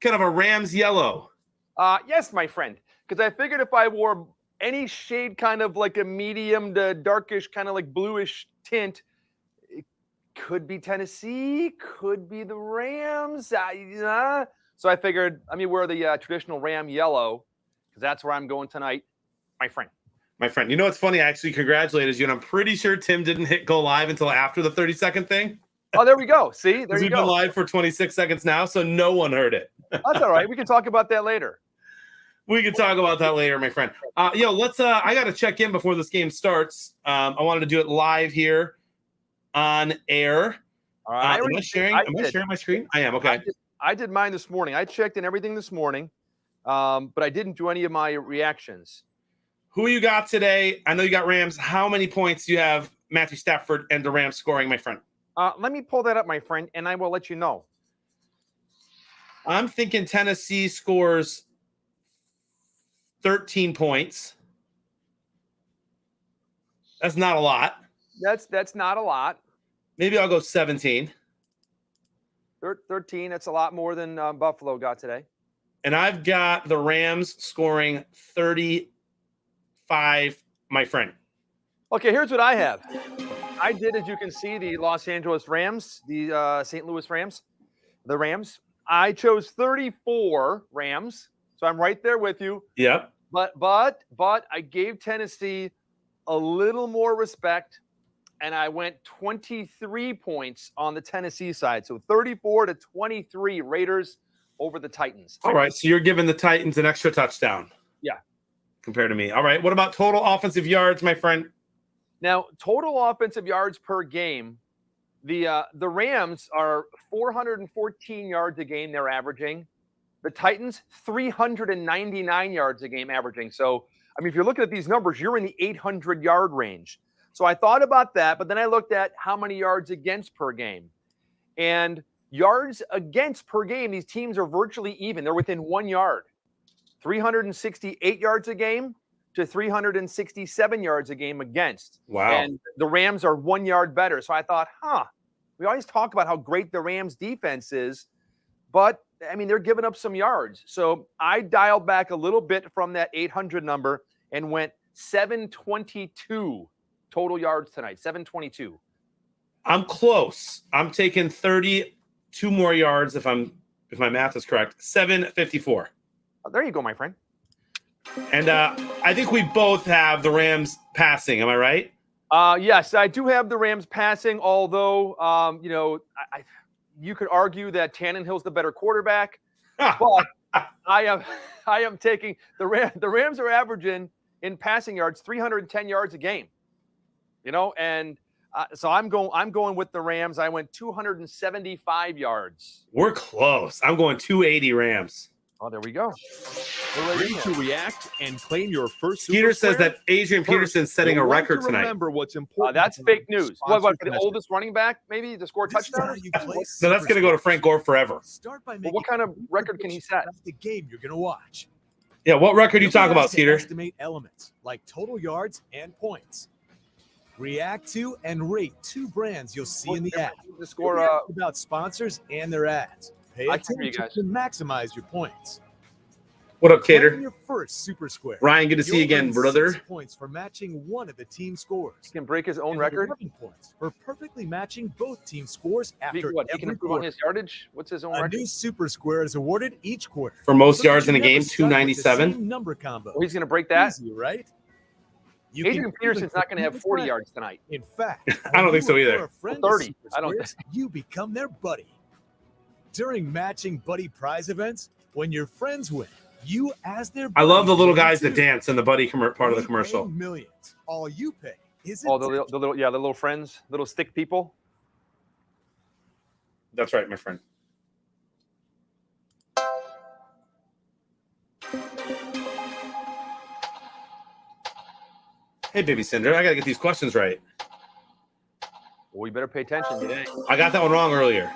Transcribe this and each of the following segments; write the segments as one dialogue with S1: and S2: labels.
S1: kind of a Rams yellow.
S2: Yes, my friend. Because I figured if I wore any shade kind of like a medium to darkish, kind of like bluish tint, it could be Tennessee, could be the Rams. So I figured, let me wear the traditional Ram yellow, because that's where I'm going tonight, my friend.
S1: My friend, you know what's funny? I actually congratulated you, and I'm pretty sure Tim didn't hit go live until after the 30-second thing.
S2: Oh, there we go. See, there you
S1: We've
S2: go.
S1: been live for 26 seconds now, so no one heard it.
S2: That's all right. We can talk about that later.
S1: We can talk about that later, my friend. Let's. I got to check in before this game starts. I wanted to do it live here on air.
S2: All right.
S1: Am I sharing my screen? I am. Okay.
S2: I did mine this morning. I checked in everything this morning, but I didn't do any of my reactions.
S1: Who you got today? I know you got Rams. How many points do you have Matthew Stafford and the Rams scoring, my friend?
S2: Let me pull that up, my friend, and I will let you know.
S1: I'm thinking Tennessee scores 13 points. That's not a lot.
S2: That's not a lot.
S1: Maybe I'll go 17.
S2: 13, that's a lot more than Buffalo got today.
S1: And I've got the Rams scoring 35, my friend.
S2: Okay, here's what I have. I did, as you can see, the Los Angeles Rams, the St. Louis Rams, the Rams. I chose 34 Rams, so I'm right there with you.
S1: Yep.
S2: But I gave Tennessee a little more respect, and I went 23 points on the Tennessee side. So 34-23 Raiders over the Titans.
S1: All right, so you're giving the Titans an extra touchdown.
S2: Yeah.
S1: Compared to me. All right, what about total offensive yards, my friend?
S2: Now, total offensive yards per game, the Rams are 414 yards a game they're averaging. The Titans, 399 yards a game averaging. So, I mean, if you're looking at these numbers, you're in the 800-yard range. So I thought about that, but then I looked at how many yards against per game. And yards against per game, these teams are virtually even. They're within 1 yard. 368 yards a game to 367 yards a game against.
S1: Wow.
S2: And the Rams are 1 yard better. So I thought, we always talk about how great the Rams defense is, but I mean, they're giving up some yards. So I dialed back a little bit from that 800 number and went 722 total yards tonight. 722.
S1: I'm close. I'm taking 32 more yards if my math is correct. 754.
S2: Oh, there you go, my friend.
S1: And I think we both have the Rams passing. Am I right?
S2: Yes, I do have the Rams passing, although, you could argue that Tannenhill's the better quarterback. But I am taking the Rams are averaging in passing yards 310 yards a game. And so I'm going with the Rams. I went 275 yards.
S1: We're close. I'm going 280 Rams.
S2: Oh, there we go.
S3: Ready to react and claim your first.
S1: Peter says that Adrian Peterson's setting a record tonight.
S3: Remember what's important.
S2: That's fake news. What for the oldest running back, maybe to score touchdowns?
S1: So that's going to go to Frank Gore forever.
S2: Well, what kind of record can he set?
S3: That's the game you're going to watch.
S1: Yeah, what record are you talking about, Peter?
S3: Estimate elements like total yards and points. React to and rate two brands you'll see in the ad.
S2: The score
S3: about sponsors and their ads. Pay attention to maximize your points.
S1: What up, Cater?
S3: Your first Super Square.
S1: Ryan, good to see you again, brother.
S3: 6 points for matching one of the team scores.
S2: He can break his own record.
S3: 11 points for perfectly matching both team scores after
S2: he can improve on his yardage. What's his own record?
S3: A new Super Square is awarded each quarter
S1: for most yards in a game. 297.
S3: Number combo.
S2: Well, he's going to break that.
S3: Easy, right?
S2: Adrian Peterson's not going to have 40 yards tonight.
S3: In fact,
S1: I don't think so either.
S2: 30. I don't think.
S3: You become their buddy. During matching buddy prize events, when your friends win, you as their buddy.
S1: I love the little guys that dance in the buddy part of the commercial.
S3: Millions. All you pay is
S2: the little friends, little stick people.
S1: That's right, my friend. Hey, baby Cinder, I got to get these questions right.
S2: Well, you better pay attention today.
S1: I got that one wrong earlier.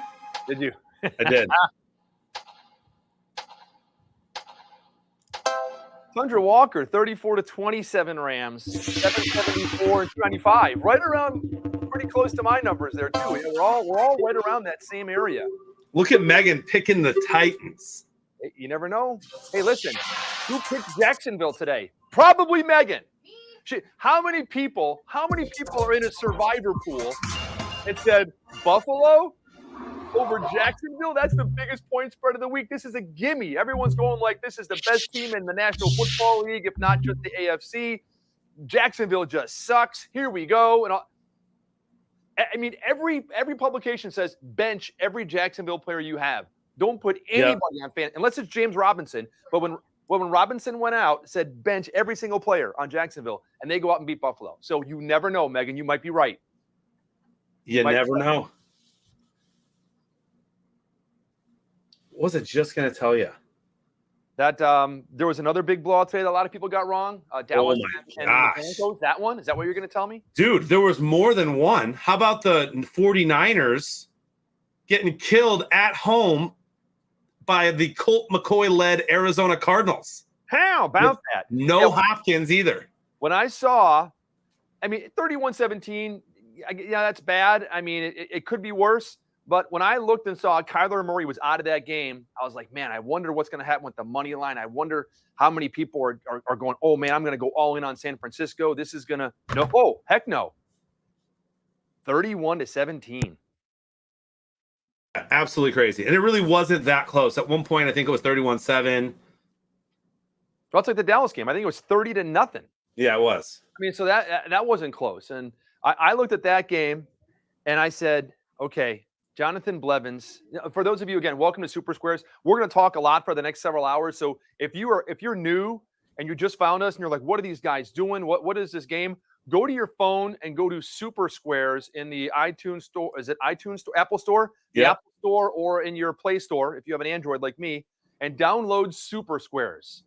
S2: Did you?
S1: I did.
S2: Tundra Walker, 34-27 Rams, 774 and 295. Right around, pretty close to my numbers there too. We're all right around that same area.
S1: Look at Megan picking the Titans.
S2: You never know. Hey, listen, who picked Jacksonville today? Probably Megan. How many people are in a survivor pool and said Buffalo over Jacksonville? That's the biggest point spread of the week. This is a gimme. Everyone's going like this is the best team in the National Football League, if not just the AFC. Jacksonville just sucks. Here we go. And I mean, every publication says bench every Jacksonville player you have. Don't put anybody on fan unless it's James Robinson. But when Robinson went out, said bench every single player on Jacksonville, and they go out and beat Buffalo. So you never know, Megan. You might be right.
S1: You never know. What was it just going to tell you?
S2: That there was another big blowout today that a lot of people got wrong. Dallas and the Bengals. That one? Is that what you're going to tell me?
S1: Dude, there was more than one. How about the 49ers getting killed at home by the Colt McCoy-led Arizona Cardinals?
S2: How about that?
S1: No Hopkins either.
S2: When I saw, 31-17, that's bad. I mean, it could be worse. But when I looked and saw Kyler Murray was out of that game, I was like, man, I wonder what's going to happen with the money line. I wonder how many people are going, oh, man, I'm going to go all in on San Francisco. This is going to – no. Oh, heck no. 31-17.
S1: Absolutely crazy. And it really wasn't that close. At one point, I think it was 31-7.
S2: Well, it's like the Dallas game. I think it was 30-0.
S1: Yeah, it was.
S2: I mean, so that wasn't close. And I looked at that game, and I said, okay, Jonathan Blevins. For those of you, again, welcome to Super Squares. We're going to talk a lot for the next several hours. So if you're new and you just found us and you're like, what are these guys doing? What is this game? Go to your phone and go to Super Squares in the iTunes store. Is it iTunes store, Apple Store?
S1: Yeah.
S2: The Apple Store, or in your Play Store if you have an Android like me, and download Super Squares.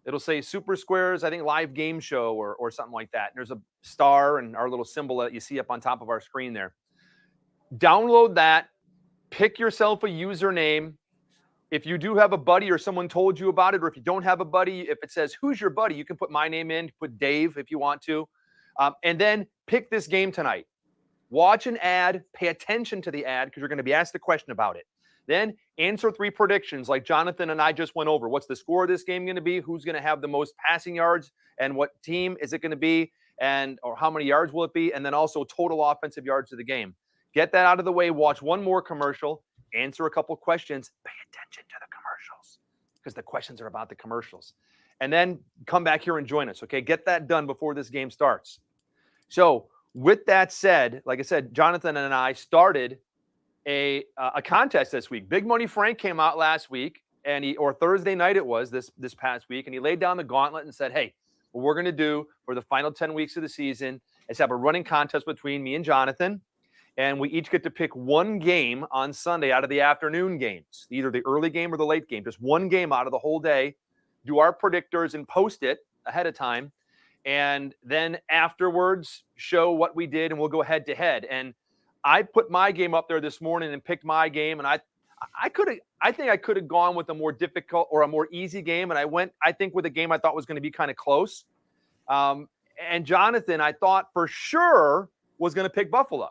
S2: It'll say Super Squares, I think live game show or something like that. And there's a star and our little symbol that you see up on top of our screen there. Download that. Pick yourself a username. If you do have a buddy or someone told you about it, or if you don't have a buddy, if it says, who's your buddy, you can put my name in, put Dave if you want to. And then pick this game tonight. Watch an ad, pay attention to the ad because you're going to be asked the question about it. Then answer 3 predictions like Jonathan and I just went over. What's the score of this game going to be? Who's going to have the most passing yards? And what team is it going to be? Or how many yards will it be? And then also total offensive yards of the game. Get that out of the way. Watch one more commercial. Answer a couple questions. Pay attention to the commercials because the questions are about the commercials. And then come back here and join us, okay? Get that done before this game starts. So with that said, like I said, Jonathan and I started a contest this week. Big Money Frank came out last week, or Thursday night it was this past week, and he laid down the gauntlet and said, hey, what we're going to do for the final 10 weeks of the season is have a running contest between me and Jonathan. And we each get to pick one game on Sunday out of the afternoon games, either the early game or the late game, just one game out of the whole day, do our predictors and post it ahead of time. And then afterwards, show what we did, and we'll go head to head. And I put my game up there this morning and picked my game. And I think I could have gone with a more difficult or a more easy game. And I went, I think, with a game I thought was going to be kind of close. And Jonathan, I thought for sure was going to pick Buffalo.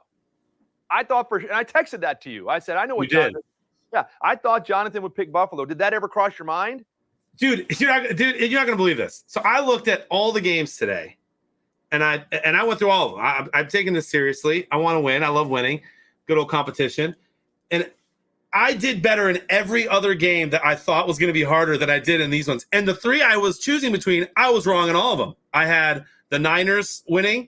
S2: I thought and I texted that to you. I said, I know what Jonathan. Yeah, I thought Jonathan would pick Buffalo. Did that ever cross your mind? Dude,
S1: you're not gonna believe this. So I looked at all the games today, and I went through all of them. I'm taking this seriously. I want to win. I love winning. Good old competition. And I did better in every other game that I thought was going to be harder than I did in these ones. And the 3 I was choosing between, I was wrong in all of them. I had the Niners winning,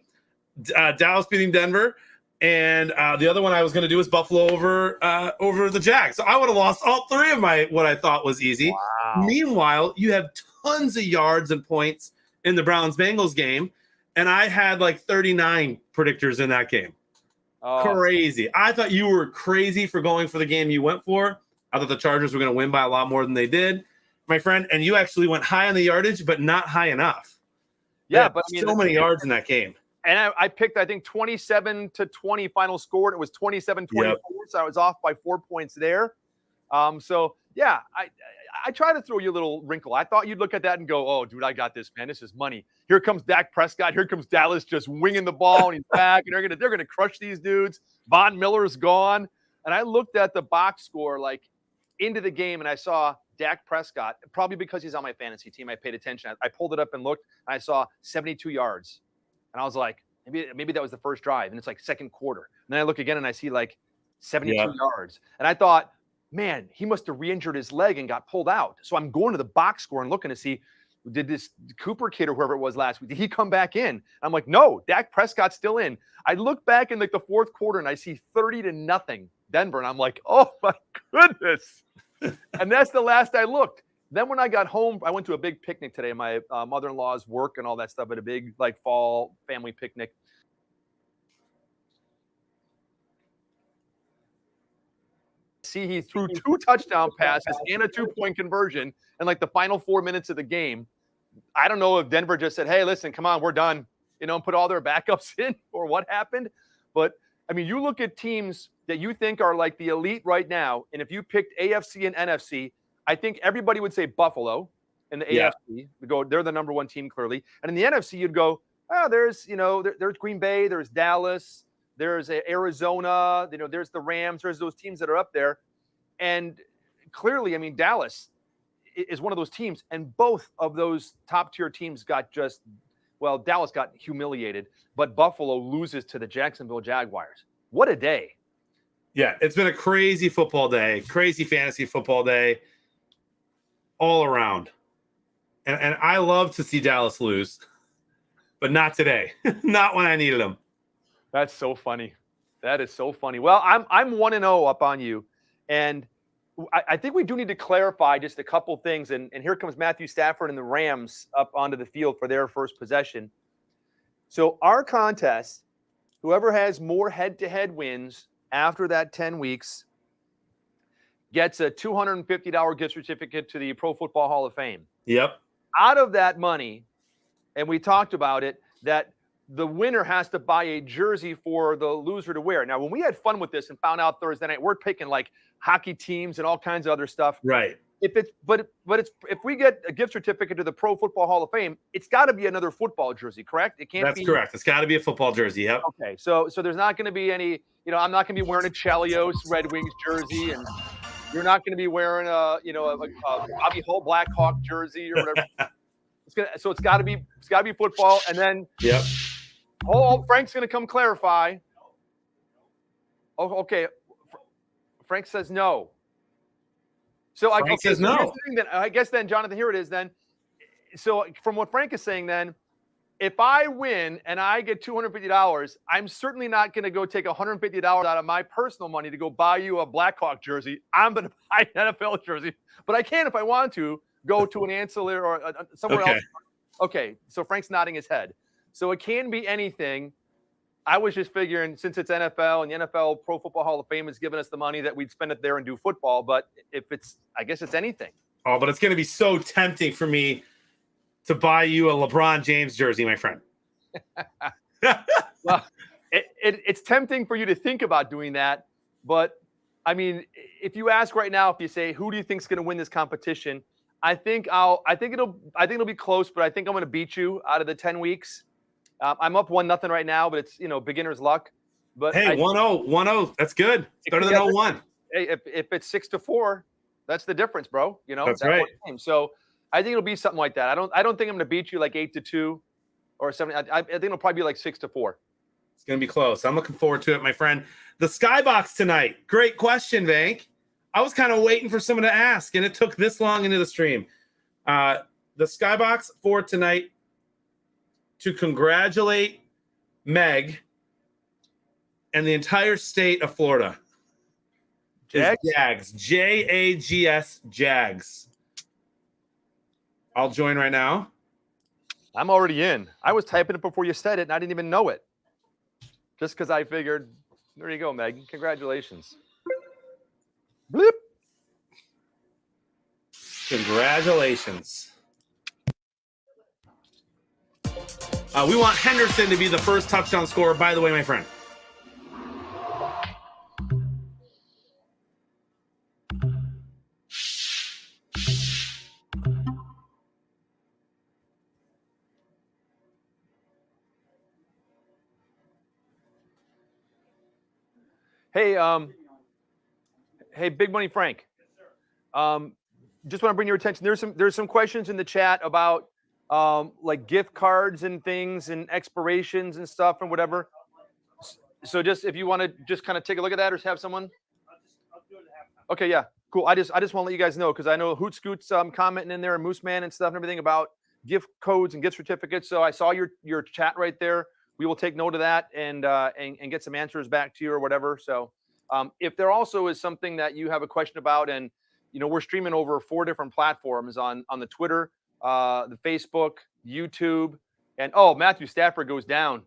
S1: Dallas beating Denver. And the other one I was going to do was Buffalo over the Jags. So I would have lost all 3 of what I thought was easy.
S2: Wow.
S1: Meanwhile, you have tons of yards and points in the Browns-Bengals game, and I had like 39 predictors in that game. Oh. Crazy. I thought you were crazy for going for the game you went for. I thought the Chargers were going to win by a lot more than they did, my friend. And you actually went high on the yardage, but not high enough.
S2: Yeah, but I mean,
S1: so many yards in that game.
S2: And I picked, I think, 27-20 final score, and it was 27-24, yep. So I was off by 4 points there. So, yeah, I try to throw you a little wrinkle. I thought you'd look at that and go, oh, dude, I got this, man. This is money. Here comes Dak Prescott. Here comes Dallas just winging the ball, and he's back, and they're gonna crush these dudes. Von Miller's gone. And I looked at the box score, like, into the game, and I saw Dak Prescott, probably because he's on my fantasy team, I paid attention. I pulled it up and looked, and I saw 72 yards. And I was like, maybe that was the first drive, and it's like second quarter. And then I look again, and I see like 72 yards. And I thought, man, he must have re-injured his leg and got pulled out. So I'm going to the box score and looking to see, did this Cooper kid or whoever it was last week, did he come back in? I'm like, no, Dak Prescott's still in. I look back in like the fourth quarter and I see 30-0 Denver. And I'm like, oh my goodness. And that's the last I looked. Then when I got home, I went to a big picnic today. My mother-in-law's work and all that stuff at a big like fall family picnic. See, he threw 2 touchdown passes and a 2-point conversion in like the final 4 minutes of the game. I don't know if Denver just said, hey, listen, come on, we're done, and put all their backups in or what happened. But, I mean, you look at teams that you think are like the elite right now, and if you picked AFC and NFC, I think everybody would say Buffalo in the AFC. We go, they're the number 1 team, clearly. And in the NFC, you'd go, oh, there's Green Bay, there's Dallas, there's Arizona, there's the Rams, there's those teams that are up there. And clearly, I mean, Dallas is one of those teams, and both of those top-tier teams Dallas got humiliated, but Buffalo loses to the Jacksonville Jaguars. What a day.
S1: Yeah, it's been a crazy football day, crazy fantasy football day all around. And I love to see Dallas lose, but not today. Not when I needed them.
S2: That's so funny. That is so funny. Well, I'm 1-0 up on you. And I think we do need to clarify just a couple things. And here comes Matthew Stafford and the Rams up onto the field for their first possession. So our contest, whoever has more head-to-head wins after that 10 weeks gets a $250 gift certificate to the Pro Football Hall of Fame.
S1: Yep.
S2: Out of that money, and we talked about it, that the winner has to buy a jersey for the loser to wear. Now, when we had fun with this and found out Thursday night, we're picking like hockey teams and all kinds of other stuff.
S1: Right.
S2: If we get a gift certificate to the Pro Football Hall of Fame, it's got to be another football jersey, correct? It can't
S1: That's correct. It's got to be a football jersey. Yep.
S2: Okay. So there's not going to be any, I'm not going to be wearing a Chelios Red Wings jersey, and you're not going to be wearing a Bobby Hull Blackhawk jersey or whatever. It's got to be football. And then
S1: yep.
S2: Oh, Frank's going to come clarify. Oh, okay. Frank says no. So
S1: Frank says no.
S2: I guess then, Jonathan, here it is then. So from what Frank is saying then, if I win and I get $250, I'm certainly not going to go take $150 out of my personal money to go buy you a Blackhawk jersey. I'm going to buy an NFL jersey. But I can, if I want to, go to an ancillary or somewhere else. Okay, so Frank's nodding his head. So it can be anything. I was just figuring, since it's NFL and the NFL Pro Football Hall of Fame has given us the money, that we'd spend it there and do football. But I guess it's anything.
S1: Oh, but it's going to be so tempting for me to buy you a LeBron James jersey, my friend.
S2: Well, it's tempting for you to think about doing that. But I mean, if you ask right now, if you say, who do you think is going to win this competition? I think it'll be close, but I think I'm going to beat you out of the 10 weeks. I'm up 1-0 right now, but it's, beginner's luck. But
S1: hey, 1-0. That's good. It's better than 0-1.
S2: Hey, if it's 6-4, that's the difference, bro.
S1: That's right.
S2: So I think it'll be something like that. I don't think I'm going to beat you like 8-2 or 7. I think it'll probably be like 6-4.
S1: It's going to be close. I'm looking forward to it, my friend. The Skybox tonight. Great question, Vank. I was kind of waiting for someone to ask, and it took this long into the stream. The Skybox for tonight, to congratulate Meg and the entire state of Florida. Jags. Jags. Jags. I'll join right now.
S2: I'm already in. I was typing it before you said it, and I didn't even know it. Just because I figured, there you go, Meg. Congratulations. Bloop.
S1: Congratulations. We want Henderson to be the first touchdown scorer, by the way, my friend.
S2: Hey, Big Money Frank. just want to bring your attention. There's some questions in the chat about like gift cards and things and expirations and stuff and whatever. So just if you want to just kind of take a look at that or have someone. Okay, yeah, cool. I just want to let you guys know because I know Hoot Scoot's commenting in there and Moose Man and stuff and everything about gift codes and gift certificates. So I saw your chat right there. We will take note of that and get some answers back to you or whatever. So if there also is something that you have a question about, and we're streaming over 4 different platforms on the Twitter, the Facebook, YouTube, and Matthew Stafford goes down.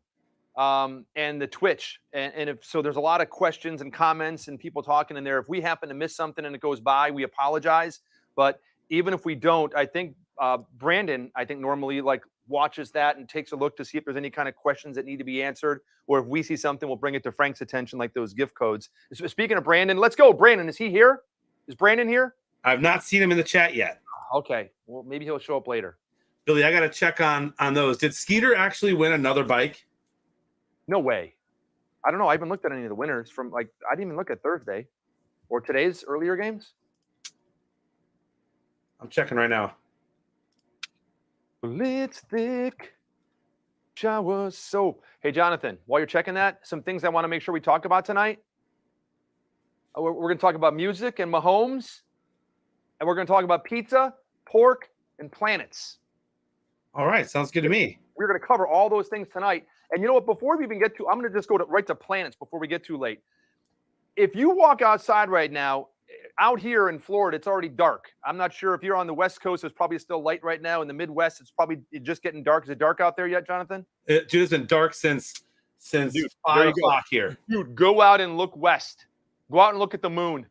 S2: And the Twitch. And if so, there's a lot of questions and comments and people talking in there. If we happen to miss something and it goes by, we apologize. But even if we don't, I think Brandon, normally like watches that and takes a look to see if there's any kind of questions that need to be answered. Or if we see something, we'll bring it to Frank's attention, like those gift codes. So speaking of Brandon, let's go. Brandon, is he here? Is Brandon here?
S1: I've not seen him in the chat yet.
S2: Okay. Well, maybe he'll show up later.
S1: Billy, I got to check on those. Did Skeeter actually win another bike?
S2: No way. I don't know. I haven't looked at any of the winners from I didn't even look at Thursday or today's earlier games.
S1: I'm checking right now.
S2: It's thick. Shower soap. Hey, Jonathan, while you're checking that, some things I want to make sure we talk about tonight. We're going to talk about music and Mahomes, and we're going to talk about pizza, pork, and planets.
S1: All right. Sounds good to me.
S2: We're going to cover all those things tonight. And you know what? Before we even get to, I'm going to just go right to planets before we get too late. If you walk outside right now, out here in Florida, it's already dark. I'm not sure if you're on the West Coast, it's probably still light right now. In the Midwest, it's probably just getting dark. Is it dark out there yet, Jonathan?
S1: Dude, it's been dark since
S2: Dude,
S1: 5 o'clock here.
S2: Dude, go out and look west. Go out and look at the moon.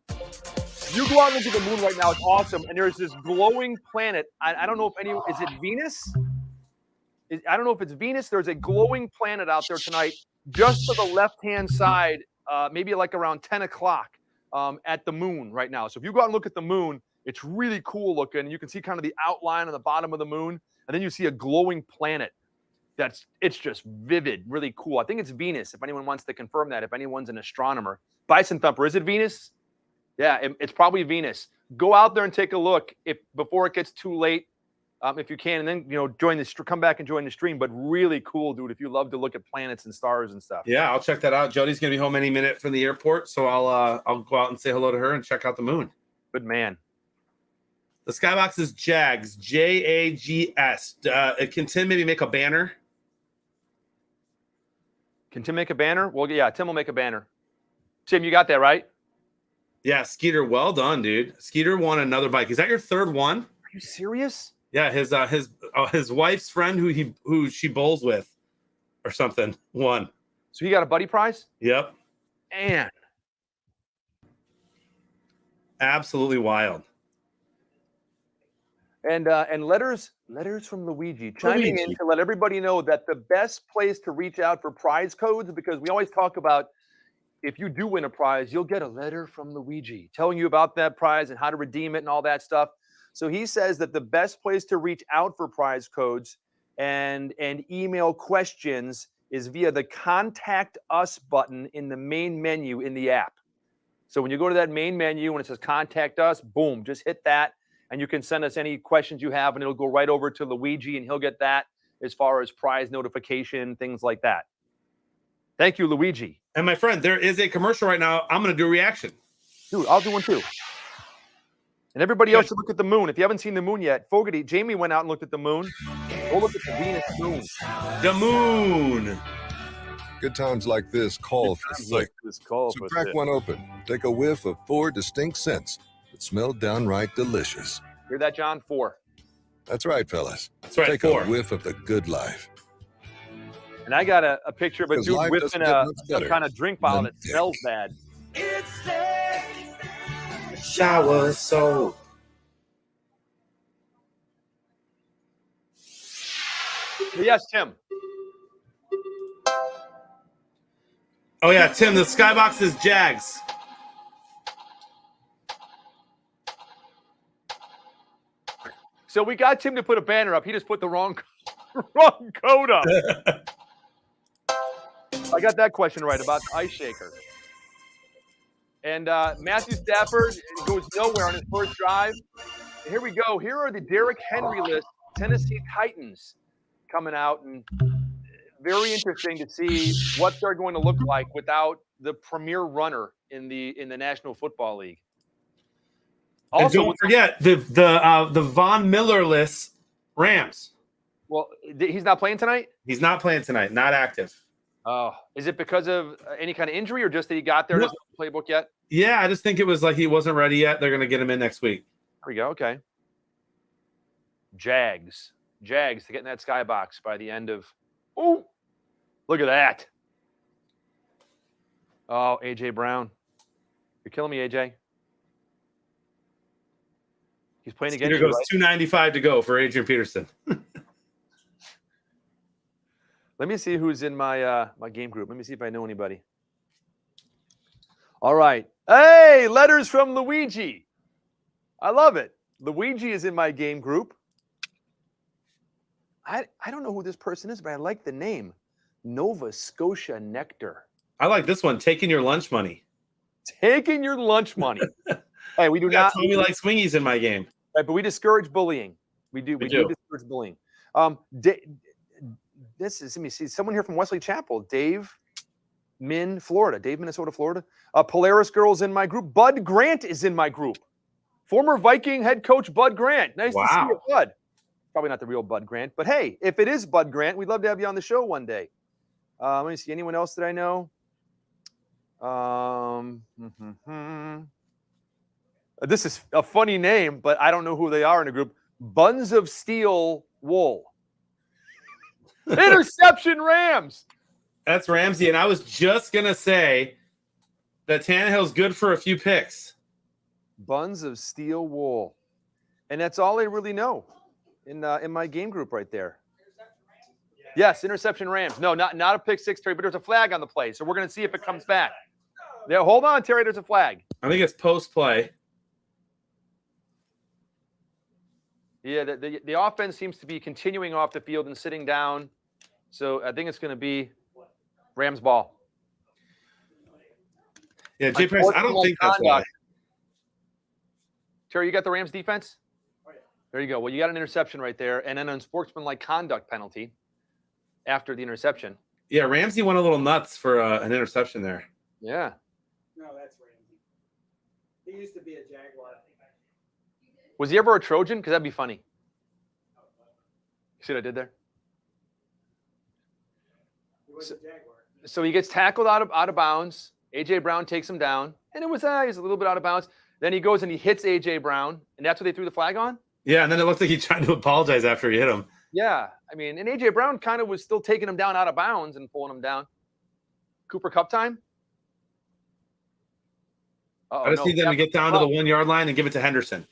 S2: You go out and look at the moon right now. It's awesome. And there's this glowing planet. I don't know if is it Venus? I don't know if it's Venus. There's a glowing planet out there tonight, just to the left-hand side, maybe like around 10 o'clock at the moon right now. So if you go out and look at the moon, it's really cool looking. You can see kind of the outline on the bottom of the moon, and then you see a glowing planet. It's just vivid, really cool. I think it's Venus, if anyone wants to confirm that, if anyone's an astronomer. Bison Thumper, is it Venus? Yeah, it's probably Venus. Go out there and take a look before it gets too late. If you can, and then come back and join the stream. But really cool, dude. If you love to look at planets and stars and stuff.
S1: Yeah, I'll check that out. Jody's gonna be home any minute from the airport, so I'll go out and say hello to her and check out the moon.
S2: Good man.
S1: The Skybox is Jags, Jags. Can Tim maybe make a banner?
S2: Can Tim make a banner? Well, yeah, Tim will make a banner. Tim, you got that right?
S1: Yeah, Skeeter, well done, dude. Skeeter won another bike. Is that your third one?
S2: Are you serious?
S1: Yeah, his wife's friend who she bowls with or something won.
S2: So he got a buddy prize?
S1: Yep.
S2: Man.
S1: Absolutely wild.
S2: And letters from Luigi chiming in to let everybody know that the best place to reach out for prize codes, because we always talk about if you do win a prize, you'll get a letter from Luigi telling you about that prize and how to redeem it and all that stuff. So he says that the best place to reach out for prize codes and email questions is via the Contact Us button in the main menu in the app. So when you go to that main menu and it says Contact Us, boom, just hit that, and you can send us any questions you have, and it'll go right over to Luigi, and he'll get that as far as prize notification, things like that. Thank you, Luigi.
S1: And my friend, there is a commercial right now. I'm going to do a reaction.
S2: Dude, I'll do one too. And everybody else should look at the moon. If you haven't seen the moon yet, Fogarty, Jamie went out and looked at the moon. Go look at the Venus moon.
S1: The moon.
S4: Good times like this call for sight. So crack one open. Take a whiff of 4 distinct scents that smell downright delicious.
S2: Hear that, John? 4.
S4: That's right, fellas.
S1: That's right,
S4: Take
S1: 4.
S4: a whiff of the good life.
S2: And I got a picture of a dude whipping some kind of drink bottle that smells bad.
S1: It's the shower soap.
S2: Yes, Tim.
S1: Oh, yeah, Tim, the Skybox is Jags.
S2: So we got Tim to put a banner up. He just put the wrong code up. I got that question right about the ice shaker. And Matthew Stafford goes nowhere on his first drive. Here we go. Here are the Derrick Henry list Tennessee Titans coming out, and very interesting to see what they're going to look like without the premier runner in the National Football League.
S1: Also, and don't forget the Von Miller-less Rams.
S2: Well, he's not playing tonight?
S1: He's not playing tonight. Not active.
S2: Oh, is it because of any kind of injury or just that he got there? Doesn't have a playbook yet?
S1: Yeah, I just think it was like he wasn't ready yet. They're going to get him in next week.
S2: There we go. Okay. Jags to get in that skybox by the end of. Oh, look at that. Oh, A.J. Brown. You're killing me, A.J. He's playing again.
S1: Here goes $295 to go for Adrian Peterson.
S2: Let me see who's in my my game group. Let me see if I know anybody. All right. Hey, letters from Luigi. I love it. Luigi is in my game group. I don't know who this person is, but I like the name. Nova Scotia Nectar.
S1: I like this one. Taking your lunch money.
S2: Taking your lunch money. Hey, we do not.
S1: Tommy likes swingies in my game.
S2: Right, but we discourage bullying. We do discourage bullying. This is, let me see, someone here from Wesley Chapel, Dave, Minnesota, Florida. Polaris Girls in my group. Bud Grant is in my group. Former Viking head coach Bud Grant. Nice to see you, Bud. Probably not the real Bud Grant, but hey, if it is Bud Grant, we'd love to have you on the show one day. Let me see, anyone else that I know? This is a funny name, but I don't know who they are in the group. Buns of Steel Wool. Interception Rams.
S1: That's Ramsey, and I was just going to say that Tannehill's good for a few picks.
S2: Buns of Steel Wool. And that's all I really know in my game group right there. Yes, interception Rams. No, not a pick six, Terry, but there's a flag on the play, so we're going to see if it comes back. Yeah, hold on, Terry, there's a flag.
S1: I think it's post-play.
S2: Yeah, the offense seems to be continuing off the field and sitting down. So I think it's going to be Rams ball.
S1: Yeah, Jay Price, I don't think that's why.
S2: Terry, you got the Rams defense? Oh, yeah. There you go. Well, you got an interception right there, and then an unsportsmanlike conduct penalty after the interception.
S1: Yeah, Ramsey went a little nuts for an interception there.
S2: Yeah.
S5: No, that's Ramsey. He used to be a Jaguar.
S2: Was he ever a Trojan? Because that'd be funny. See what I did there?
S5: He was a Jaguar.
S2: So he gets tackled out of bounds. A.J. Brown takes him down. And it was he's a little bit out of bounds. Then he goes and he hits A.J. Brown. And that's what they threw the flag on?
S1: Yeah, and then it looks like he's trying to apologize after he hit him.
S2: Yeah. I mean, and A.J. Brown kind of was still taking him down out of bounds and pulling him down. Cooper Kupp time?
S1: I just need them to get down to the 1 yard line and give it to Henderson.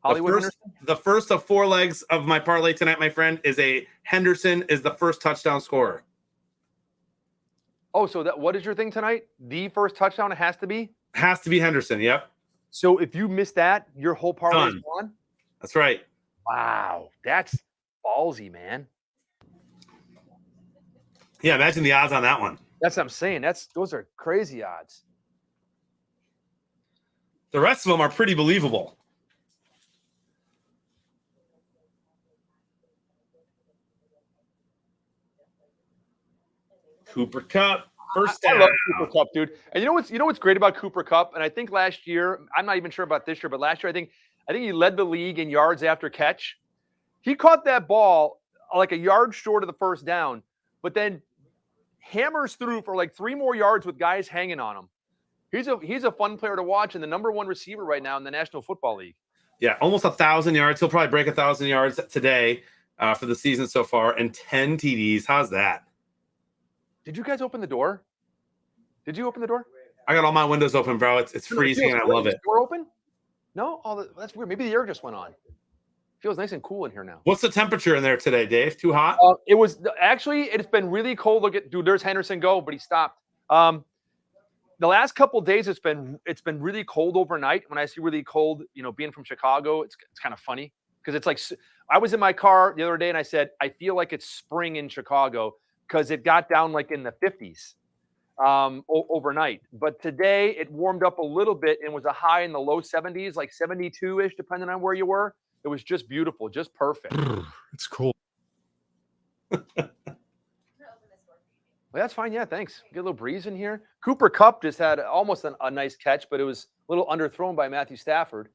S1: The first of four legs of my parlay tonight, my friend, is Henderson is the first touchdown scorer.
S2: Oh, so what is your thing tonight? The first touchdown it has to be?
S1: Has to be Henderson, yep.
S2: So if you miss that, your whole parlay is gone?
S1: That's right.
S2: Wow. That's ballsy, man.
S1: Yeah, imagine the odds on that one.
S2: That's what I'm saying. Those are crazy odds.
S1: The rest of them are pretty believable. Cooper Kupp, first down.
S2: I love Cooper Kupp, dude. And you know what's great about Cooper Kupp? And I think last year, I'm not even sure about this year, but last year I think he led the league in yards after catch. He caught that ball like a yard short of the first down, but then hammers through for like 3 more yards with guys hanging on him. He's a fun player to watch and the number 1 receiver right now in the National Football League.
S1: Yeah, almost 1,000 yards. He'll probably break 1,000 yards today for the season so far, and 10 TDs. How's that?
S2: Did you guys open the door? Did you open the door?
S1: I got all my windows open, bro. It's freezing and I love it.
S2: Door open? No? That's weird. Maybe the air just went on. Feels nice and cool in here now.
S1: What's the temperature in there today, Dave? Too hot?
S2: It's been really cold. Look at dude, there's Henderson go, but he stopped. The last couple of days it's been really cold overnight. When I see really cold, being from Chicago, it's kind of funny because it's like I was in my car the other day and I said I feel like it's spring in Chicago because it got down like in the 50s. overnight. But today it warmed up a little bit and was a high in the low 70s, like 72-ish, depending on where you were. It was just beautiful, just perfect.
S6: It's cool.
S2: Well, that's fine. Yeah, thanks. Get a little breeze in here. Cooper Kupp just had almost a nice catch, but it was a little underthrown by Matthew Stafford.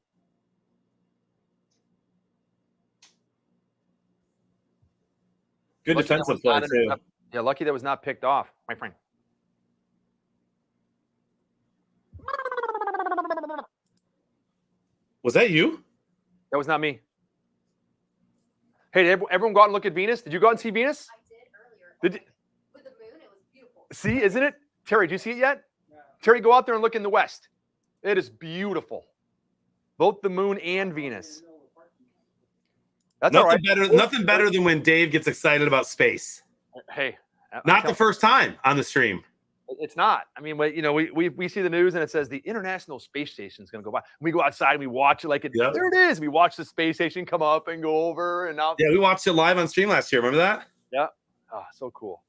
S1: Good defensive play, too.
S2: Yeah, lucky that was not picked off, my friend.
S1: Was that you?
S2: That was not me. Hey, did everyone go out and look at Venus? Did you go out and see Venus?
S7: I did earlier. With the moon, it was beautiful.
S2: See, isn't it? Terry, did you see it yet? No. Terry, go out there and look in the west. It is beautiful. Both the moon and Venus. That's all right.
S1: Nothing better than when Dave gets excited about space.
S2: Hey.
S1: Not the first time on the stream.
S2: It's not. I mean, we see the news and it says the International Space Station is going to go by. We go outside and we watch it like it. Yep. There it is. We watch the space station come up and go over and out.
S1: Yeah, we watched it live on stream last year. Remember that?
S2: Yeah. Oh, so cool.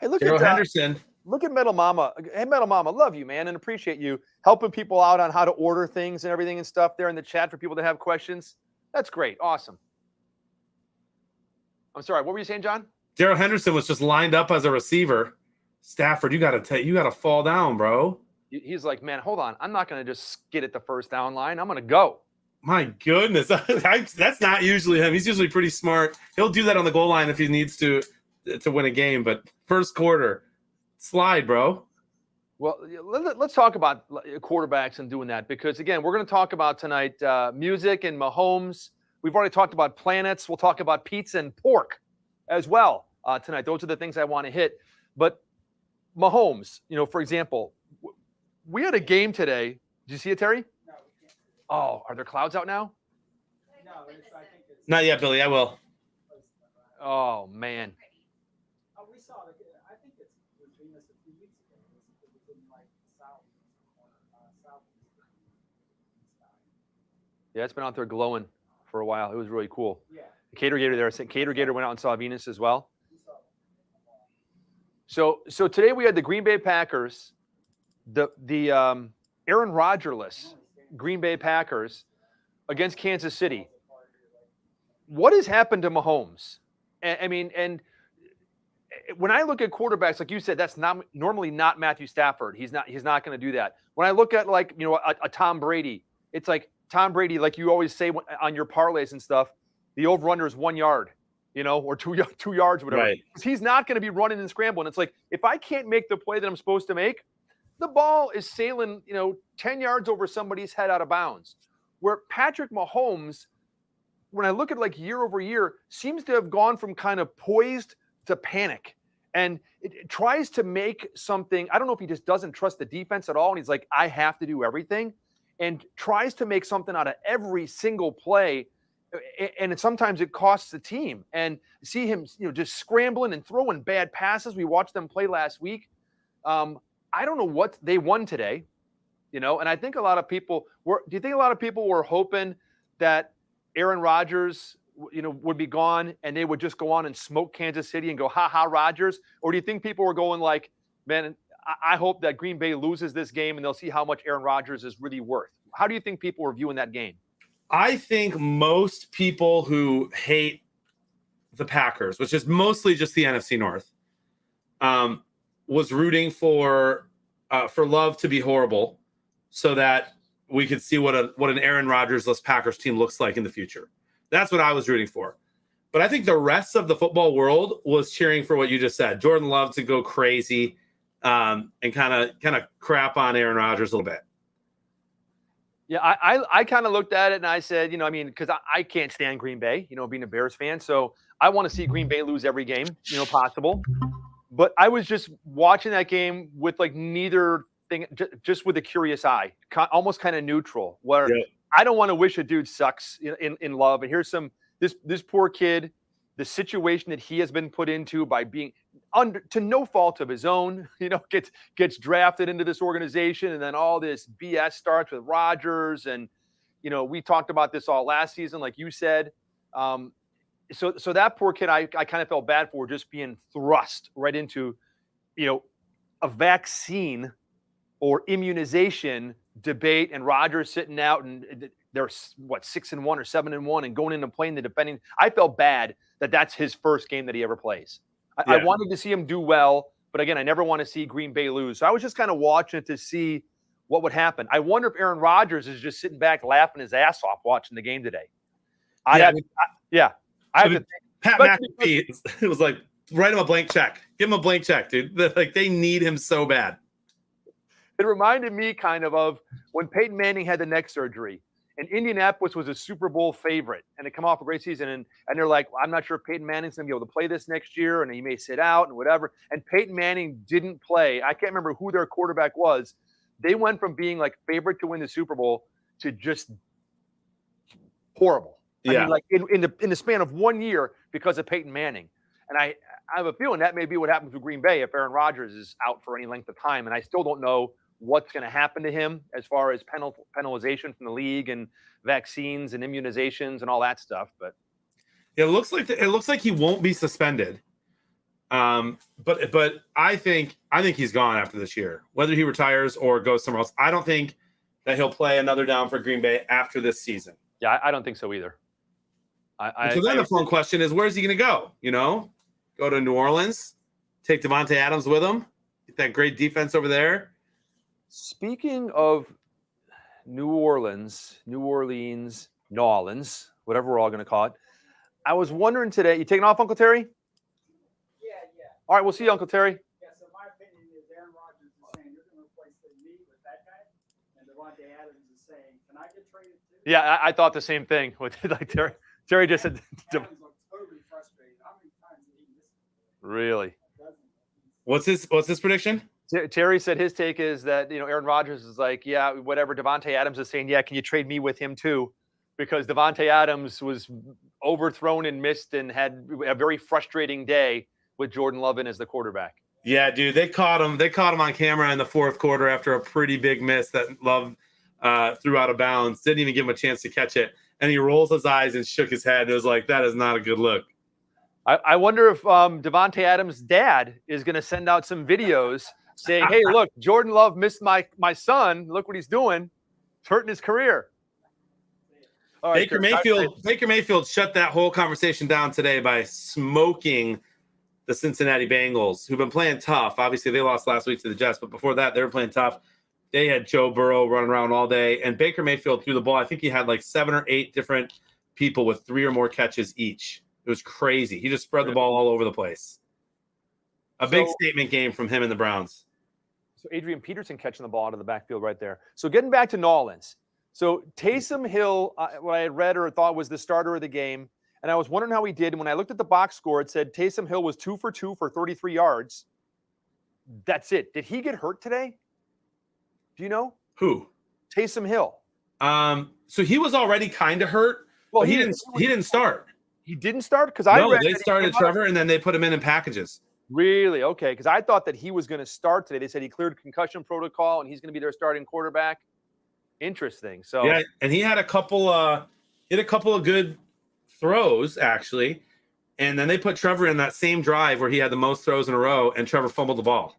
S2: Hey, look at
S1: Henderson.
S2: Look at Metal Mama. Hey, Metal Mama, love you, man, and appreciate you helping people out on how to order things and everything and stuff there in the chat for people that have questions. That's great. Awesome. I'm sorry. What were you saying, John?
S1: Darrell Henderson was just lined up as a receiver. Stafford, you got to fall down, bro.
S2: He's like, man, hold on. I'm not going to just skid at the first down line. I'm going to go.
S1: My goodness. That's not usually him. He's usually pretty smart. He'll do that on the goal line if he needs to win a game. But first quarter, slide, bro.
S2: Well, let's talk about quarterbacks and doing that because, again, we're going to talk about tonight music and Mahomes. We've already talked about planets. We'll talk about pizza and pork as well tonight. Those are the things I want to hit. But Mahomes, for example, we had a game today. Did you see it, Terry?
S5: No, we can't.
S2: Oh, are there clouds out now?
S5: No, I think it's.
S1: Not yet, Billy. I will.
S2: Oh, man.
S5: Oh, we saw it. I think it's Venus a few weeks ago. It was in like south.
S2: Yeah, it's been out there glowing for a while. It was really cool.
S5: Yeah.
S2: Cater Gator there. Cater Gator went out and saw Venus as well. So today we had the Green Bay Packers, the Aaron Rodgers-less Green Bay Packers against Kansas City. What has happened to Mahomes? And when I look at quarterbacks, like you said, that's normally not Matthew Stafford. He's not going to do that. When I look at a Tom Brady, it's like Tom Brady, like you always say on your parlays and stuff, the over-under is 1 yard, or 2 yards, whatever.
S1: Right.
S2: He's not going to be running and scrambling. It's like, if I can't make the play that I'm supposed to make, the ball is sailing, 10 yards over somebody's head out of bounds. Where Patrick Mahomes, when I look at year over year, seems to have gone from kind of poised to panic. And it tries to make something, I don't know if he just doesn't trust the defense at all. And he's like, I have to do everything. And tries to make something out of every single play. And sometimes it costs the team. And see him, just scrambling and throwing bad passes. We watched them play last week. I don't know what they won today, and I think a lot of people do you think a lot of people were hoping that Aaron Rodgers, would be gone and they would just go on and smoke Kansas City and go, ha ha, Rodgers? Or do you think people were going like, man, I hope that Green Bay loses this game and they'll see how much Aaron Rodgers is really worth? How do you think people were viewing that game?
S1: I think most people who hate the Packers, which is mostly just the NFC North, was rooting for Love to be horrible so that we could see what an Aaron Rodgers-less Packers team looks like in the future. That's what I was rooting for. But I think the rest of the football world was cheering for what you just said. Jordan Love to go crazy and kind of crap on Aaron Rodgers a little bit.
S2: Yeah, I kind of looked at it and I said, because I can't stand Green Bay, being a Bears fan. So I want to see Green Bay lose every game, possible. But I was just watching that game with neither thing, just with a curious eye, almost kind of neutral, where I don't want to wish a dude sucks in Love. And here's this poor kid, the situation that he has been put into by being to no fault of his own, gets drafted into this organization. And then all this BS starts with Rodgers. And, we talked about this all last season, like you said. so that poor kid, I kind of felt bad for just being thrust right into, a vaccine or immunization debate, and Rodgers sitting out, and they're 6-1 or 7-1 and going in and playing the defending. I felt bad that that's his first game that he ever plays. I wanted to see him do well, but again, I never want to see Green Bay lose. So I was just kind of watching it to see what would happen. I wonder if Aaron Rodgers is just sitting back laughing his ass off watching the game today. I have to think.
S1: Pat McAfee, it was like, write him a blank check. Give him a blank check, dude. Like, they need him so bad.
S2: It reminded me kind of when Peyton Manning had the neck surgery, and Indianapolis was a Super Bowl favorite, and they come off a great season, and they're like, well, I'm not sure if Peyton Manning's going to be able to play this next year, and he may sit out and whatever. And Peyton Manning didn't play. I can't remember who their quarterback was. They went from being like favorite to win the Super Bowl to just horrible. I mean, like in the span of 1 year because of Peyton Manning. And I have a feeling that may be what happens with Green Bay if Aaron Rodgers is out for any length of time. And I still don't know what's going to happen to him as far as penalization from the league and vaccines and immunizations and all that stuff. But
S1: it looks like he won't be suspended. But I think he's gone after this year, whether he retires or goes somewhere else. I don't think that he'll play another down for Green Bay after this season.
S2: Yeah, I don't think so either.
S1: So then the fun question is, where's he going to go? Go to New Orleans, take Davante Adams with him, get that great defense over there.
S2: Speaking of New Orleans, whatever we're all going to call it, I was wondering today, you taking off, Uncle Terry?
S5: Yeah.
S2: All right, we'll see you, Uncle Terry.
S5: Yeah, so my opinion is Aaron Rodgers is saying you're going to replace me with that guy, and Davante Adams is saying, can I get traded too?
S2: Yeah, I thought the same thing. With like Terry just said.
S5: Adams looked totally frustrated. How many times did he miss it?
S2: Really?
S1: What's his prediction?
S2: Terry said his take is that Aaron Rodgers is like, yeah, whatever Davante Adams is saying, yeah, can you trade me with him too? Because Davante Adams was overthrown and missed and had a very frustrating day with Jordan Love in as the quarterback.
S1: Yeah, dude, they caught him on camera in the fourth quarter after a pretty big miss that Love threw out of bounds. Didn't even give him a chance to catch it, and he rolls his eyes and shook his head. It was like, that is not a good look.
S2: I wonder if Davante Adams' dad is going to send out some videos saying, hey, look, Jordan Love missed my son. Look what he's doing. It's hurting his career. All right,
S1: Baker Mayfield shut that whole conversation down today by smoking the Cincinnati Bengals, who've been playing tough. Obviously, they lost last week to the Jets, but before that, they were playing tough. They had Joe Burrow running around all day, and Baker Mayfield threw the ball. I think he had like 7 or 8 different people with 3 or more catches each. It was crazy. He just spread the ball all over the place. A big statement game from him and the Browns.
S2: So Adrian Peterson catching the ball out of the backfield right there. So getting back to New Orleans. So Taysom Hill, what I had read or thought was the starter of the game, and I was wondering how he did. And when I looked at the box score, it said Taysom Hill was 2 for 2 for 33 yards. That's it. Did he get hurt today? Do you know?
S1: Who?
S2: Taysom Hill.
S1: So he was already kind of hurt. Well, he didn't start.
S2: He didn't start? Because
S1: they started Trevor, and then they put him in packages.
S2: Really? Okay. Because I thought that he was going to start today. They said he cleared concussion protocol, and he's going to be their starting quarterback. Interesting. So
S1: yeah, and he had a couple of good throws actually, and then they put Trevor in that same drive where he had the most throws in a row, and Trevor fumbled the ball.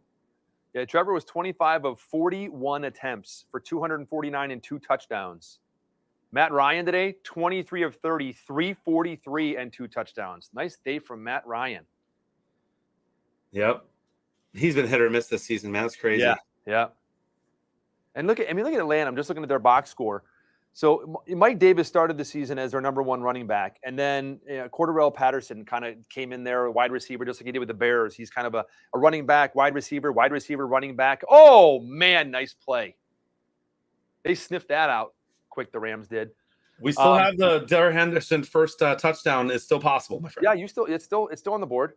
S2: Yeah, Trevor was 25 of 41 attempts for 249 and 2 touchdowns. Matt Ryan today, 23 of 30, 343 and 2 touchdowns. Nice day from Matt Ryan.
S1: Yep. He's been hit or miss this season, man. That's crazy.
S2: Yeah. And look at Atlanta. I'm just looking at their box score. So Mike Davis started the season as their number 1 running back. And then Cordarrelle Patterson kind of came in there, wide receiver, just like he did with the Bears. He's kind of a running back, wide receiver, running back. Oh, man, nice play. They sniffed that out quick, the Rams did.
S1: We still have the Derrick Henderson first touchdown is still possible, my friend.
S2: Yeah, it's still on the board.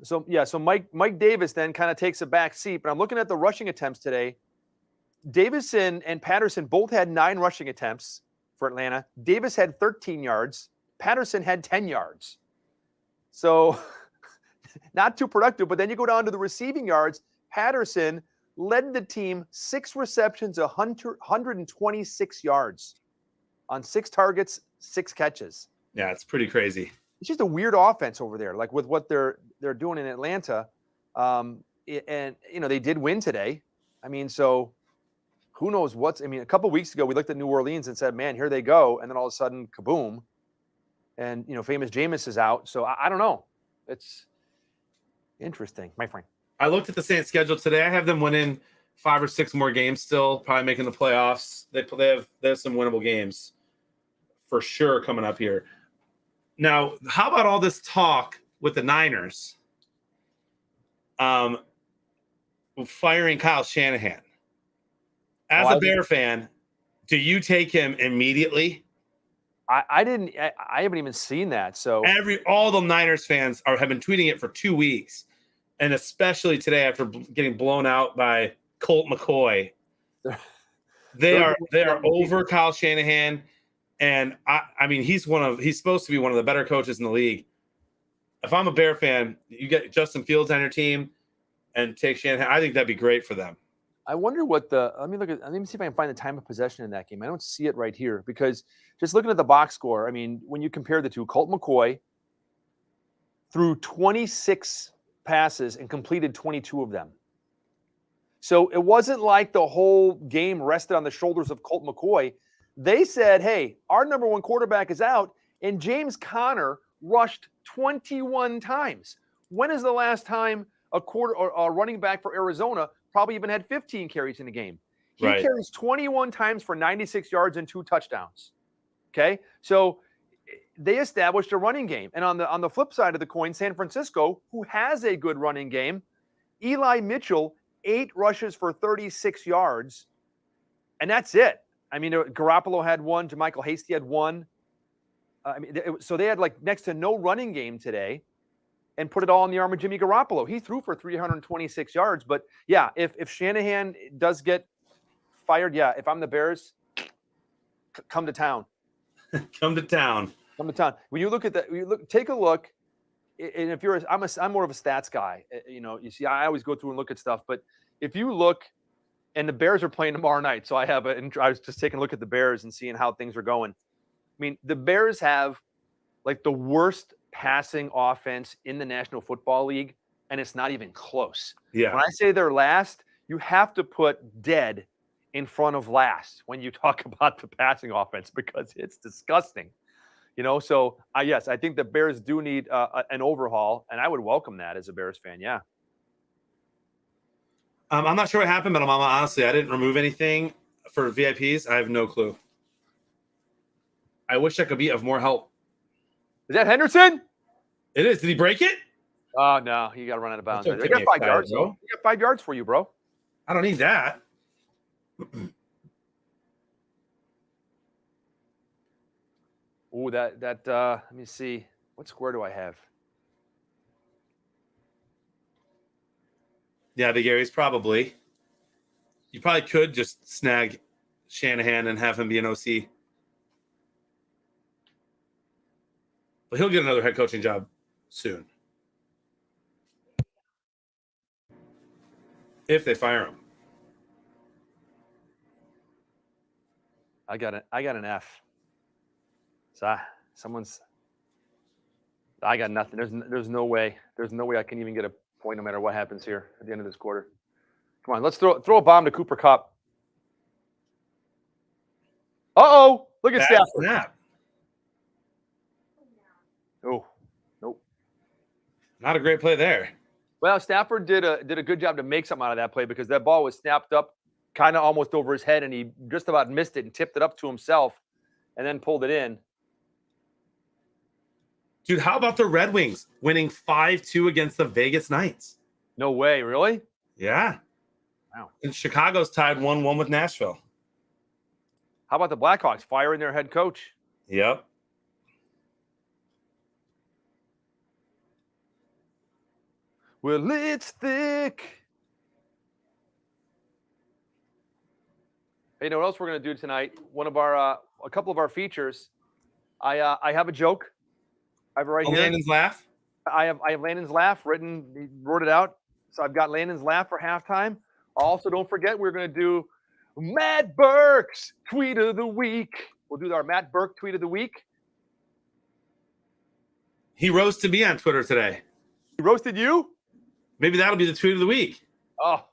S2: So Mike Davis then kind of takes a back seat. But I'm looking at the rushing attempts today. Davison and Patterson both had 9 rushing attempts for Atlanta. Davis had 13 yards. Patterson had 10 yards. So not too productive. But then you go down to the receiving yards. Patterson led the team 6 receptions, 126 yards on 6 targets, 6 catches.
S1: Yeah, it's pretty crazy.
S2: it's just a weird offense over there, like with what they're doing in Atlanta. And they did win today. I mean, so who knows a couple of weeks ago we looked at New Orleans and said, man, here they go, and then all of a sudden, kaboom, and famous Jameis is out. So I don't know. It's interesting, my friend.
S1: I looked at the Saints schedule today. I have them winning 5 or 6 more games still, probably making the playoffs. They have some winnable games for sure coming up here. Now, how about all this talk with the Niners firing Kyle Shanahan? As a Bear fan, do you take him immediately?
S2: I haven't even seen that. So
S1: all the Niners fans have been tweeting it for 2 weeks, and especially today after getting blown out by Colt McCoy. They are over Kyle Shanahan. And I mean, he's supposed to be one of the better coaches in the league. If I'm a Bear fan, you get Justin Fields on your team and take Shanahan. I think that'd be great for them.
S2: I wonder let me see if I can find the time of possession in that game. I don't see it right here because just looking at the box score, I mean, when you compare the two, Colt McCoy threw 26 passes and completed 22 of them. So it wasn't like the whole game rested on the shoulders of Colt McCoy. They said, hey, our number one quarterback is out, and James Conner rushed 21 times. When is the last time a running back for Arizona probably even had 15 carries in a game? He carries 21 times for 96 yards and 2 touchdowns. Okay? So they established a running game. And on the flip side of the coin, San Francisco, who has a good running game, Eli Mitchell, 8 rushes for 36 yards, and that's it. I mean, Garoppolo had 1. JaMychal Hasty had 1. So they had like next to no running game today and put it all in the arm of Jimmy Garoppolo. He threw for 326 yards. But, yeah, if Shanahan does get fired, yeah, if I'm the Bears, come to town.
S1: Come to town.
S2: Come to town. When you look at that, take a look. And if I'm more of a stats guy. You see, I always go through and look at stuff. But if you look, and the Bears are playing tomorrow night. So I was just taking a look at the Bears and seeing how things are going. I mean, the Bears have like the worst passing offense in the National Football League, and it's not even close.
S1: Yeah.
S2: When I say they're last, you have to put dead in front of last when you talk about the passing offense because it's disgusting. So yes, I think the Bears do need an overhaul, and I would welcome that as a Bears fan. Yeah.
S1: I'm not sure what happened, but honestly, I didn't remove anything for VIPs. I have no clue. I wish I could be of more help.
S2: Is that Henderson?
S1: It is. Did he break it?
S2: Oh, no. He got to run out of bounds.
S1: They
S2: got 5 yards, bro. He got 5 yards for you, bro.
S1: I don't need that.
S2: Ooh, that let me see. What square do I have?
S1: Yeah, the Gary's probably. You probably could just snag Shanahan and have him be an OC. But he'll get another head coaching job soon. If they fire him.
S2: I got an F. So I got nothing. There's no way. There's no way I can even get a point no matter what happens here at the end of this quarter. Come on, let's throw a bomb to Cooper Kupp. Uh-oh. Look at Stafford.
S1: Snap.
S2: Oh, nope.
S1: Not a great play there.
S2: Well, Stafford did a good job to make something out of that play because that ball was snapped up kind of almost over his head, and he just about missed it and tipped it up to himself and then pulled it in.
S1: Dude, how about the Red Wings winning 5-2 against the Vegas Knights?
S2: No way, really?
S1: Yeah.
S2: Wow.
S1: And Chicago's tied 1-1 with Nashville.
S2: How about the Blackhawks firing their head coach?
S1: Yep.
S2: Well, it's thick. Hey, you know what else we're going to do tonight? A couple of our features. I have a joke. I have it right here.
S1: Landon's laugh.
S2: I have Landon's laugh written. He wrote it out. So I've got Landon's laugh for halftime. Also, don't forget we're going to do Matt Burke's tweet of the week. We'll do our Matt Burke tweet of the week.
S1: He roasted me on Twitter today.
S2: He roasted you?
S1: Maybe that'll be the tweet of the week.
S2: Oh,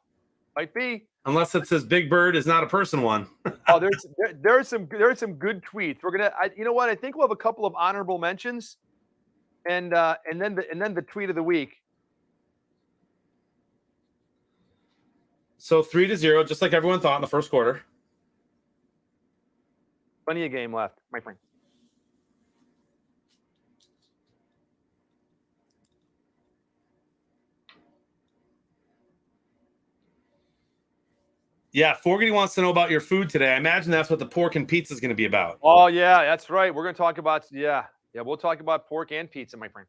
S2: might be.
S1: Unless it says Big Bird is not a person one.
S2: Oh, there's some good tweets. We're gonna, you know what? I think we'll have a couple of honorable mentions, and then the tweet of the week.
S1: So 3-0, just like everyone thought in the first quarter.
S2: Plenty of game left, my friend.
S1: Yeah, Fogarty wants to know about your food today. I imagine that's what the pork and pizza is going to be about.
S2: Oh yeah, that's right. We're going to talk about we'll talk about pork and pizza, my friend.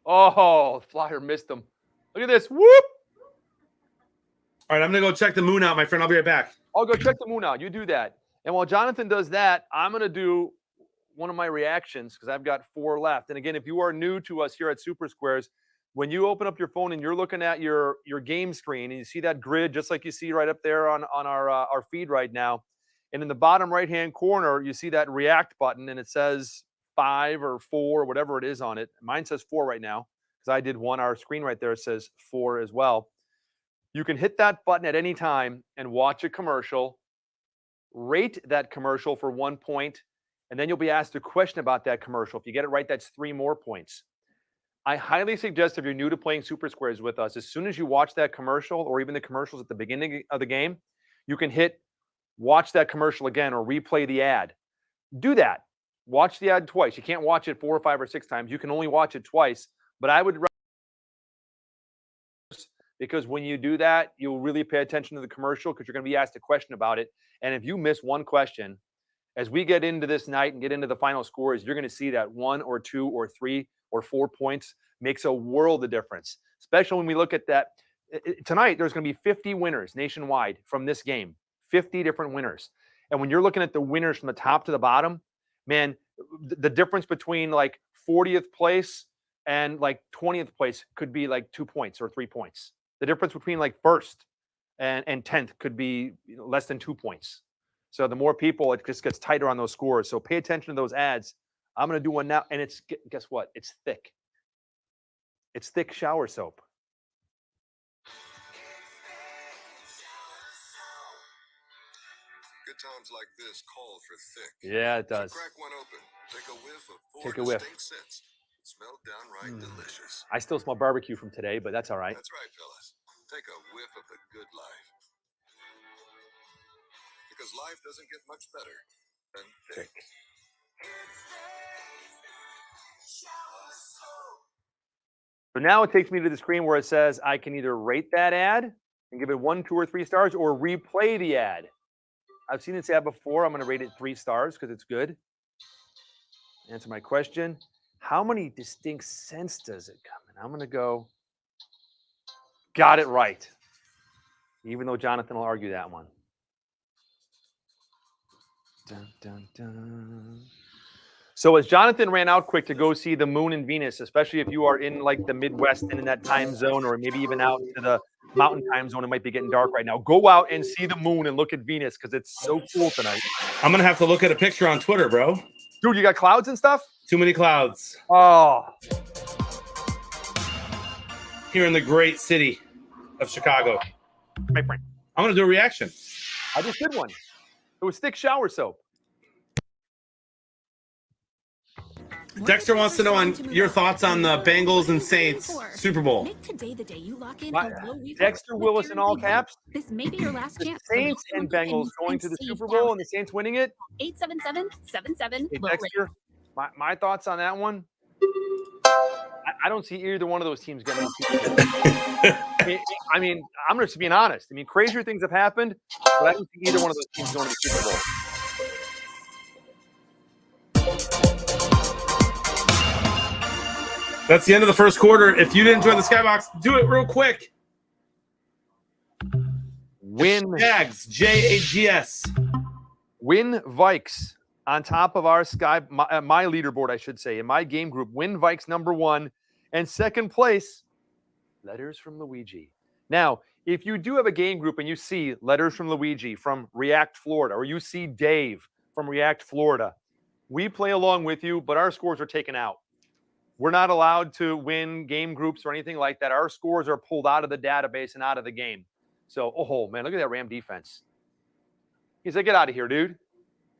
S2: Oh, Flyer missed him. Look at this. Whoop!
S1: All right, I'm going to go check the moon out, my friend. I'll be right back.
S2: I'll go check the moon out. You do that. And while Jonathan does that, I'm going to do one of my reactions because I've got 4 left. And again, if you are new to us here at Super Squares, when you open up your phone and you're looking at your game screen and you see that grid just like you see right up there on our feed right now, and in the bottom right-hand corner, you see that react button and it says 5 or 4 or whatever it is on it. Mine says 4 right now because I did 1. Our screen right there says 4 as well. You can hit that button at any time and watch a commercial, rate that commercial for 1 point, and then you'll be asked a question about that commercial. If you get it right, that's 3 more points. I highly suggest if you're new to playing Super Squares with us, as soon as you watch that commercial or even the commercials at the beginning of the game, you can hit watch that commercial again or replay the ad. Do that. Watch the ad twice. You can't watch it 4 or 5 or 6 times. You can only watch it twice. But I would, because when you do that, you'll really pay attention to the commercial because you're going to be asked a question about it. And if you miss one question, as we get into this night and get into the final scores, you're going to see that 1 or 2 or 3 or 4 points makes a world of difference, especially when we look at that. Tonight, there's going to be 50 winners nationwide from this game, 50 different winners. And when you're looking at the winners from the top to the bottom, man, the difference between like 40th place and like 20th place could be like 2 points or 3 points. The difference between like first and 10th could be less than 2 points. So the more people, it just gets tighter on those scores. So pay attention to those ads. I'm going to do one now. And it's, guess what? It's thick. It's thick shower soap.
S4: Good times like this call for thick.
S2: Yeah, it does.
S4: So crack one open. Take a whiff of 4
S2: Take a whiff.
S4: distinct scents. It smells downright delicious.
S2: I still smell barbecue from today, but that's all right.
S4: That's right, fellas. Take a whiff of the good life. Because life doesn't get much better than thick.
S2: So now it takes me to the screen where it says I can either rate that ad and give it 1, 2, or 3 stars or replay the ad. I've seen this ad before. I'm going to rate it 3 stars because it's good. Answer my question. How many distinct scents does it come in? I'm going to go. Got it right. Even though Jonathan will argue that one. Dun, dun, dun. So as Jonathan ran out quick to go see the moon and Venus, especially if you are in like the Midwest and in that time zone, or maybe even out to the mountain time zone, it might be getting dark right now. Go out and see the moon and look at Venus because it's so cool tonight.
S1: I'm going to have to look at a picture on Twitter, bro.
S2: Dude, you got clouds and stuff?
S1: Too many clouds.
S2: Oh.
S1: Here in the great city of Chicago.
S2: My friend.
S1: I'm going to do a reaction.
S2: I just did one. It was thick shower soap.
S1: Dexter wants to know on your thoughts on the Bengals and Saints Super Bowl.
S6: Make today the day you lock in.
S2: Dexter Willis in all caps.
S6: This may be your last
S2: The
S6: chance.
S2: Saints and Bengals going to the Super Bowl and the Saints winning it.
S6: 877-77.
S2: Hey, Dexter, my thoughts on that one. I don't see either one of those teams getting the Super Bowl. I mean, I'm just being honest. I mean, crazier things have happened, but I don't see either one of those teams going to the Super Bowl.
S1: That's the end of the first quarter. If you didn't join the Skybox, do it real quick.
S2: Win
S1: Jags, Jags.
S2: Win Vikes on top of our my leaderboard, I should say, in my game group. Win Vikes #1 and second place. Letters from Luigi. Now, if you do have a game group and you see Letters from Luigi from React Florida, or you see Dave from React Florida. We play along with you, but our scores are taken out. We're not allowed to win game groups or anything like that. Our scores are pulled out of the database and out of the game. So, oh man, look at that Ram defense. He's like, get out of here, dude.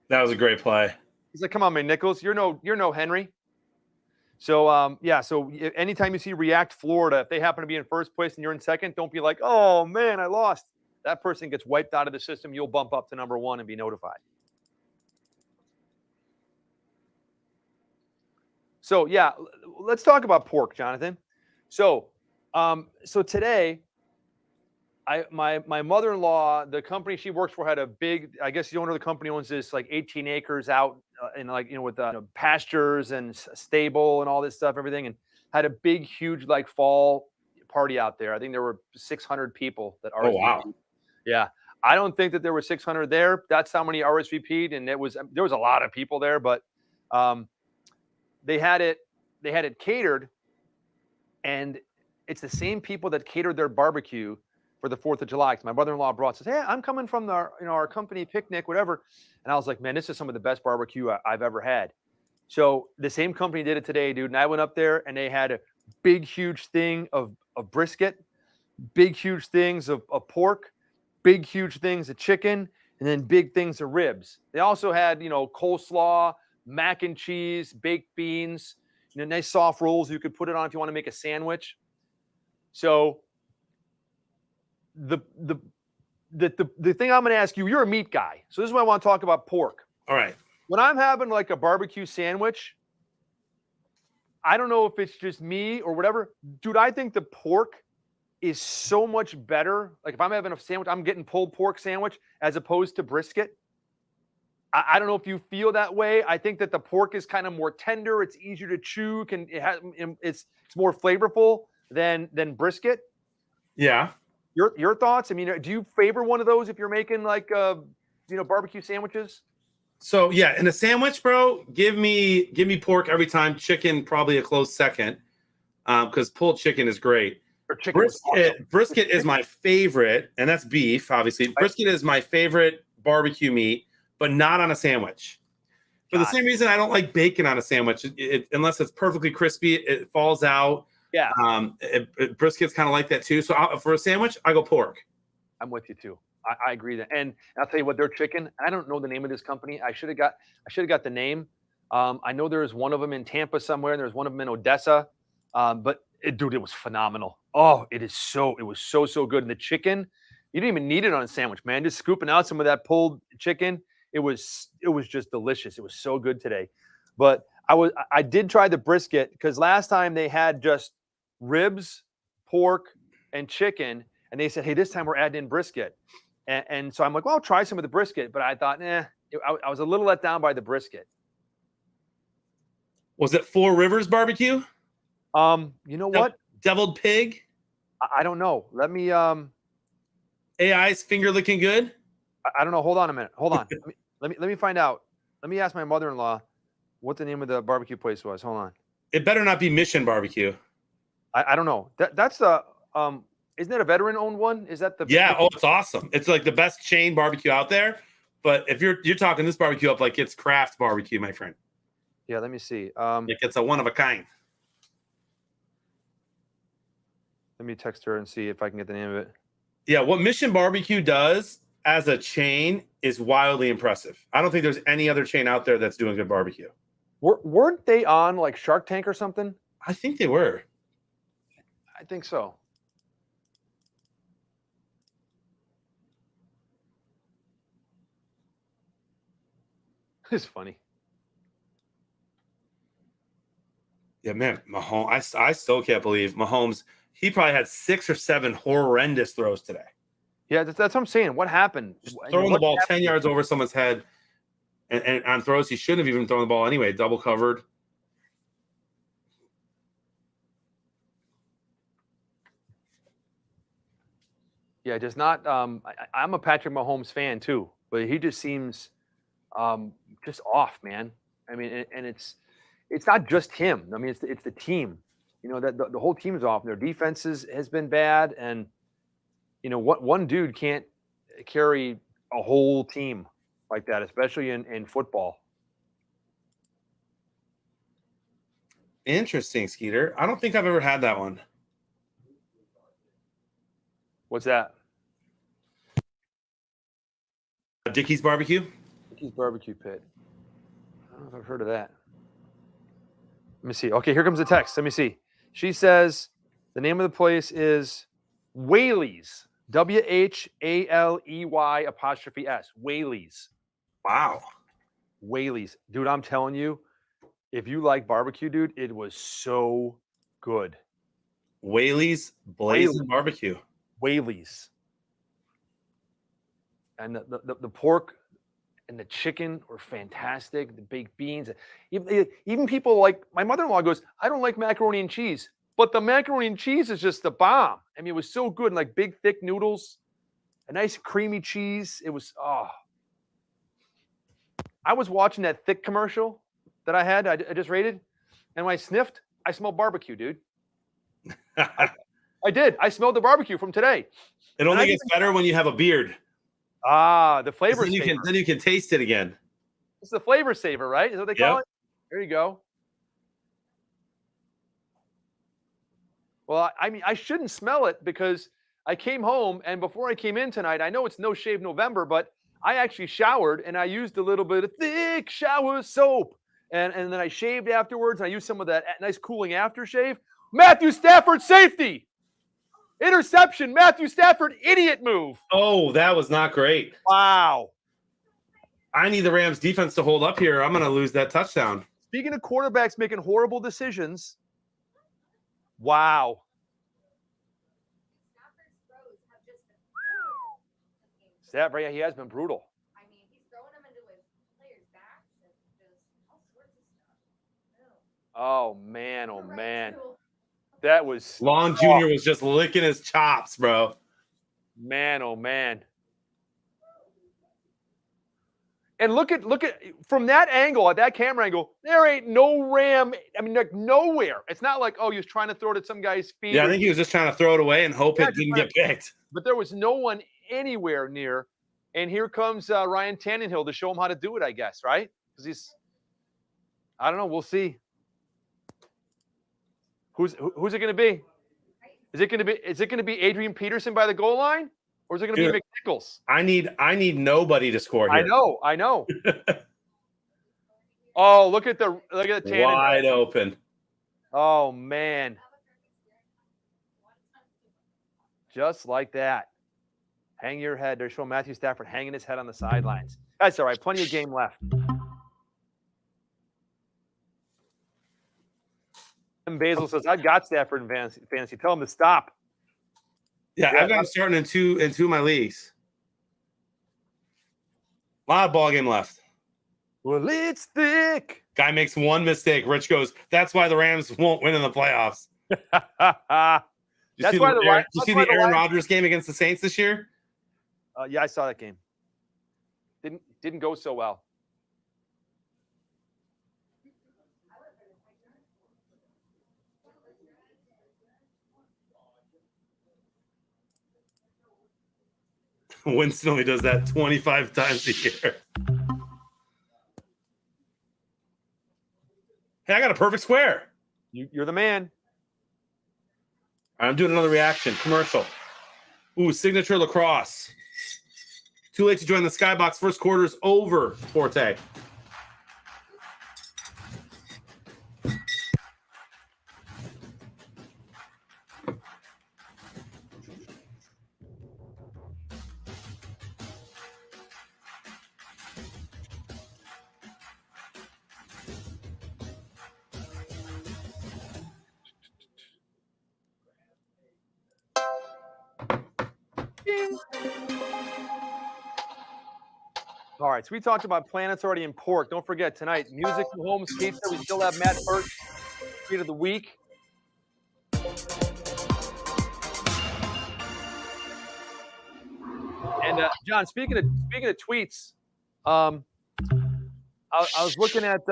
S1: That was a great play.
S2: He's like, come on, man, Nichols. You're no Henry. So, So anytime you see React Florida, if they happen to be in first place and you're in second, don't be like, oh man, I lost. That person gets wiped out of the system. You'll bump up to number 1 and be notified. So yeah, let's talk about pork, Jonathan. So today, my mother-in-law, the company she works for had a big, I guess the owner of the company owns this like 18 acres out in with pastures and stable and all this stuff, everything, and had a big, huge like fall party out there. I think there were 600 people that RSVP'd.
S1: Oh, wow.
S2: Yeah. I don't think that there were 600 there. That's how many RSVP'd. And there was a lot of people there, but they had it catered, and it's the same people that catered their barbecue for the 4th of July. My brother-in-law says, hey, I'm coming from our company picnic, whatever. And I was like, man, this is some of the best barbecue I've ever had. So the same company did it today, dude. And I went up there and they had a big, huge thing of brisket, big, huge things of pork, big, huge things of chicken, and then big things of ribs. They also had, coleslaw, mac and cheese, baked beans, nice soft rolls you could put it on if you want to make a sandwich. So the thing I'm going to ask you, you're a meat guy. So this is why I want to talk about pork.
S1: All right.
S2: When I'm having like a barbecue sandwich, I don't know if it's just me or whatever. Dude, I think the pork is so much better. Like if I'm having a sandwich, I'm getting pulled pork sandwich as opposed to brisket. I don't know if you feel that way. I think that the pork is kind of more tender. It's easier to chew. It's more flavorful than brisket.
S1: Yeah.
S2: Your thoughts? I mean, do you favor one of those if you're making like barbecue sandwiches?
S1: So yeah, in a sandwich, bro, give me pork every time. Chicken probably a close second, because pulled chicken is great. Brisket is my favorite, and that's beef, obviously. Brisket is my favorite barbecue meat, but not on a sandwich. For the same reason I don't like bacon on a sandwich, unless it's perfectly crispy, it falls out.
S2: Yeah.
S1: Brisket's kind of like that too. So for a sandwich, I go pork.
S2: I'm with you too. I agree that, and I'll tell you what, their chicken. I don't know the name of this company. I should have got the name. I know there's one of them in Tampa somewhere, and there's one of them in Odessa. But it was phenomenal. Oh, it was so good. And the chicken, you didn't even need it on a sandwich, man. Just scooping out some of that pulled chicken. It was just delicious. It was so good today. But I did try the brisket because last time they had just ribs, pork, and chicken, and they said, hey, this time we're adding in brisket. And so I'm like, well, I'll try some of the brisket. But I thought, I was a little let down by the brisket.
S1: Was it Four Rivers barbecue?
S2: You know what?
S1: Deviled pig?
S2: I don't know. Let me
S1: AI's finger looking good?
S2: I don't know. Hold on a minute. Hold on. let me find out. Let me ask my mother-in-law what the name of the barbecue place was. Hold on.
S1: It better not be Mission Barbecue.
S2: I don't know. That's the isn't that a veteran-owned one? Is that the
S1: it's awesome. It's like the best chain barbecue out there. But if you're talking this barbecue up like it's craft barbecue, my friend.
S2: Yeah, let me see.
S1: Like it's a one of a kind.
S2: Let me text her and see if I can get the name of it.
S1: Yeah, what Mission Barbecue does as a chain is wildly impressive. I don't think there's any other chain out there that's doing good barbecue.
S2: Weren't they on like Shark Tank or something?
S1: I think they were.
S2: I think so. It's funny.
S1: Yeah, man, Mahomes. I still can't believe Mahomes. He probably had 6 or 7 horrendous throws today.
S2: Yeah, that's what I'm saying. What happened?
S1: Just throwing the ball 10 yards over someone's head, and on throws he shouldn't have even thrown the ball anyway. Double covered.
S2: Yeah, just not. I'm a Patrick Mahomes fan too, but he just seems just off, man. I mean, and it's not just him. I mean, it's the team. You know, that the whole team is off. Their defense has been bad, and what one dude can't carry a whole team. like that, especially in football.
S1: Interesting, Skeeter. I don't think I've ever had that one.
S2: What's that?
S1: Dickie's Barbecue?
S2: Dickie's Barbecue Pit. I don't know if I've heard of that. Let me see. Okay, here comes the text. Let me see. She says the name of the place is Whaley's. WHALEY''S. Whaley's.
S1: Wow.
S2: Whaley's. Dude, I'm telling you, if you like barbecue, dude, it was so good.
S1: Whaley's Blazing Barbecue.
S2: Whaley's. And the pork and the chicken were fantastic. The baked beans. Even people like my mother-in-law goes, I don't like macaroni and cheese. But the macaroni and cheese is just the bomb. I mean, it was so good. And like big, thick noodles, a nice creamy cheese. It was, I was watching that thick commercial that I just rated. And when I sniffed, I smelled barbecue, dude. I did. I smelled the barbecue from today.
S1: It only gets better when you have a beard.
S2: The flavor
S1: saver. Then you can taste it again.
S2: It's the flavor saver, right? Is that what they call it? There you go. Well, I mean, I shouldn't smell it because I came home and before I came in tonight, I know it's No Shave November, but I actually showered and I used a little bit of thick shower soap. And then I shaved afterwards and I used some of that nice cooling aftershave. Matthew Stafford safety. Interception. Matthew Stafford idiot move.
S1: Oh, that was not great.
S2: Wow.
S1: I need the Rams defense to hold up here. I'm going to lose that touchdown.
S2: Speaking of quarterbacks making horrible decisions. Wow. Stafford, yeah, he has been brutal.
S7: I mean, he's throwing them into his players' backs and just all sorts of stuff.
S2: Oh, man. Oh, man. That was
S1: Long Jr. was just licking his chops, bro.
S2: Man, oh man. And look at from that angle, at that camera angle, there ain't no Ram. I mean, like nowhere. It's not like, oh, he was trying to throw it at some guy's feet.
S1: Yeah, I think he was just trying to throw it away and hope it didn't get picked.
S2: But there was no one anywhere near. And here comes Ryan Tannehill to show him how to do it, I guess, right? Because I don't know. We'll see. Who's it going to be? Is it going to be Adrian Peterson by the goal line, or is it going to be McNichols?
S1: I need nobody to score here.
S2: I know. Oh, look at the Tannehill.
S1: Wide open.
S2: Oh man. Just like that. Hang your head. They're showing Matthew Stafford hanging his head on the sidelines. That's all right. Plenty of game left. Basil says, I've got Stafford in fantasy. Tell him to stop.
S1: Yeah, I've got him starting in two of my leagues. A lot of ball game left.
S2: Well, it's thick.
S1: Guy makes one mistake. Rich goes, that's why the Rams won't win in the playoffs. Did you see the Aaron Rodgers game against the Saints this year?
S2: Yeah, I saw that game. Didn't go so well.
S1: Winston only does that 25 times a year. Hey, I got a perfect square.
S2: You're the man.
S1: I'm doing another reaction. Commercial. Ooh, Signature Lacrosse. Too late to join the Skybox. First quarter is over, Forte.
S2: All right, so we talked about planets already in pork. Don't forget tonight, music from home. Steve said we still have Matt Burt, tweet of the week. And John, speaking of tweets, I was looking at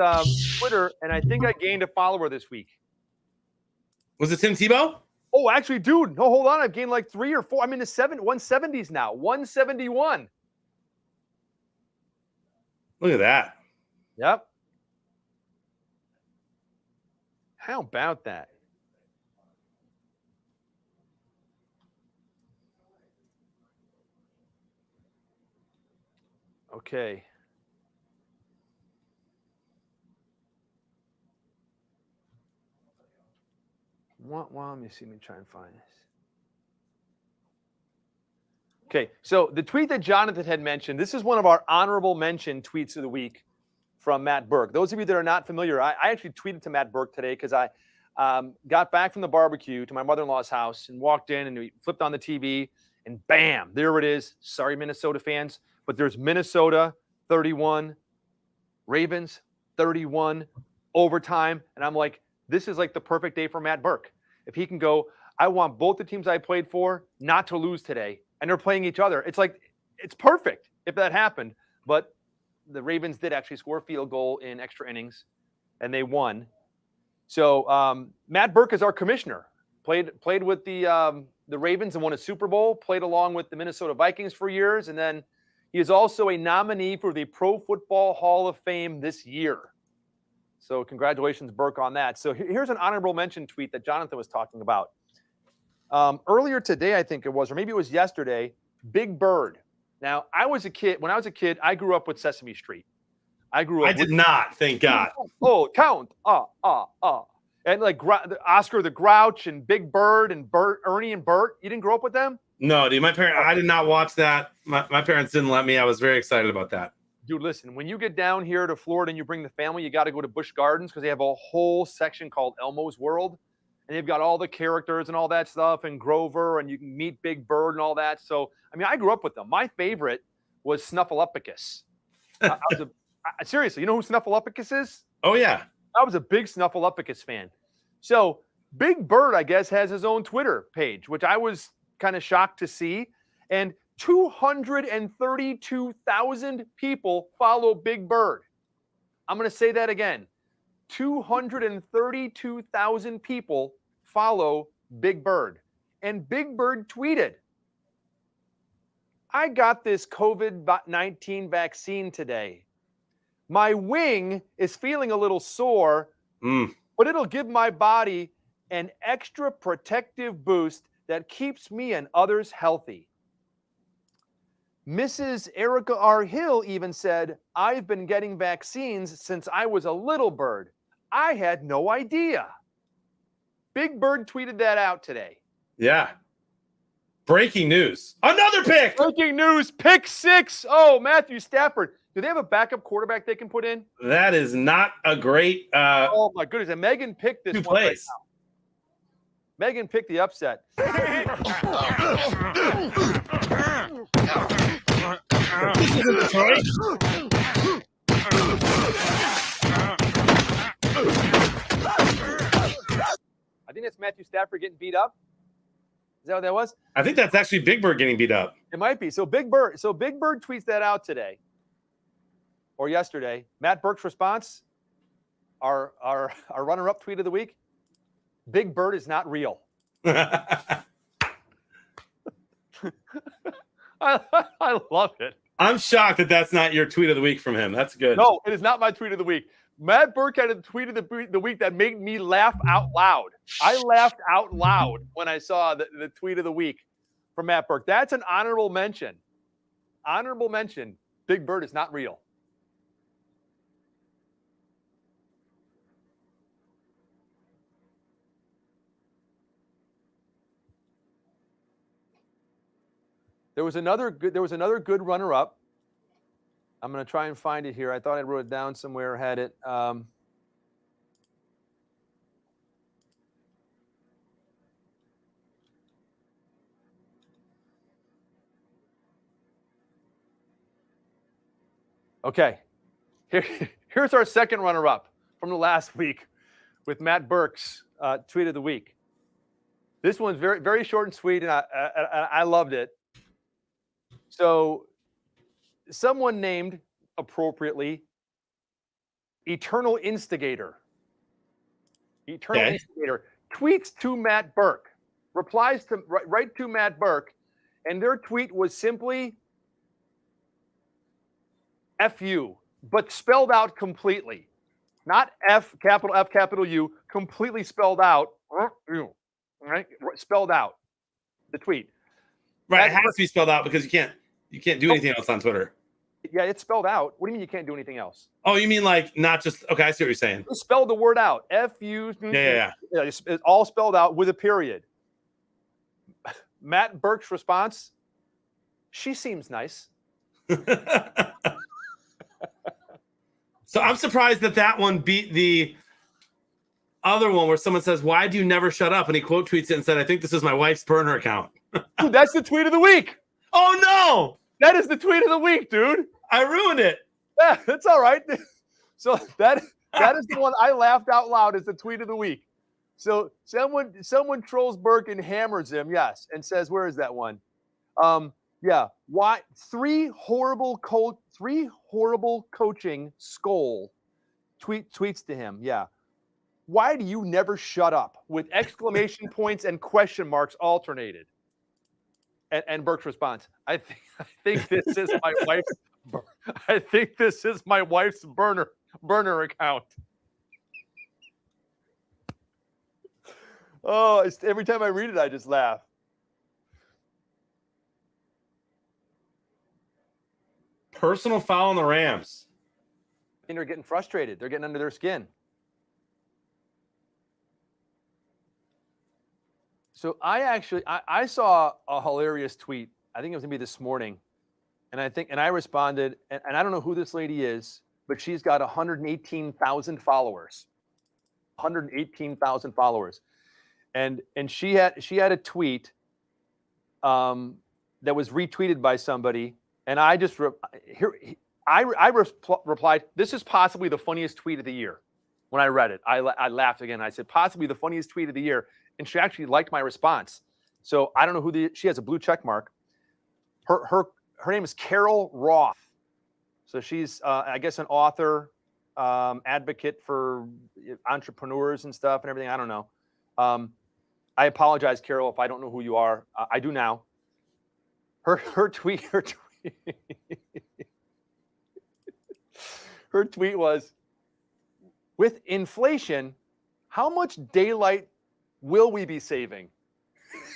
S2: Twitter, and I think I gained a follower this week.
S1: Was it Tim Tebow?
S2: Oh, actually, dude, no, hold on. I've gained like 3 or 4. I'm in the 170s now. 171.
S1: Look at that.
S2: Yep. How about that? Okay. Well, let me see. Let me try and find this. Okay, so the tweet that Jonathan had mentioned, this is one of our honorable mention tweets of the week from Matt Burke. Those of you that are not familiar, I actually tweeted to Matt Burke today because I got back from the barbecue to my mother-in-law's house and walked in and we flipped on the TV and bam, there it is. Sorry, Minnesota fans, but there's Minnesota 31, Ravens 31, overtime. And I'm like, this is like the perfect day for Matt Burke. If he can go, I want both the teams I played for not to lose today. And they're playing each other. It's like, it's perfect if that happened. But the Ravens did actually score a field goal in extra innings, and they won. So Matt Burke is our commissioner. Played with the Ravens and won a Super Bowl. Played along with the Minnesota Vikings for years, and then he is also a nominee for the Pro Football Hall of Fame this year. So congratulations, Burke, on that. So here's an honorable mention tweet that Jonathan was talking about. Earlier today, I think it was, or maybe it was yesterday, Big Bird. Now, when I was a kid, I grew up with Sesame Street. I
S1: did not, thank God.
S2: Oh, count. And like Oscar the Grouch and Big Bird and Ernie and Bert. You didn't grow up with them?
S1: No, dude. I did not watch that. My parents didn't let me. I was very excited about that.
S2: Dude, listen, when you get down here to Florida and you bring the family, you got to go to Busch Gardens because they have a whole section called Elmo's World. And they've got all the characters and all that stuff and Grover, and you can meet Big Bird and all that. So, I mean, I grew up with them. My favorite was Snuffleupagus. Seriously, you know who Snuffleupagus is?
S1: Oh, yeah.
S2: I was a big Snuffleupagus fan. So Big Bird, I guess, has his own Twitter page, which I was kind of shocked to see. And 232,000 people follow Big Bird. I'm going to say that again. 232,000 people follow Big Bird. And Big Bird tweeted, I got this COVID-19 vaccine today. My wing is feeling a little sore, but it'll give my body an extra protective boost that keeps me and others healthy. Mrs. Erica R. Hill even said, I've been getting vaccines since I was a little bird. I had no idea. Big Bird tweeted that out today.
S1: Yeah. Breaking news. Another pick.
S2: Breaking news. Pick 6. Oh, Matthew Stafford. Do they have a backup quarterback they can put in?
S1: That is not a great.
S2: Oh, my goodness. And Megan picked this one right now. Megan picked the upset. I think that's Matthew Stafford getting beat up. Is that what that was?
S1: I think that's actually Big Bird getting beat up.
S2: It might be. So Big Bird tweets that out today or yesterday. Matt Burke's response, our runner-up tweet of the week, Big Bird is not real. I love it.
S1: I'm shocked that that's not your tweet of the week from him. That's good.
S2: No, it is not my tweet of the week. Matt Burke had a tweet of the week that made me laugh out loud. I laughed out loud when I saw the tweet of the week from Matt Burke. That's an honorable mention. Honorable mention. Big Bird is not real. There was another good runner-up. I'm going to try and find it here. I thought I wrote it down somewhere, had it. Okay. Here's our second runner-up from the last week with Matt Burke's tweet of the week. This one's very, very short and sweet, and I loved it. So someone named appropriately Eternal Instigator. Instigator tweets to Matt Burke, replies to right to Matt Burke, and their tweet was simply F you. but spelled out completely. Not F, capital U, completely spelled out. Right? Spelled out. The tweet.
S1: Right. It has to be spelled out because you can't do anything else on Twitter.
S2: Yeah, it's spelled out. What do you mean you can't do anything else?
S1: Oh, you mean like not just okay, I see what you're saying.
S2: Just spell the word out. F-U.
S1: Yeah.
S2: It's all spelled out with a period. Matt Burke's response, she seems nice.
S1: So I'm surprised that one beat the other one where someone says, "Why do you never shut up?" And he quote tweets it and said, "I think this is my wife's burner account."
S2: Dude, that's the tweet of the week.
S1: Oh no!
S2: That is the tweet of the week, dude.
S1: I ruined it.
S2: Yeah, that's all right. So that is the one I laughed out loud as the tweet of the week. So someone trolls Burke and hammers him, yes, and says, "Where is that one?" Yeah. Why three horrible coaching Skoll tweets to him. Yeah. Why do you never shut up? With exclamation points and question marks alternated. And Burke's response, I think this is my wife's burner account. Oh, every time I read it, I just laugh.
S1: Personal foul on the Rams.
S2: And they're getting frustrated. They're getting under their skin. So I saw a hilarious tweet. I think it was gonna be this morning, and I responded, and I don't know who this lady is, but she's got 118,000 followers. 118,000 followers, and she had a tweet that was retweeted by somebody, and I just replied, "This is possibly the funniest tweet of the year." When I read it, I laughed again. I said, "Possibly the funniest tweet of the year." And she actually liked my response. So I don't know who she has a blue check mark. Her name is Carol Roth. So she's, I guess, an author, advocate for entrepreneurs and stuff and everything. I don't know. I apologize, Carol, if I don't know who you are. I do now. Her tweet was, with inflation, how much daylight will we be saving?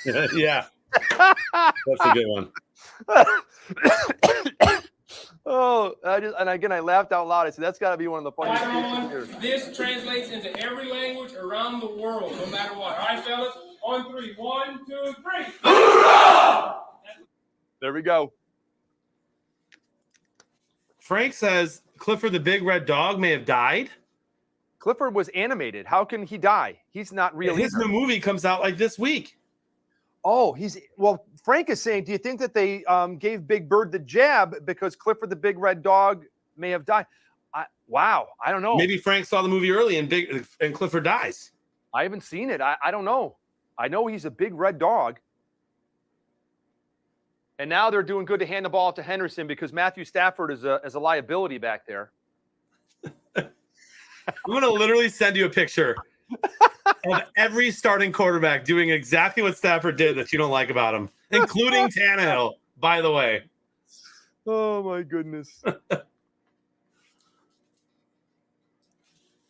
S1: Yeah. That's a good one.
S2: Oh, I laughed out loud. I said, that's got to be one of the funniest tweets here.
S8: This translates into every language around the world, no matter what. All right, fellas? On three. 1, 2, 3.
S2: There we go.
S1: Frank says Clifford the Big Red Dog may have died.
S2: Clifford was animated. How can he die? He's not real.
S1: His new movie comes out like this week.
S2: Oh, Frank is saying, do you think that they gave Big Bird the jab because Clifford the Big Red Dog may have died? Wow. I don't know.
S1: Maybe Frank saw the movie early and Clifford dies.
S2: I haven't seen it. I don't know. I know he's a big red dog. And now they're doing good to hand the ball to Henderson because Matthew Stafford is a liability back there.
S1: I'm going to literally send you a picture of every starting quarterback doing exactly what Stafford did that you don't like about him, including Tannehill, by the way.
S2: Oh, my goodness.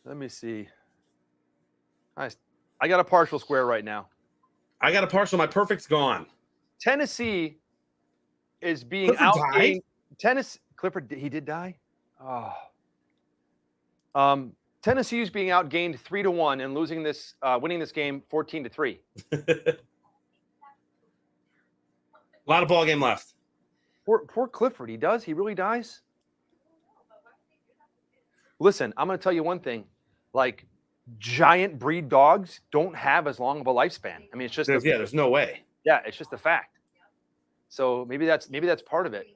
S2: Let me see. I got a partial square right now.
S1: I got a partial. My perfect's gone.
S2: Tennessee is being
S1: outgained.
S2: Clifford, he did die? Oh. Tennessee is being outgained 3-1 and winning this game 14-3.
S1: A lot of ball game left.
S2: Poor Clifford. He really dies. Listen, I'm going to tell you one thing. Like, giant breed dogs don't have as long of a lifespan. I mean, it's just
S1: there's no way.
S2: Yeah, it's just a fact. So maybe that's part of it.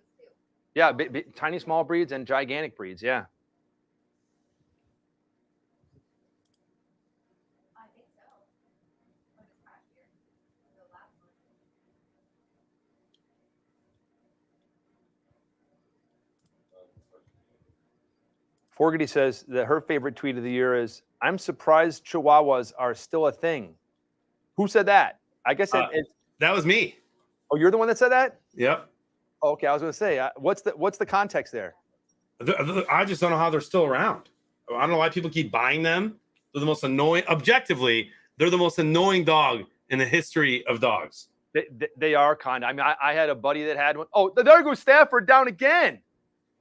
S2: Yeah, tiny small breeds and gigantic breeds. Yeah. Fogarty says that her favorite tweet of the year is, "I'm surprised Chihuahuas are still a thing." Who said that? I guess
S1: that was me.
S2: Oh, you're the one that said that?
S1: Yep.
S2: Okay, I was going to say, what's the context there?
S1: I just don't know how they're still around. I don't know why people keep buying them. They're the most annoying. Objectively, they're the most annoying dog in the history of dogs.
S2: They are kind of. I mean, I had a buddy that had one. Oh, there goes Stafford down again.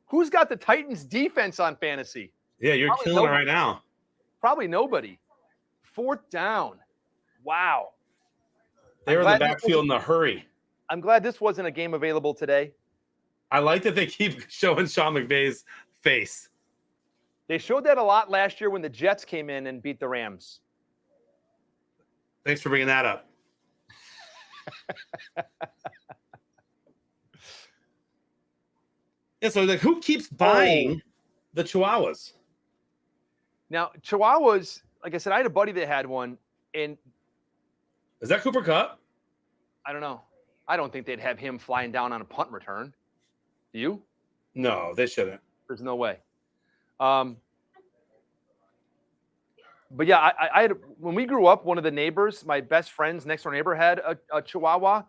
S2: Who's got the Titans defense on fantasy?
S1: Yeah, you're
S2: Probably
S1: killing it
S2: nobody.
S1: right now.
S2: Probably nobody. 4th down. Wow.
S1: They were in the backfield in a hurry.
S2: I'm glad this wasn't a game available today.
S1: I like that they keep showing Sean McVay's face.
S2: They showed that a lot last year when the Jets came in and beat the Rams.
S1: Thanks for bringing that up. Yeah, so like, who keeps buying the Chihuahuas?
S2: Now, Chihuahuas, like I said, I had a buddy that had one, and
S1: is that Cooper Kupp?
S2: I don't know. I don't think they'd have him flying down on a punt return. Do you?
S1: No, they shouldn't.
S2: There's no way. But yeah, I had, when we grew up, one of the neighbors, my best friend's next door neighbor, had a Chihuahua.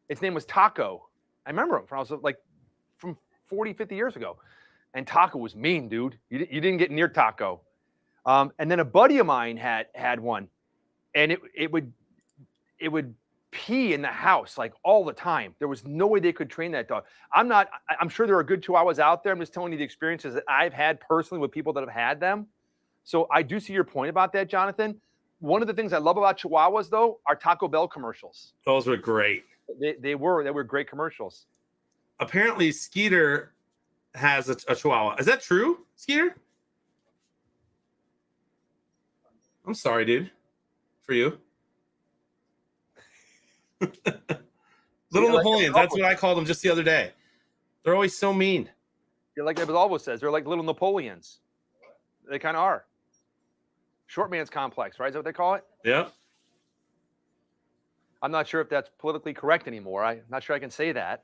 S2: Its name was Taco. I remember him from 40, 50 years ago. And Taco was mean, dude. You didn't get near Taco. And then a buddy of mine had one, and it would pee in the house like all the time. There was no way they could train that dog. I'm sure there are good Chihuahuas out there. I'm just telling you the experiences that I've had personally with people that have had them. So I do see your point about that, Jonathan. One of the things I love about Chihuahuas, though, are Taco Bell commercials.
S1: Those were great.
S2: They were great commercials.
S1: Apparently, Skeeter has a Chihuahua. Is that true, Skeeter? I'm sorry, dude. For you. Little Napoleons. That's what I called them just the other day. They're always so mean.
S2: You're like Ebalvo says. They're like little Napoleons. They kind of are. Short man's complex, right? Is that what they call it?
S1: Yeah.
S2: I'm not sure if that's politically correct anymore. I'm not sure I can say that.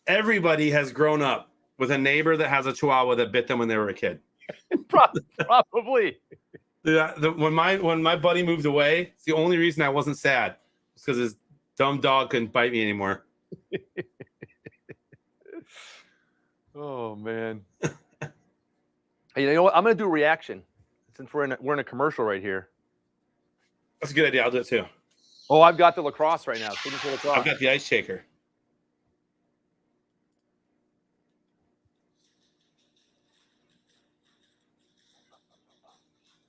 S1: Everybody has grown up with a neighbor that has a Chihuahua that bit them when they were a kid.
S2: Probably.
S1: When my buddy moved away, it's the only reason I wasn't sad was because his dumb dog couldn't bite me anymore.
S2: Oh man. Hey, you know what? I'm gonna do a reaction since we're in a commercial right here.
S1: That's a good idea. I'll do it too.
S2: Oh, I've got the lacrosse right now.
S1: I've got the ice shaker.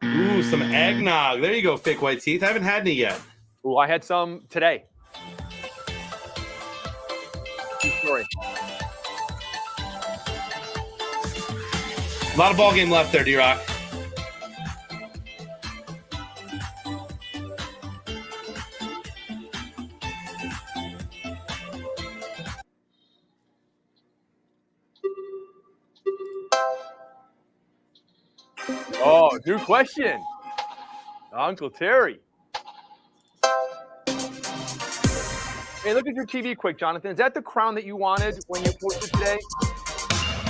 S1: Ooh, some eggnog. There you go, fake white teeth. I haven't had any yet.
S2: Ooh, I had some today. True story.
S1: A lot of ball game left there, D-Rock.
S2: Oh, new question. Uncle Terry. Hey, look at your TV quick, Jonathan. Is that the crown that you wanted when you posted today?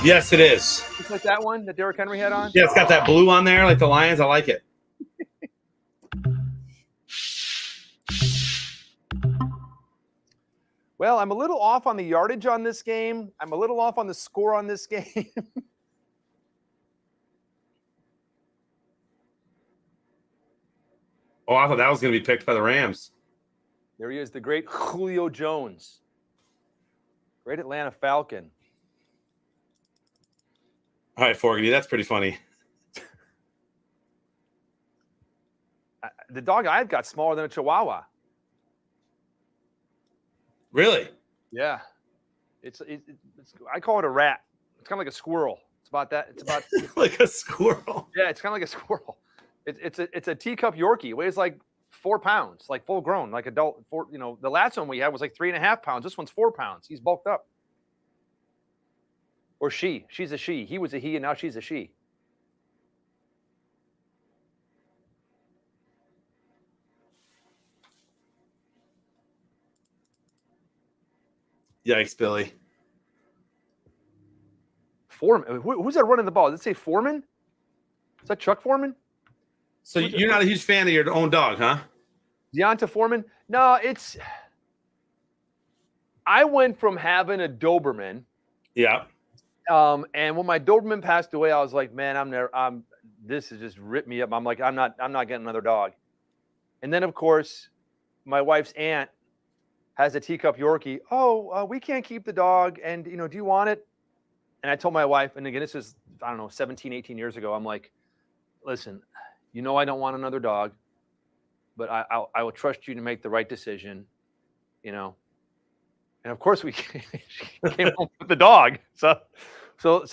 S1: Yes, it is.
S2: Just like that one that Derrick Henry had on?
S1: Yeah, it's got that blue on there, like the Lions. I like it.
S2: Well, I'm a little off on the yardage on this game. I'm a little off on the score on this game.
S1: Oh, I thought that was going to be picked by the Rams.
S2: There he is, the great Julio Jones. Great Atlanta Falcon.
S1: All right, Forgany, that's pretty funny.
S2: The dog I've got smaller than a Chihuahua.
S1: Really?
S2: Yeah. It's I call it a rat. It's kind of like a squirrel. It's about that. It's about
S1: like a squirrel.
S2: Yeah, it's kind of like a squirrel. It's a teacup Yorkie. It weighs like 4 pounds, like full grown, like adult. The last one we had was like 3.5 pounds. This one's 4 pounds. He's bulked up. Or she. She's a she. He was a he, and now she's a she.
S1: Yikes, Billy.
S2: Foreman. Who's that running the ball? Does it say Foreman? Is that Chuck Foreman?
S1: So you're not a huge fan of your own dog, huh?
S2: Deonta Foreman? No, I went from having a Doberman.
S1: Yeah.
S2: And when my Doberman passed away, I was like, man, this has just ripped me up. I'm like, I'm not getting another dog. And then of course, my wife's aunt has a teacup Yorkie. Oh, we can't keep the dog. And do you want it? And I told my wife, and again, this is, I don't know, 17, 18 years ago. I'm like, listen, I don't want another dog, but I will trust you to make the right decision, And of course she came home with the dog. So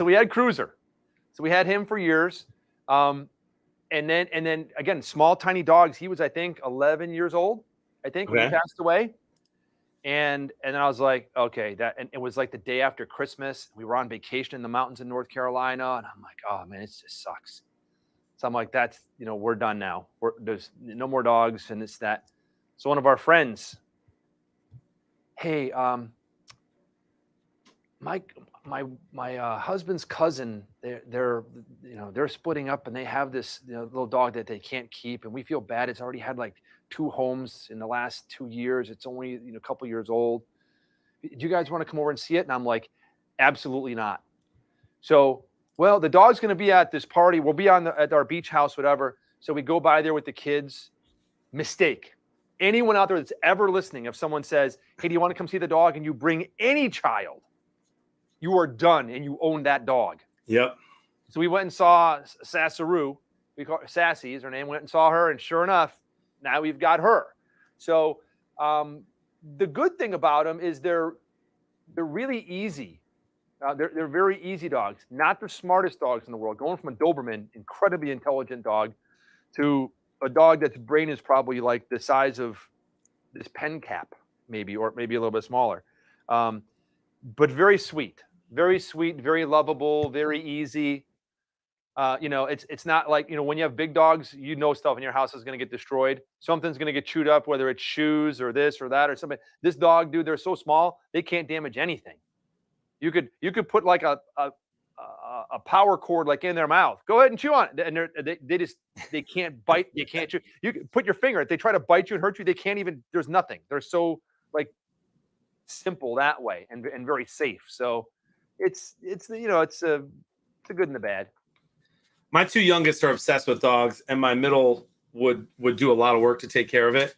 S2: we had Cruiser. So we had him for years. And then again, small, tiny dogs. He was, I think, 11 years old, when he passed away. And then I was like, okay, and it was like the day after Christmas. We were on vacation in the mountains in North Carolina. And I'm like, oh man, it just sucks. So I'm like, that's, we're done now. There's no more dogs and it's that. So one of our friends, hey, my husband's cousin, they're splitting up and they have this little dog that they can't keep. And we feel bad. It's already had like 2 homes in the last 2 years. It's only a couple years old. Do you guys want to come over and see it? And I'm like, absolutely not. So, well, the dog's going to be at this party. We'll be at our beach house, whatever. So we go by there with the kids. Mistake. Anyone out there that's ever listening, if someone says, hey, do you want to come see the dog? And you bring any child, you are done and you own that dog. Yep. So we went and saw Sassaroo. We call her Sassy is her name. Went and saw her. And sure enough, now we've got her. So the good thing about them is they're really easy. They're very easy dogs, not the smartest dogs in the world. Going from a Doberman, incredibly intelligent dog, to a dog that's brain is probably like the size of this pen cap, maybe, or maybe a little bit smaller. But very sweet, very lovable, very easy. It's not like, when you have big dogs, stuff in your house is going to get destroyed. Something's going to get chewed up, whether it's shoes or this or that or something. This dog, dude, they're so small, they can't damage anything. You could put like a power cord like in their mouth. Go ahead and chew on it, and they can't bite. They can't chew. You can put your finger. If they try to bite you and hurt you, they can't even. There's nothing. They're so like simple that way and very safe. So it's a good and the bad.
S1: My 2 youngest are obsessed with dogs, and my middle would do a lot of work to take care of it.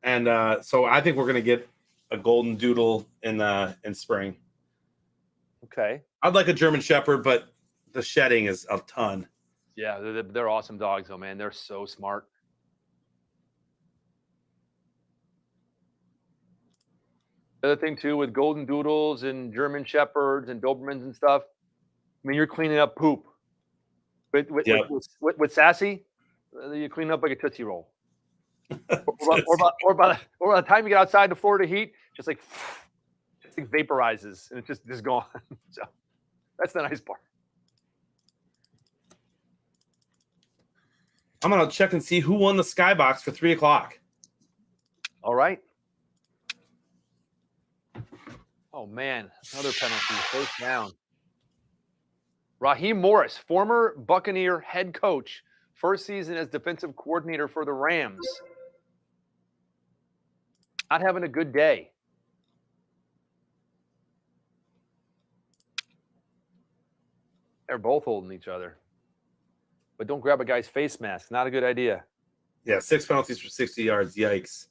S1: And so I think we're going to get a golden doodle in spring.
S2: Okay.
S1: I'd like a German Shepherd, but the shedding is a ton.
S2: Yeah, they're awesome dogs, though, man. They're so smart. The other thing, too, with golden doodles and German Shepherds and Dobermans and stuff, I mean, you're cleaning up poop. With Sassy, you clean up like a Tootsie Roll. or by the time you get outside the Florida heat, just like vaporizes and it's just gone. So that's the nice part.
S1: I'm gonna check and see who won the skybox for 3:00.
S2: All right. Oh man, another penalty. First down. Raheem Morris, former Buccaneer head coach, first season as defensive coordinator for the Rams. Not having a good day. They're both holding each other. But don't grab a guy's face mask. Not a good idea.
S1: Yeah, 6 penalties for 60 yards. Yikes.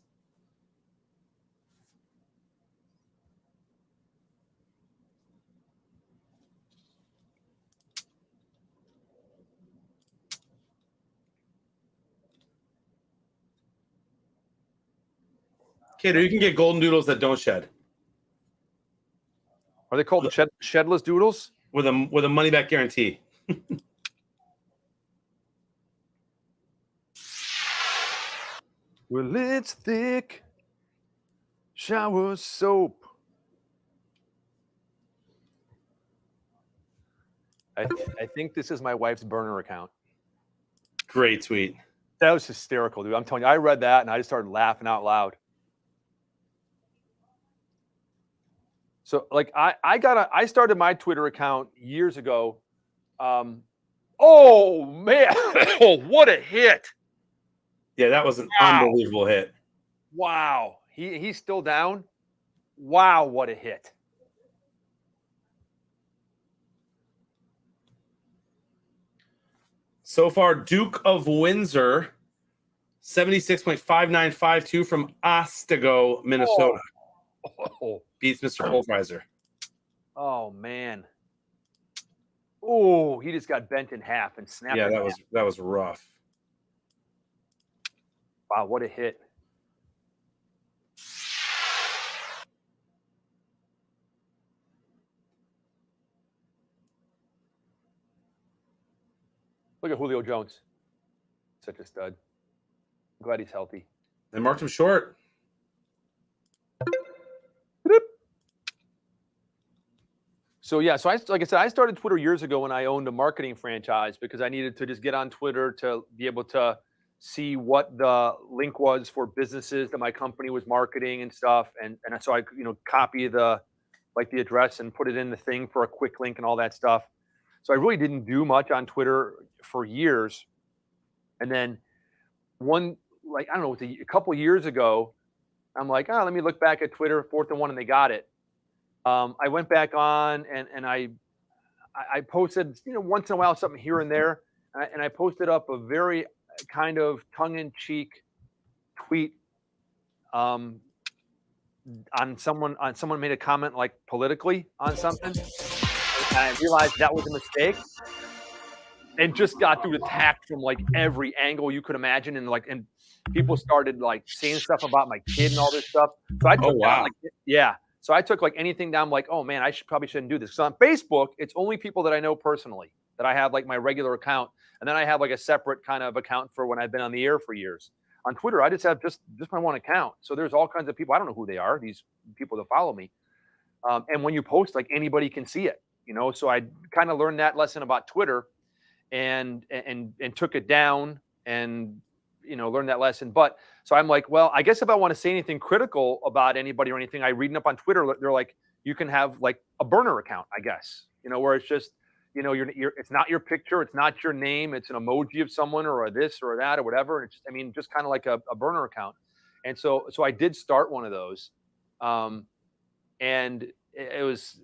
S1: Kato, you can get golden doodles that don't shed.
S2: Are they called shedless doodles?
S1: With a money back guarantee.
S2: Well, it's thick. Shower soap. I think this is my wife's burner account.
S1: Great tweet.
S2: That was hysterical, dude. I'm telling you, I read that and I just started laughing out loud. So, like, I started my Twitter account years ago. Oh man! What a hit!
S1: Yeah, that was an unbelievable hit.
S2: Wow, he's still down. Wow, what a hit!
S1: So far, Duke of Windsor, 76.5952 from Ostago, Minnesota.
S2: Oh,
S1: Beats Mr. Kohlfreiser.
S2: oh man. Oh, he just got bent in half and snapped.
S1: Yeah,
S2: in
S1: that
S2: half.
S1: was rough.
S2: Wow, what a hit. Look at Julio Jones. Such a stud. I'm glad he's healthy.
S1: They marked him short.
S2: So yeah, so like I said, I started Twitter years ago when I owned a marketing franchise because I needed to just get on Twitter to be able to see what the link was for businesses that my company was marketing and stuff. And so I copy the address and put it in the thing for a quick link and all that stuff. So I really didn't do much on Twitter for years. And then I don't know, a couple years ago, I'm like, let me look back at Twitter, 4th and 1, and they got it. I went back on and I posted, once in a while something here and there, and I posted up a very kind of tongue-in-cheek tweet on someone made a comment like politically on something, and I realized that was a mistake, and just got through attack from like every angle you could imagine, and people started like saying stuff about my kid and all this stuff. So I took down, So I took like anything down, like, oh man, I probably shouldn't do this. So on Facebook, it's only people that I know personally, that I have like my regular account. And then I have like a separate kind of account for when I've been on the air for years. On Twitter, I just have just my one account. So there's all kinds of people. I don't know who they are, these people that follow me. And when you post, like anybody can see it, So I kind of learned that lesson about Twitter and took it down and learned that lesson. But so I'm like, well, I guess if I want to say anything critical about anybody or anything, I read up on Twitter. They're like, you can have like a burner account, I guess, where it's just, it's not your picture, it's not your name, it's an emoji of someone or a this or that or whatever. And it's just kind of like a burner account. And so I did start one of those, and it was,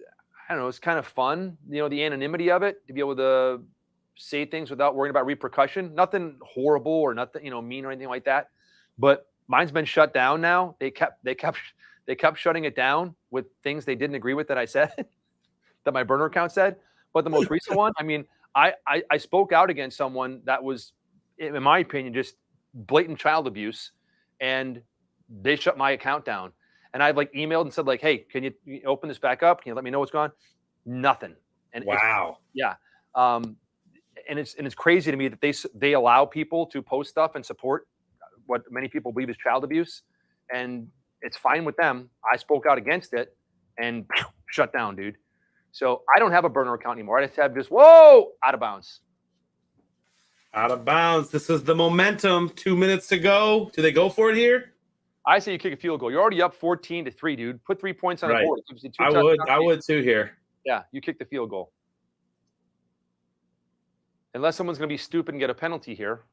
S2: I don't know, it's kind of fun, the anonymity of it, to be able to say things without worrying about repercussion. Nothing horrible or nothing, mean or anything like that. But mine's been shut down now. They kept shutting it down with things they didn't agree with that I said, that my burner account said. But the most recent one, I mean, I spoke out against someone that was, in my opinion, just blatant child abuse, and they shut my account down. And I've like emailed and said like, hey, can you open this back up? Can you let me know what's going on? Nothing. And
S1: wow.
S2: And it's crazy to me that they allow people to post stuff and support what many people believe is child abuse, and it's fine with them. I spoke out against it and shut down, dude. So I don't have a burner account anymore. I just have out of bounds.
S1: Out of bounds. This is the momentum. 2 minutes to go. Do they go for it here?
S2: I say you kick a field goal. You're already up 14-3, dude. Put 3 points on the board.
S1: I would too here.
S2: Yeah, you kick the field goal. Unless someone's going to be stupid and get a penalty here.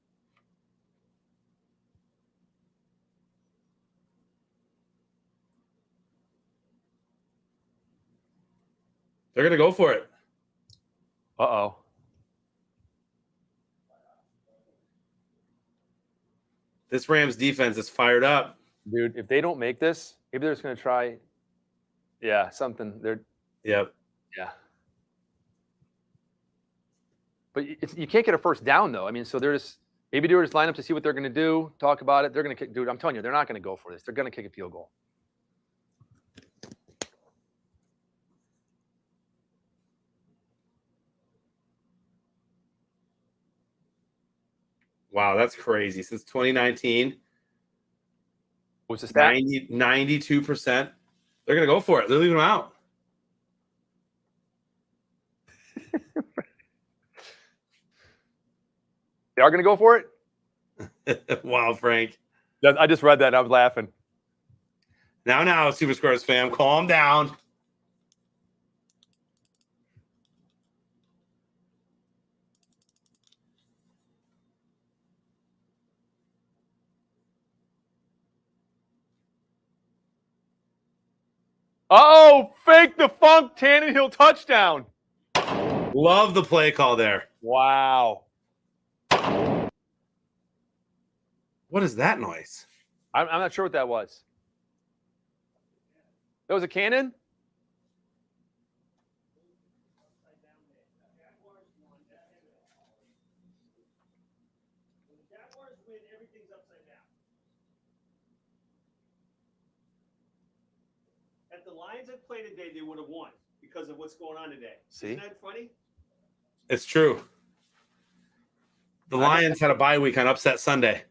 S1: They're going to go for it.
S2: Uh-oh.
S1: This Rams defense is fired up.
S2: Dude, if they don't make this, maybe they're just going to try. Yeah, something.
S1: Yep.
S2: Yeah. But you can't get a first down, though. I mean, so maybe they're just line up to see what they're going to do, talk about it. They're going to kick. Dude, I'm telling you, they're not going to go for this. They're going to kick a field goal.
S1: Wow, that's crazy. Since 2019.
S2: What's the stat?
S1: 92%. They're going to go for it. They're leaving them out.
S2: They are going to go for
S1: it? Wow, Frank.
S2: I just read that and I was laughing.
S1: Now, Super Squares fam, calm down.
S2: Oh, fake the funk Tannehill touchdown.
S1: Love the play call there.
S2: Wow.
S1: What is that noise?
S2: I'm not sure what that was. That was a cannon?
S9: Jaguars win, everything's upside down. If the Lions had played today, they would have won because of what's going on today.
S2: See?
S9: Isn't that funny?
S1: It's true. The Lions had a bye week on Upset Sunday.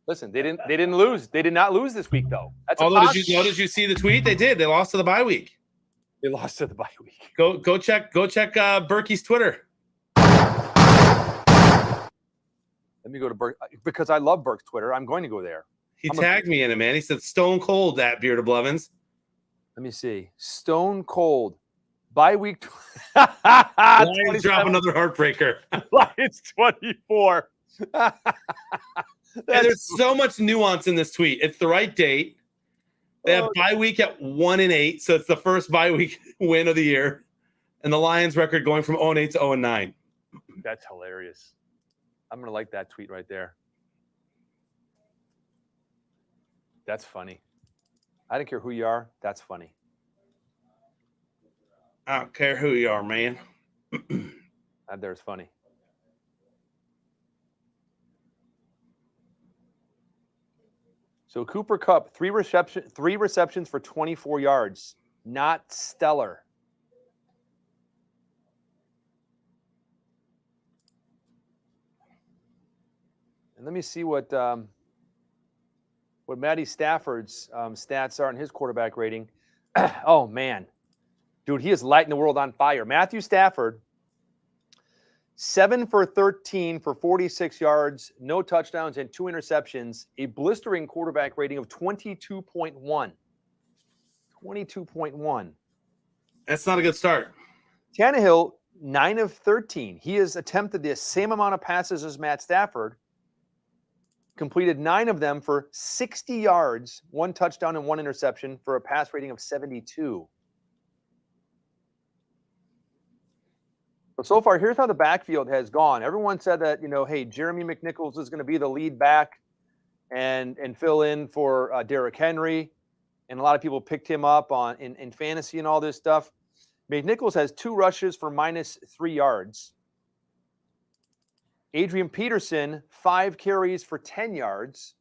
S2: Listen, they didn't lose. They did not lose this week, though.
S1: Although, did you see the tweet? They did. They lost to the bye week.
S2: They lost to the bye week.
S1: Go check Berkey's Twitter.
S2: Let me go to Burke because I love Burke's Twitter. I'm going to go there.
S1: He tagged me in it, man. He said stone cold at Beard of Blevins.
S2: Let me see. Stone cold. Bye week.
S1: Lions drop another heartbreaker.
S2: Lions 24.
S1: And there's so much nuance in this tweet. It's the right date. They have bye week at 1-8, so it's the first bye week win of the year. And the Lions record going from 0-8 to 0-9.
S2: That's hilarious. I'm going to like that tweet right there. That's funny. I don't care who you are. That's funny.
S1: I don't care who you are, man.
S2: That there's funny. So Cooper Kupp, three receptions for 24 yards. Not stellar. And let me see what Matty Stafford's stats are in his quarterback rating. Oh, man. Dude, he is lighting the world on fire. Matthew Stafford, 7 for 13 for 46 yards, no touchdowns, and 2 interceptions, a blistering quarterback rating of 22.1. 22.1.
S1: That's not a good start.
S2: Tannehill, 9 of 13. He has attempted the same amount of passes as Matt Stafford, completed 9 of them for 60 yards, 1 touchdown and 1 interception for a pass rating of 72. So far, here's how the backfield has gone. Everyone said that, hey, Jeremy McNichols is going to be the lead back and fill in for Derrick Henry. And a lot of people picked him up in fantasy and all this stuff. McNichols has 2 rushes for -3 yards. Adrian Peterson, 5 carries for 10 yards.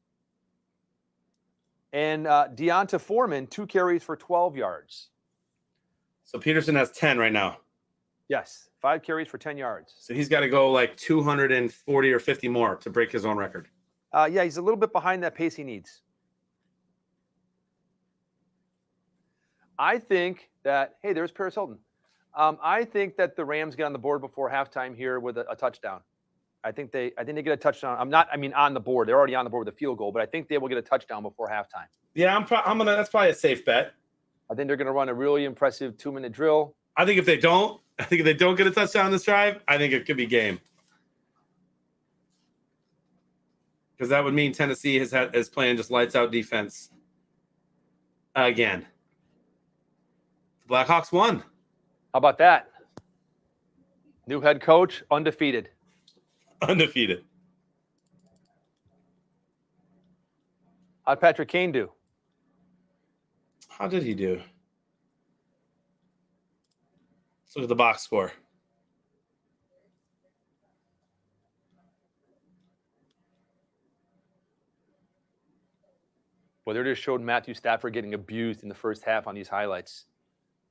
S2: And Deonta Foreman, 2 carries for 12 yards.
S1: So Peterson has 10 right now.
S2: Yes, 5 carries for 10 yards.
S1: So he's got to go like 240 or 50 more to break his own record.
S2: Yeah, he's a little bit behind that pace he needs. I think that, hey, there's Paris Hilton. I think that the Rams get on the board before halftime here with a touchdown. I think they get a touchdown. On the board. They're already on the board with a field goal, but I think they will get a touchdown before halftime.
S1: Yeah, that's probably a safe bet.
S2: I think they're gonna run a really impressive 2-minute drill.
S1: I think if they don't get a touchdown on this drive, I think it could be game. Because that would mean Tennessee is playing just lights out defense again. The Blackhawks won.
S2: How about that? New head coach, undefeated.
S1: Undefeated.
S2: How'd Patrick Kane do?
S1: How did he do? Let's look at the box score.
S2: Well, they just showed Matthew Stafford getting abused in the first half on these highlights.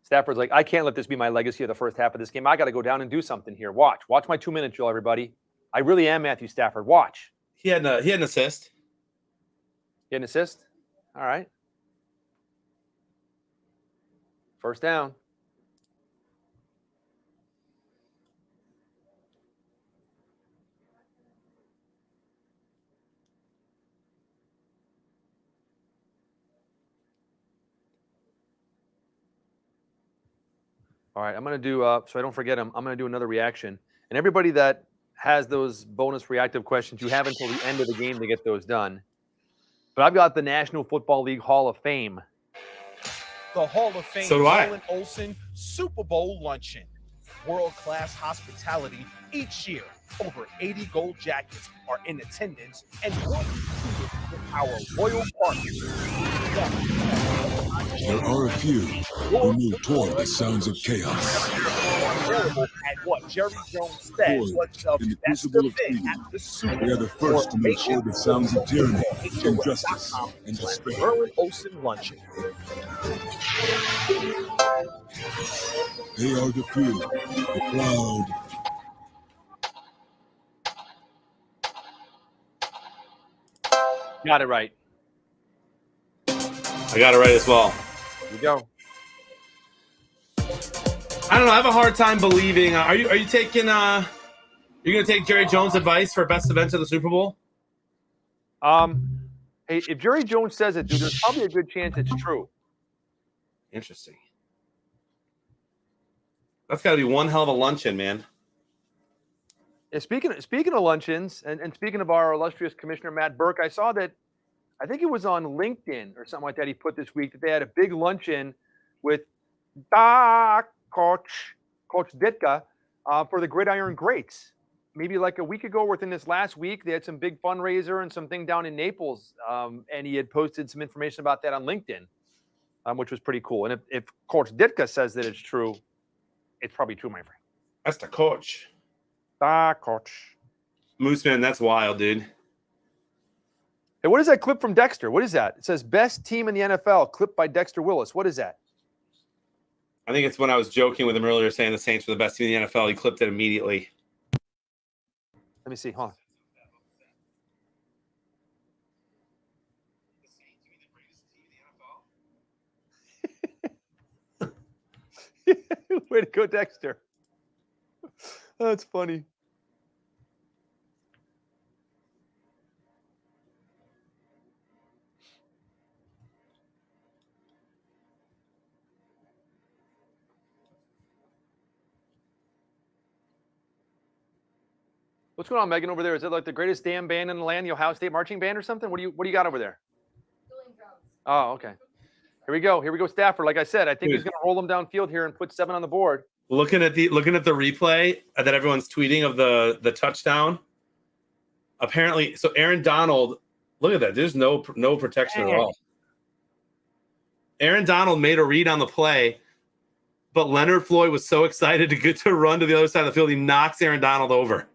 S2: Stafford's like, I can't let this be my legacy of the first half of this game. I got to go down and do something here. Watch my 2-minute drill, everybody. I really am Matthew Stafford. Watch.
S1: He had an assist.
S2: He had an assist? All right. First down. All right, I'm going to do, so I don't forget them, I'm going to do another reaction. And everybody that has those bonus reactive questions, you have until the end of the game to get those done. But I've got the National Football League Hall of Fame.
S10: The Hall of Fame
S1: So do I.
S10: Colin Olsen Super Bowl Luncheon. World-class hospitality each year. Over 80 gold jackets are in attendance and 1 with our loyal partners.
S11: There are a few who move toward the sounds of chaos.
S10: Available at what Jerry Jones said was the best event at the Super Bowl.
S11: We are the first to move toward the sounds of tyranny, injustice, and despair.
S10: Merlin Olsen Luncheon.
S11: They are the few, the proud.
S2: Got it right.
S1: I got it right as well.
S2: Here we go.
S1: I don't know. I have a hard time believing. Are you taking? You're gonna take Jerry Jones' advice for best events of the Super Bowl?
S2: Hey, if Jerry Jones says it, dude, there's probably a good chance it's true.
S1: Interesting. That's got to be one hell of a luncheon, man.
S2: Yeah, speaking of luncheons, and speaking of our illustrious Commissioner Matt Burke, I saw that, I think it was on LinkedIn or something like that he put this week, that they had a big luncheon with Coach Ditka for the Gridiron Greats. Maybe like a week ago, within this last week, they had some big fundraiser and something down in Naples, and he had posted some information about that on LinkedIn, which was pretty cool. And if Coach Ditka says that it's true, it's probably true, my friend.
S1: That's the coach.
S2: Coach.
S1: Mooseman, that's wild, dude.
S2: Hey, what is that clip from Dexter? What is that? It says best team in the NFL, clip by Dexter Willis. What is that?
S1: I think it's when I was joking with him earlier saying the Saints were the best team in the NFL. He clipped it immediately.
S2: Let me see. Hold on. Way to go, Dexter. That's funny. What's going on, Megan, over there? Is it like the greatest damn band in the land, the Ohio State Marching Band or something? What do you got over there? Oh, okay. Here we go. Here we go, Stafford. Like I said, I think he's going to roll them downfield here and put 7 on the board.
S1: Looking at the replay that everyone's tweeting of the touchdown. Apparently, so Aaron Donald, look at that. There's no protection at all. Aaron Donald made a read on the play, but Leonard Floyd was so excited to get to run to the other side of the field, he knocks Aaron Donald over.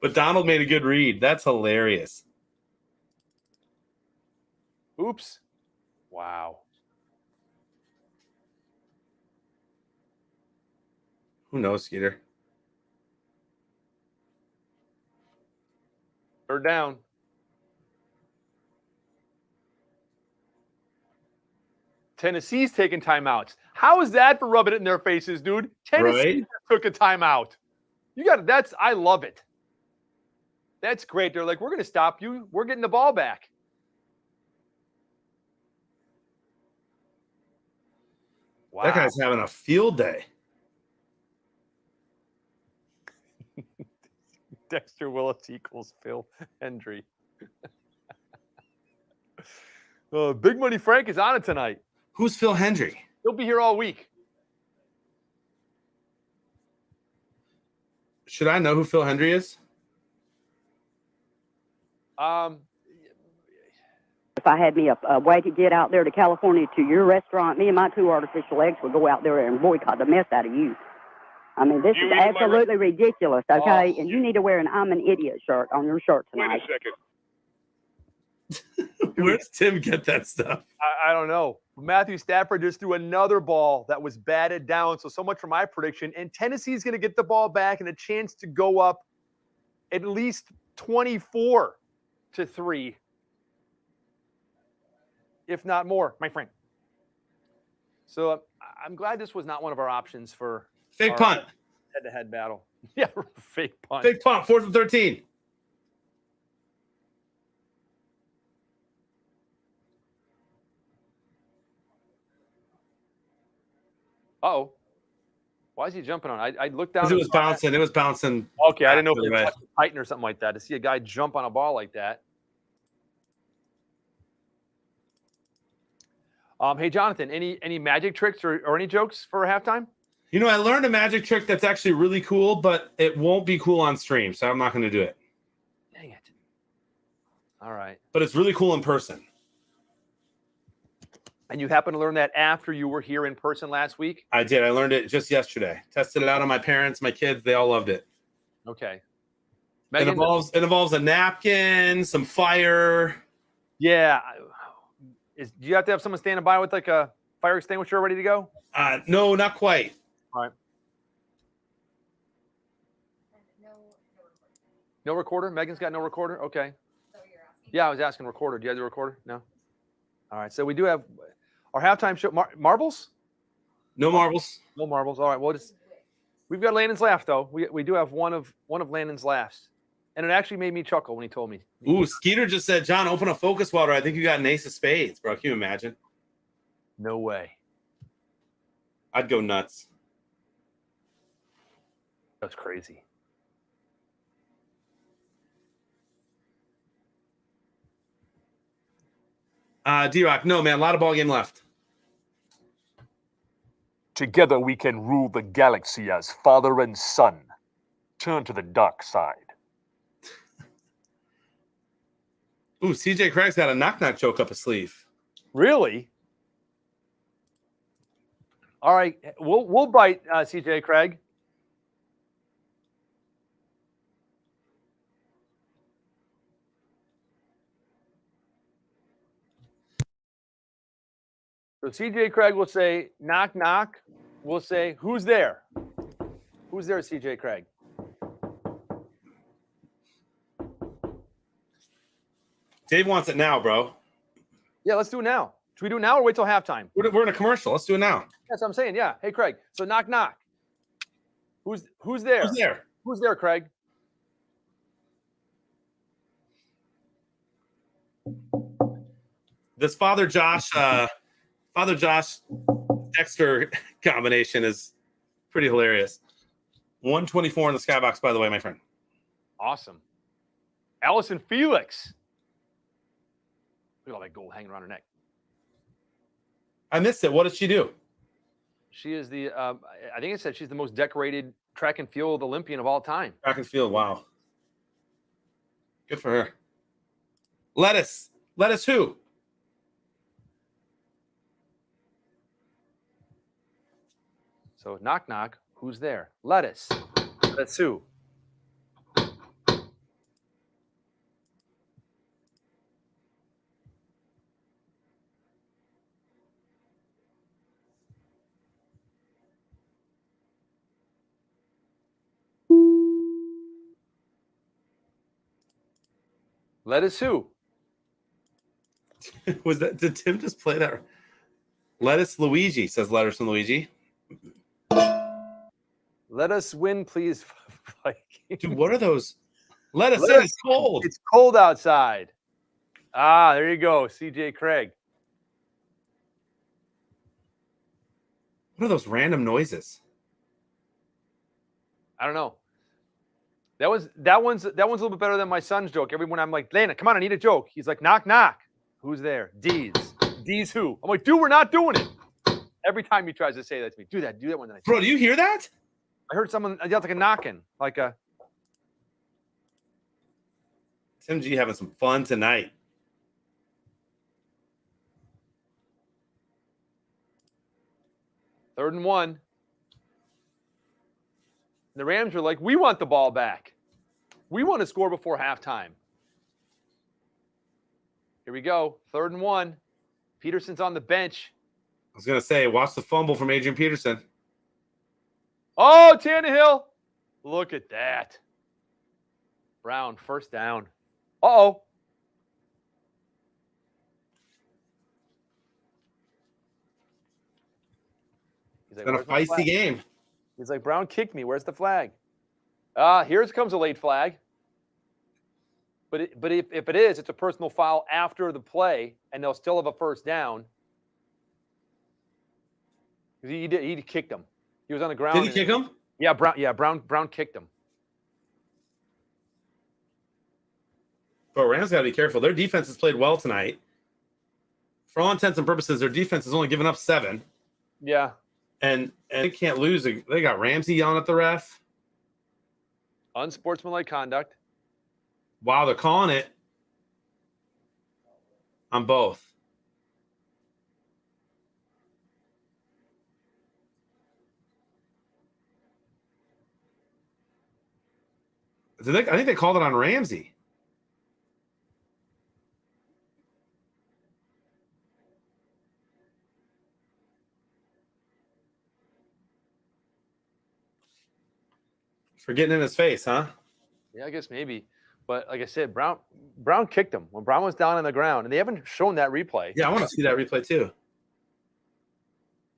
S1: But Donald made a good read. That's hilarious.
S2: Oops. Wow.
S1: Who knows, Skeeter?
S2: Third down. Tennessee's taking timeouts. How is that for rubbing it in their faces, dude? Tennessee took a timeout. I love it. That's great. They're like, we're going to stop you. We're getting the ball back. Wow.
S1: That guy's having a field day.
S2: Dexter Willis equals Phil Hendry. Big Money Frank is on it tonight.
S1: Who's Phil Hendry?
S2: He'll be here all week.
S1: Should I know who Phil Hendry is?
S12: If I had me a way to get out there to California to your restaurant, me and my 2 artificial eggs would go out there and boycott the mess out of you. I mean, this is absolutely ridiculous, okay? And you need to wear an I'm an idiot shirt on your shirt tonight.
S8: Wait a second.
S1: Where does Tim get that stuff?
S2: I don't know. Matthew Stafford just threw another ball that was batted down. So much for my prediction. And Tennessee's going to get the ball back and a chance to go up at least 24-3, if not more, my friend. So I'm glad this was not one of our options for
S1: fake punt
S2: head-to-head battle. Yeah, fake punt.
S1: Fake punt, 4th and 13.
S2: Uh-oh. Why is he jumping on? I looked down.
S1: It was bouncing. It was bouncing.
S2: Okay, I didn't know if it was Titan or something like that. To see a guy jump on a ball like that. Hey, Jonathan, any magic tricks or any jokes for halftime?
S1: You know, I learned a magic trick that's actually really cool, but it won't be cool on stream, so I'm not going to do it.
S2: Dang it. All right.
S1: But it's really cool in person.
S2: And you happened to learn that after you were here in person last week?
S1: I did. I learned it just yesterday. Tested it out on my parents, my kids. They all loved it.
S2: Okay.
S1: Megan, it involves a napkin, some fire.
S2: Yeah. Do you have to have someone standing by with like a fire extinguisher ready to go?
S1: No, not quite.
S2: All right. No recorder? Megan's got no recorder? Okay. Yeah, I was asking recorder. Do you have the recorder? No? All right. So we do have our halftime show. Marbles?
S1: No marbles.
S2: No marbles. All right. Well, we've got Landon's laugh, though. We do have one of Landon's laughs. And it actually made me chuckle when he told me.
S1: Ooh, Skeeter just said, John, open a focus water. I think you got an ace of spades, bro. Can you imagine?
S2: No way.
S1: I'd go nuts.
S2: That's crazy.
S1: D-Rock, no, man. A lot of ball game left.
S13: Together we can rule the galaxy as father and son. Turn to the dark side.
S1: Ooh, CJ Craig's got a knock-knock joke up his sleeve.
S2: Really? All right. We'll bite CJ Craig. So CJ Craig will say, knock, knock. We'll say, who's there? Who's there, CJ Craig?
S1: Dave wants it now, bro.
S2: Yeah, let's do it now. Should we do it now or wait till halftime?
S1: We're in a commercial. Let's do it now.
S2: That's what I'm saying. Yeah. Hey, Craig. So knock, knock. Who's there?
S1: Who's there?
S2: Who's there, Craig?
S1: This Father Josh Dexter combination is pretty hilarious. 124 in the skybox, by the way, my friend.
S2: Awesome. Allison Felix. Look at all that gold hanging around her neck.
S1: I missed it. What did she do?
S2: She is the, I think it said she's the most decorated track and field Olympian of all time.
S1: Track and field, wow. Good for her. Lettuce. Lettuce who?
S2: So knock, knock. Who's there? Lettuce. Lettuce who? Lettuce who?
S1: Did Tim just play that? Lettuce Luigi, says Letters from Luigi.
S2: Let us win, please.
S1: Dude, what are those? Lettuce in, it's cold.
S2: It's cold outside. Ah, there you go, CJ Craig.
S1: What are those random noises?
S2: I don't know. That one's a little bit better than my son's joke. Everyone, I'm like, Lana, come on, I need a joke. He's like, knock, knock. Who's there? D's. D's who? I'm like, dude, we're not doing it. Every time he tries to say that to me, do that one.
S1: Bro, do you hear that?
S2: I heard someone yell like a knocking, like a.
S1: Tim G having some fun tonight.
S2: Third and 1. The Rams are like, we want the ball back. We want to score before halftime. Here we go. 3rd and 1. Peterson's on the bench.
S1: I was going to say, watch the fumble from Adrian Peterson.
S2: Oh, Tannehill. Look at that. Brown, first down. Uh-oh.
S1: It's been a feisty game.
S2: He's like, Brown kicked me. Where's the flag? Here comes a late flag. But if it is, it's a personal foul after the play, and they'll still have a first down. He kicked him. He was on the ground.
S1: Did he kick him?
S2: Yeah, Brown kicked him.
S1: But Rams got to be careful. Their defense has played well tonight. For all intents and purposes, their defense has only given up 7.
S2: Yeah.
S1: And they can't lose. They got Ramsey yelling at the ref.
S2: Unsportsmanlike conduct.
S1: Wow, they're calling it. on both. I think they called it on Ramsey. For getting in his face, huh?
S2: Yeah, I guess maybe. But like I said, Brown kicked him when Brown was down on the ground, and they haven't shown that replay.
S1: Yeah, I want to see that replay too.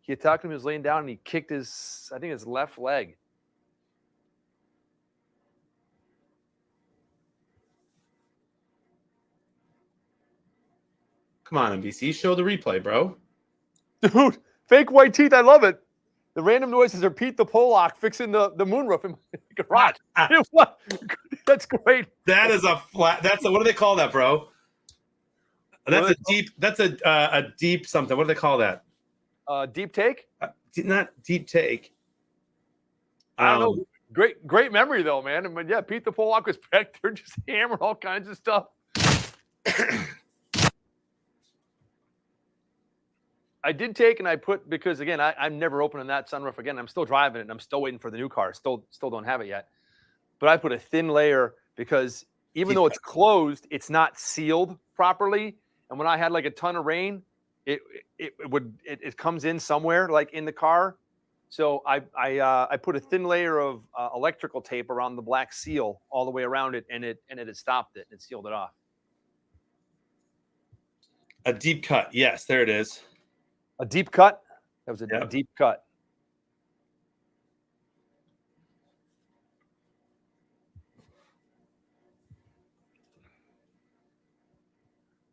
S2: He attacked him, he was laying down, and he kicked his left leg.
S1: Come on, NBC, show the replay, bro.
S2: Dude, fake white teeth, I love it. The random noises are Pete the Pollock fixing the moonroof in my garage. What? That's great.
S1: That is a flat. What do they call that, bro? That's a deep. That's a deep something. What do they call that?
S2: Deep take?
S1: Not deep take.
S2: I don't know. Great memory though, man. I mean, yeah, Pete the Pollock was back there just hammering all kinds of stuff. I did take and I put, because again, I'm never opening that sunroof again. I'm still driving it and I'm still waiting for the new car. Still don't have it yet. But I put a thin layer because even though it's closed, it's not sealed properly. And when I had like a ton of rain, it comes in somewhere like in the car. So I put a thin layer of electrical tape around the black seal all the way around it, and it had stopped it and it sealed it off.
S1: A deep cut. Yes, there it is.
S2: A deep cut? That was a deep cut.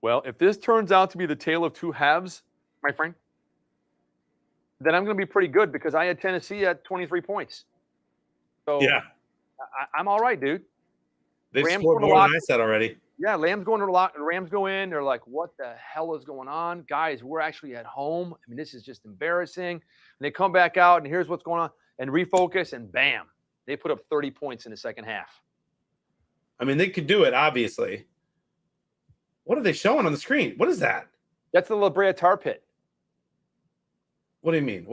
S2: Well, if this turns out to be the tale of two halves, my friend, then I'm going to be pretty good because I had Tennessee at 23 points. So
S1: yeah,
S2: I'm all right, dude.
S1: They've scored more than I said already.
S2: Yeah, Rams go in. They're like, what the hell is going on? Guys, we're actually at home. I mean, this is just embarrassing. And they come back out, and here's what's going on, and refocus, and bam, they put up 30 points in the second half.
S1: I mean, they could do it, obviously. What are they showing on the screen? What is that?
S2: That's the La Brea Tar Pit.
S1: What do you mean?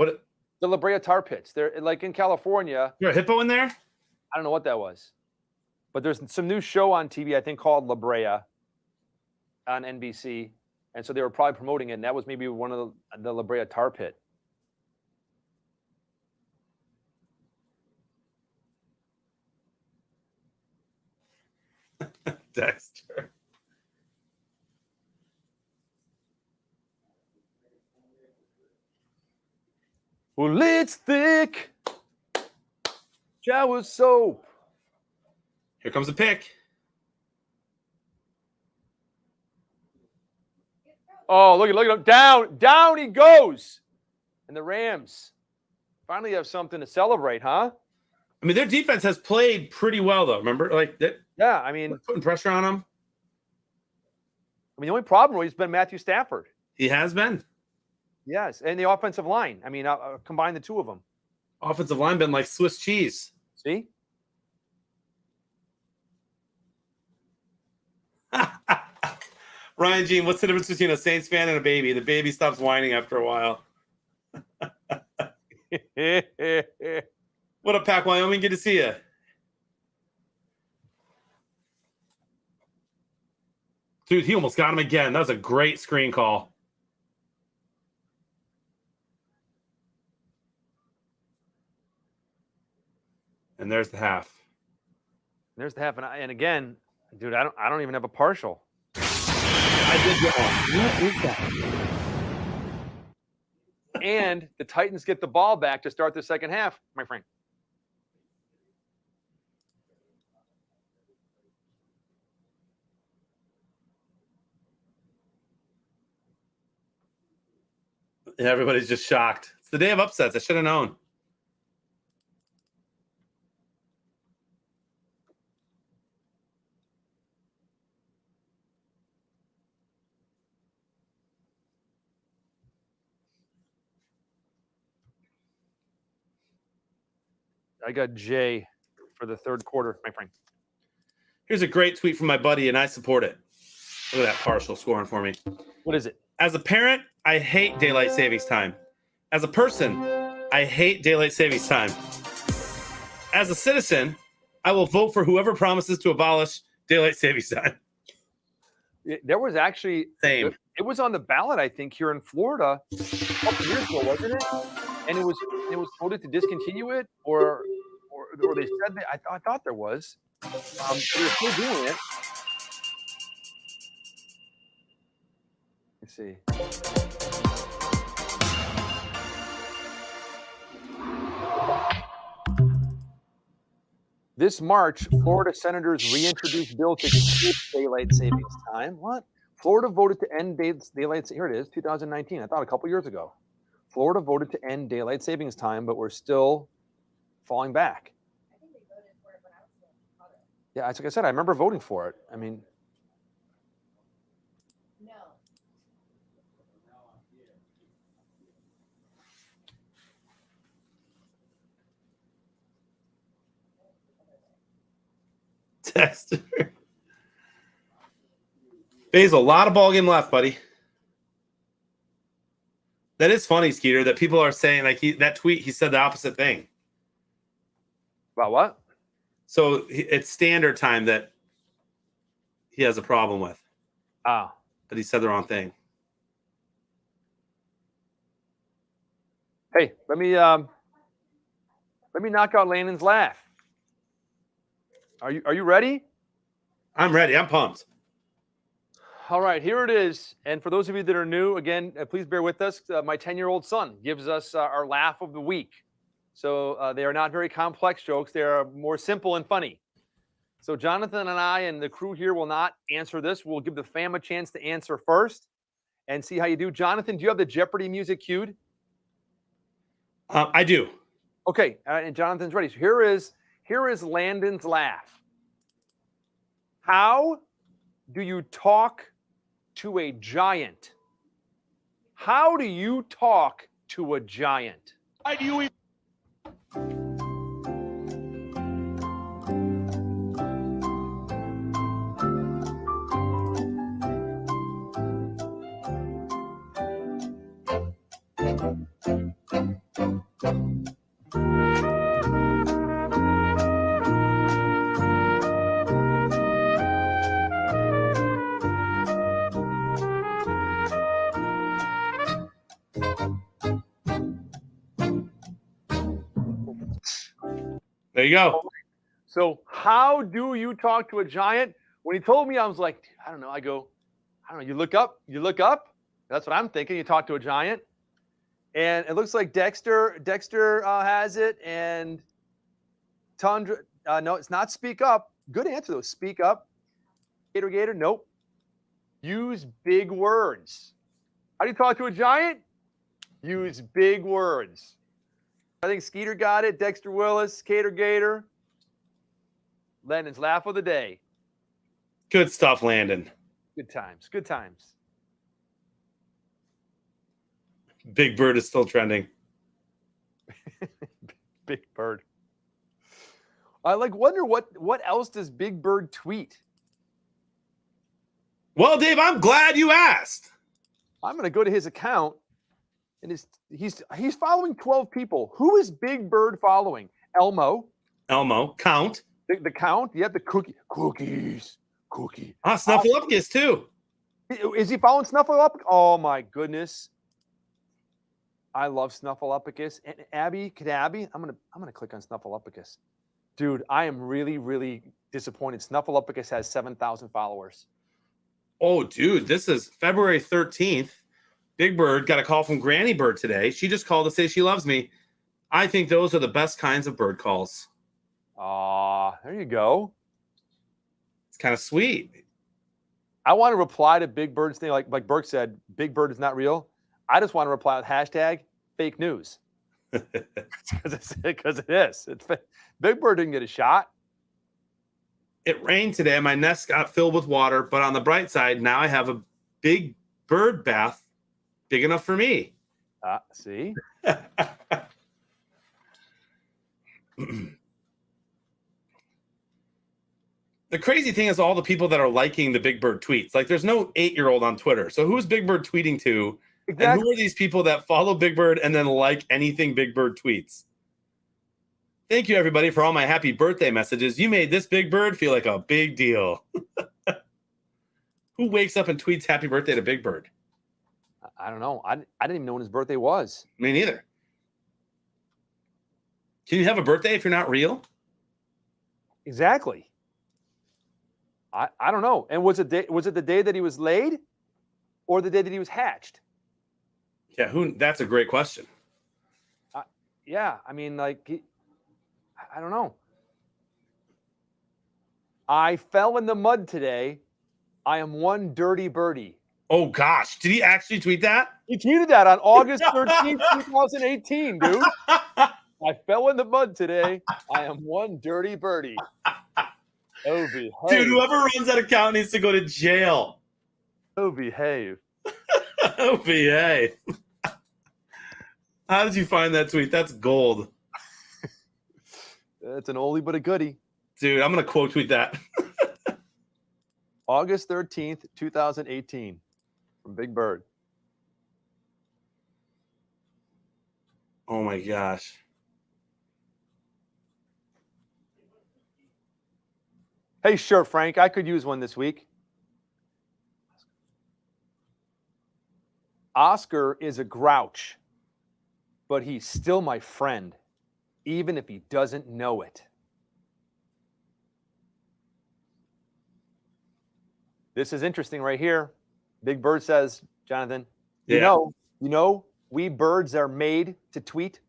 S2: The La Brea Tar Pits. They're like in California.
S1: Is there a hippo in there?
S2: I don't know what that was. But there's some new show on TV, I think, called La Brea on NBC. And so they were probably promoting it. And that was maybe one of the La Brea Tar Pit.
S1: Dexter.
S2: Well, it's thick. Shower soap.
S1: Here comes the pick.
S2: Oh, look at him. Down he goes. And the Rams finally have something to celebrate, huh?
S1: I mean, their defense has played pretty well, though. Remember?
S2: Yeah, I mean,
S1: putting pressure on them.
S2: I mean, the only problem has been Matthew Stafford.
S1: He has been.
S2: Yes, and the offensive line. I mean, combine the two of them.
S1: Offensive line been like Swiss cheese.
S2: See?
S1: Ryan Jean, what's the difference between a Saints fan and a baby? The baby stops whining after a while. What up, Pack Wyoming? Good to see you. Dude, he almost got him again. That was a great screen call. And there's the half.
S2: There's the half, and again, dude, I don't even have a partial.
S1: I did get one.
S12: What is that?
S2: And the Titans get the ball back to start the second half, my friend.
S1: Yeah, everybody's just shocked. It's the day of upsets. I should have known.
S2: I got J for the third quarter, my friend.
S1: Here's a great tweet from my buddy, and I support it. Look at that partial scoring for me.
S2: What is it?
S1: As a parent, I hate daylight savings time. As a person, I hate daylight savings time. As a citizen, I will vote for whoever promises to abolish daylight savings time.
S2: There was actually
S1: Same.
S2: It was on the ballot, I think, here in Florida a couple years ago, wasn't it? And it was voted to discontinue it, or they said that I thought there was. They're still doing it. Let's see. This March, Florida senators reintroduced bill to keep daylight savings time. What? Florida voted to end daylight. Here it is, 2019. I thought a couple years ago. Florida voted to end daylight savings time, but we're still falling back.
S7: I think they voted for it when I was still in college.
S2: Yeah, like I said, I remember voting for it. I mean,
S7: No.
S1: Text. Basil, a lot of ball game left, buddy. That is funny, Skeeter, that people are saying like that tweet, he said the opposite thing.
S2: about what?
S1: So it's standard time that he has a problem with.
S2: Ah.
S1: But he said the wrong thing.
S2: Hey, let me knock out Landon's laugh. Are you ready?
S1: I'm ready. I'm pumped.
S2: All right, here it is. And for those of you that are new, again, please bear with us. My 10-year-old son gives us our laugh of the week. So they are not very complex jokes. They are more simple and funny. So Jonathan and I and the crew here will not answer this. We'll give the fam a chance to answer first and see how you do. Jonathan, do you have the Jeopardy music queued?
S1: I do.
S2: Okay, and Jonathan's ready. So here is Landon's laugh. How do you talk to a giant? How do you talk to a giant?
S10: Why do you even...
S1: There you go.
S2: So how do you talk to a giant? When he told me, I was like, I don't know. I don't know. You look up. That's what I'm thinking. You talk to a giant. And it looks like Dexter has it. And Tundra, no, it's not speak up. Good answer, though. Speak up. Gator, nope. Use big words. How do you talk to a giant? Use big words. I think Skeeter got it. Dexter Willis, Gator. Landon's laugh of the day.
S1: Good stuff, Landon.
S2: Good times.
S1: Big Bird is still trending.
S2: Big Bird. I wonder what else does Big Bird tweet?
S1: Well, Dave, I'm glad you asked.
S2: I'm going to go to his account, and he's following 12 people. Who is Big Bird following? Elmo,
S1: Count.
S2: The Count. Yep, the cookies.
S1: Snuffleupagus too.
S2: Is he following Snuffleupagus? Oh my goodness. I love Snuffleupagus. And Abby, I'm gonna click on Snuffleupagus. Dude, I am really, really disappointed. Snuffleupagus has 7,000 followers.
S1: Oh, dude, this is February 13th. Big Bird got a call from Granny Bird today. She just called to say she loves me. I think those are the best kinds of bird calls.
S2: There you go.
S1: It's kind of sweet.
S2: I want to reply to Big Bird's thing, like Burke said, Big Bird is not real. I just want to reply with hashtag fake news. Because it is. Big Bird didn't get a shot.
S1: It rained today. My nest got filled with water, but on the bright side, now I have a big bird bath big enough for me.
S2: See?
S1: The crazy thing is all the people that are liking the Big Bird tweets. Like, there's no 8-year-old on Twitter. So who's Big Bird tweeting to? Exactly. And who are these people that follow Big Bird and then like anything Big Bird tweets? Thank you, everybody, for all my happy birthday messages. You made this Big Bird feel like a big deal. Who wakes up and tweets happy birthday to Big Bird?
S2: I don't know. I didn't even know when his birthday was.
S1: Me neither. Can you have a birthday if you're not real?
S2: Exactly. I don't know. And was it the day that he was laid, or the day that he was hatched?
S1: Yeah, that's a great question.
S2: Yeah, I mean, like, I don't know. I fell in the mud today. I am one dirty birdie.
S1: Oh gosh, did he actually tweet that?
S2: He tweeted that on August 13th, 2018, dude. I fell in the mud today. I am one dirty birdie. Oh, behave.
S1: Dude, whoever runs that account needs to go to jail.
S2: Oh, behave.
S1: Oh, behave. How did you find that tweet? That's gold.
S2: It's an oldie but a goodie.
S1: Dude, I'm going to quote tweet that.
S2: August 13th, 2018 from Big Bird.
S1: Oh, my gosh.
S2: Hey, sure, Frank. I could use one this week. Oscar is a grouch, but he's still my friend, even if he doesn't know it. This is interesting right here. Big Bird says, Jonathan, you know, we birds are made to tweet.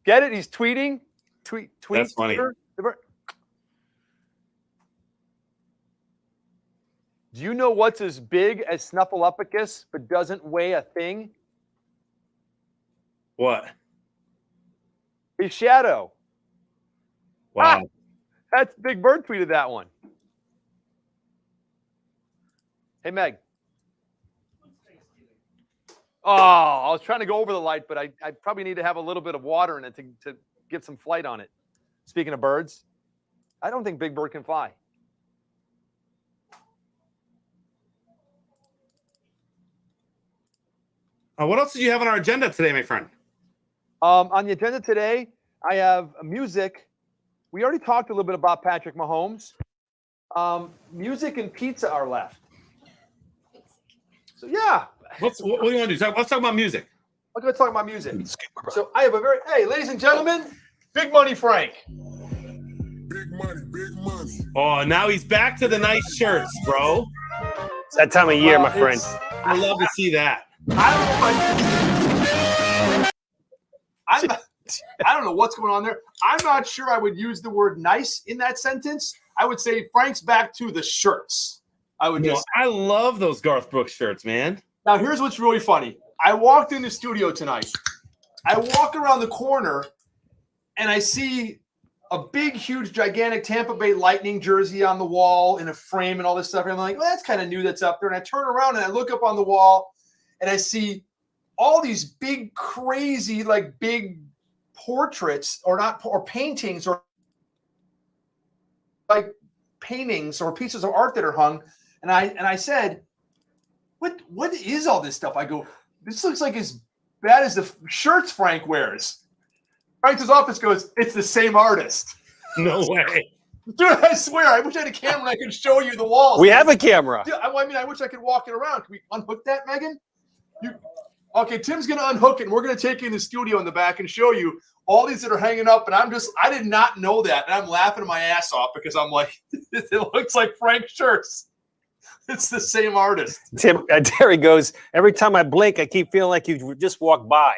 S2: Get it? He's tweeting. Tweet.
S1: That's funny.
S2: Do you know what's as big as Snuffleupagus but doesn't weigh a thing?
S1: What?
S2: His shadow.
S1: Wow.
S2: That's Big Bird tweeted that one. Hey, Meg. Oh, I was trying to go over the light, but I probably need to have a little bit of water in it to get some flight on it. Speaking of birds, I don't think Big Bird can fly.
S1: What else did you have on our agenda today, my friend?
S2: On the agenda today, I have music. We already talked a little bit about Patrick Mahomes. Music and pizza are left. So, yeah.
S1: What do you want to do? Let's talk about music.
S2: Okay, let's talk about music. So I have hey, ladies and gentlemen, Big Money Frank.
S11: Big money, big money.
S1: Oh, now he's back to the nice shirts, bro.
S14: It's that time of year, my friend.
S1: I love to see that.
S2: I don't know what's going on there. I'm not sure I would use the word nice in that sentence. I would say Frank's back to the shirts. I
S1: love those Garth Brooks shirts, man.
S2: Now, here's what's really funny. I walked in the studio tonight. I walk around the corner, and I see a big, huge, gigantic Tampa Bay Lightning jersey on the wall in a frame and all this stuff. And I'm like, well, that's kind of new that's up there. And I turn around, and I look up on the wall, and I see all these big, crazy, like big portraits or paintings or like paintings or pieces of art that are hung. And I said, what is all this stuff? I go, this looks like as bad as the shirts Frank wears. Frank's office goes, it's the same artist.
S1: No way.
S2: Dude, I swear, I wish I had a camera and I could show you the walls.
S14: We have a camera.
S2: Dude, I wish I could walk it around. Can we unhook that, Megan? Okay, Tim's going to unhook it, and we're going to take you in the studio in the back and show you all these that are hanging up. And I did not know that. And I'm laughing my ass off because I'm like, it looks like Frank's shirts. It's the same artist.
S14: Tim, Terry goes, every time I blink, I keep feeling like you just walked by.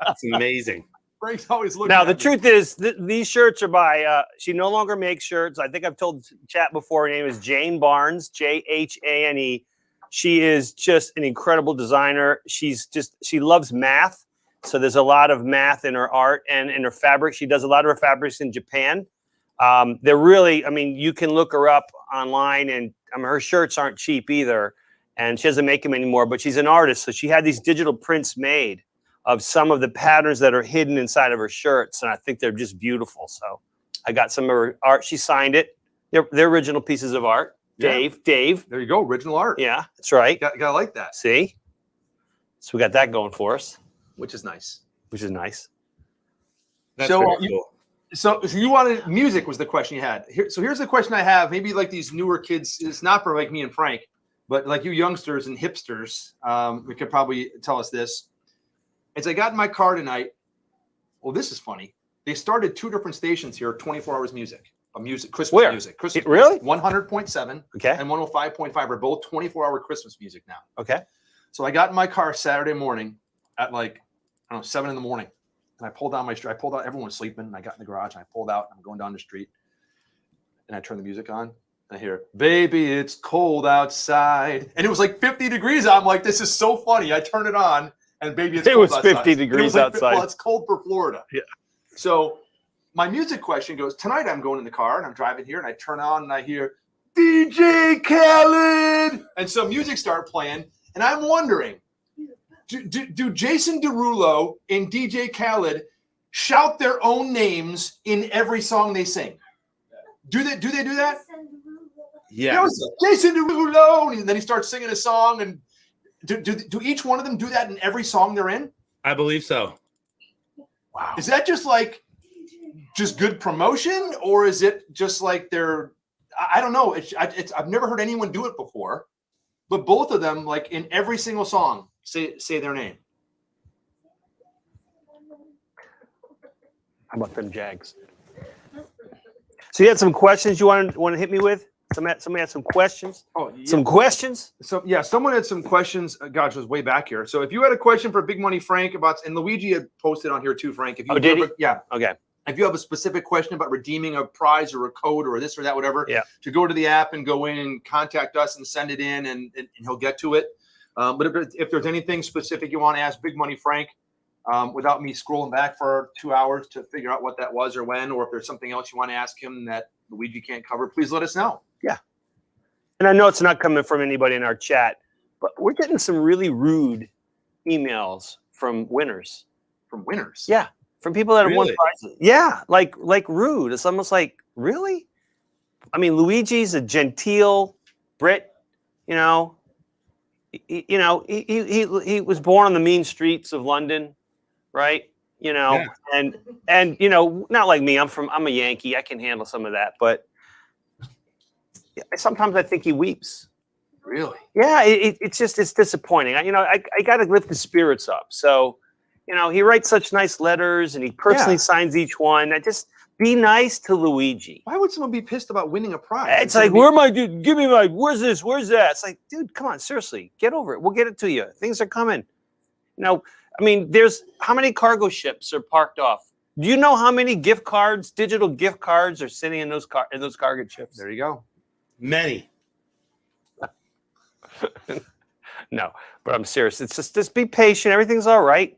S1: That's amazing.
S2: Frank's always looking
S14: Now,
S2: at
S14: the
S2: me.
S14: truth is, these shirts are by, she no longer makes shirts. I think I've told chat before, her name is Jane Barnes, Jhane. She is just an incredible designer. She loves math. So there's a lot of math in her art and in her fabric. She does a lot of her fabrics in Japan. They're really, you can look her up online, and her shirts aren't cheap either. And she doesn't make them anymore, but she's an artist. So she had these digital prints made of some of the patterns that are hidden inside of her shirts. And I think they're just beautiful. So I got some of her art. She signed it. They're original pieces of art.
S2: Yeah.
S14: Dave.
S2: There you go. Original art.
S14: Yeah, that's right.
S2: Gotta like that.
S14: See? So we got that going for us.
S2: Which is nice.
S1: That's
S2: So,
S1: very cool.
S2: So you wanted music was the question you had. So here's the question I have. Maybe like these newer kids, it's not for like me and Frank, but like you youngsters and hipsters, we could probably tell us this. As I got in my car tonight, well, this is funny. They started 2 different stations here, 24 hours music. Christmas
S14: Where?
S2: music. Christmas
S14: Really?
S2: 100.7
S14: Okay.
S2: and 105.5 are both 24-hour Christmas music now.
S14: Okay.
S2: So I got in my car Saturday morning at like, I don't know, 7 in the morning. And I pulled down my street. Everyone was sleeping. And I got in the garage and I pulled out. And I'm going down the street. And I turn the music on. And I hear, "Baby, it's cold outside." And it was like 50 degrees. I'm like, this is so funny. I turn it on. And baby, it's
S14: It
S2: cold
S14: was
S2: outside.
S14: 50 degrees
S2: it was like,
S14: outside.
S2: Well, it's cold for Florida.
S14: Yeah.
S2: So my music question goes, tonight I'm going in the car and I'm driving here and I turn on and I hear DJ Khaled. And some music start playing. And I'm wondering, do Jason Derulo and DJ Khaled shout their own names in every song they sing? Do they do that?
S1: Yeah.
S2: Jason Derulo, and then he starts singing a song. And do each one of them do that in every song they're in?
S1: I believe so.
S14: Wow.
S2: Is that just good promotion, or is it just like they're? I don't know. I've never heard anyone do it before, but both of them, like in every single song, say their name.
S14: How about them Jags? So you had some questions you want to hit me with? Somebody had some questions.
S2: Oh, yeah.
S14: Some questions?
S2: So yeah, someone had some questions. Gosh, it was way back here. So if you had a question for Big Money Frank about, and Luigi had posted on here too, Frank. If you
S14: did he?
S2: Yeah.
S14: Okay.
S2: If you have a specific question about redeeming a prize or a code or this or that, whatever,
S14: Yeah.
S2: to go to the app and go in and contact us and send it in, and he'll get to it. But if there's anything specific you want to ask Big Money Frank, without me scrolling back for 2 hours to figure out what that was or when, or if there's something else you want to ask him that Luigi can't cover, please let us know.
S14: Yeah. And I know it's not coming from anybody in our chat, but we're getting some really rude emails from winners.
S2: From winners?
S14: Yeah. From people that have won
S1: Really?
S14: prizes. Yeah. Like rude. It's almost like, really? I mean, Luigi's a genteel Brit, you know. He was born on the mean streets of London, right? You know,
S1: Yeah.
S14: and you know, not like me. I'm a Yankee. I can handle some of that, but sometimes I think he weeps.
S2: Really?
S14: Yeah, it's disappointing. I got to lift the spirits up. So, he writes such nice letters and he personally signs each one. I just be nice to Luigi.
S2: Why would someone be pissed about winning a prize?
S14: It's like, where am I, dude? Give me my, where's this? Where's that? It's like, dude, come on, seriously, get over it. We'll get it to you. Things are coming. I mean, how many cargo ships are parked off? Do you know how many gift cards, digital gift cards, are sitting in those cargo ships?
S2: There you go.
S1: Many.
S14: No, but I'm serious. It's just be patient. Everything's all right.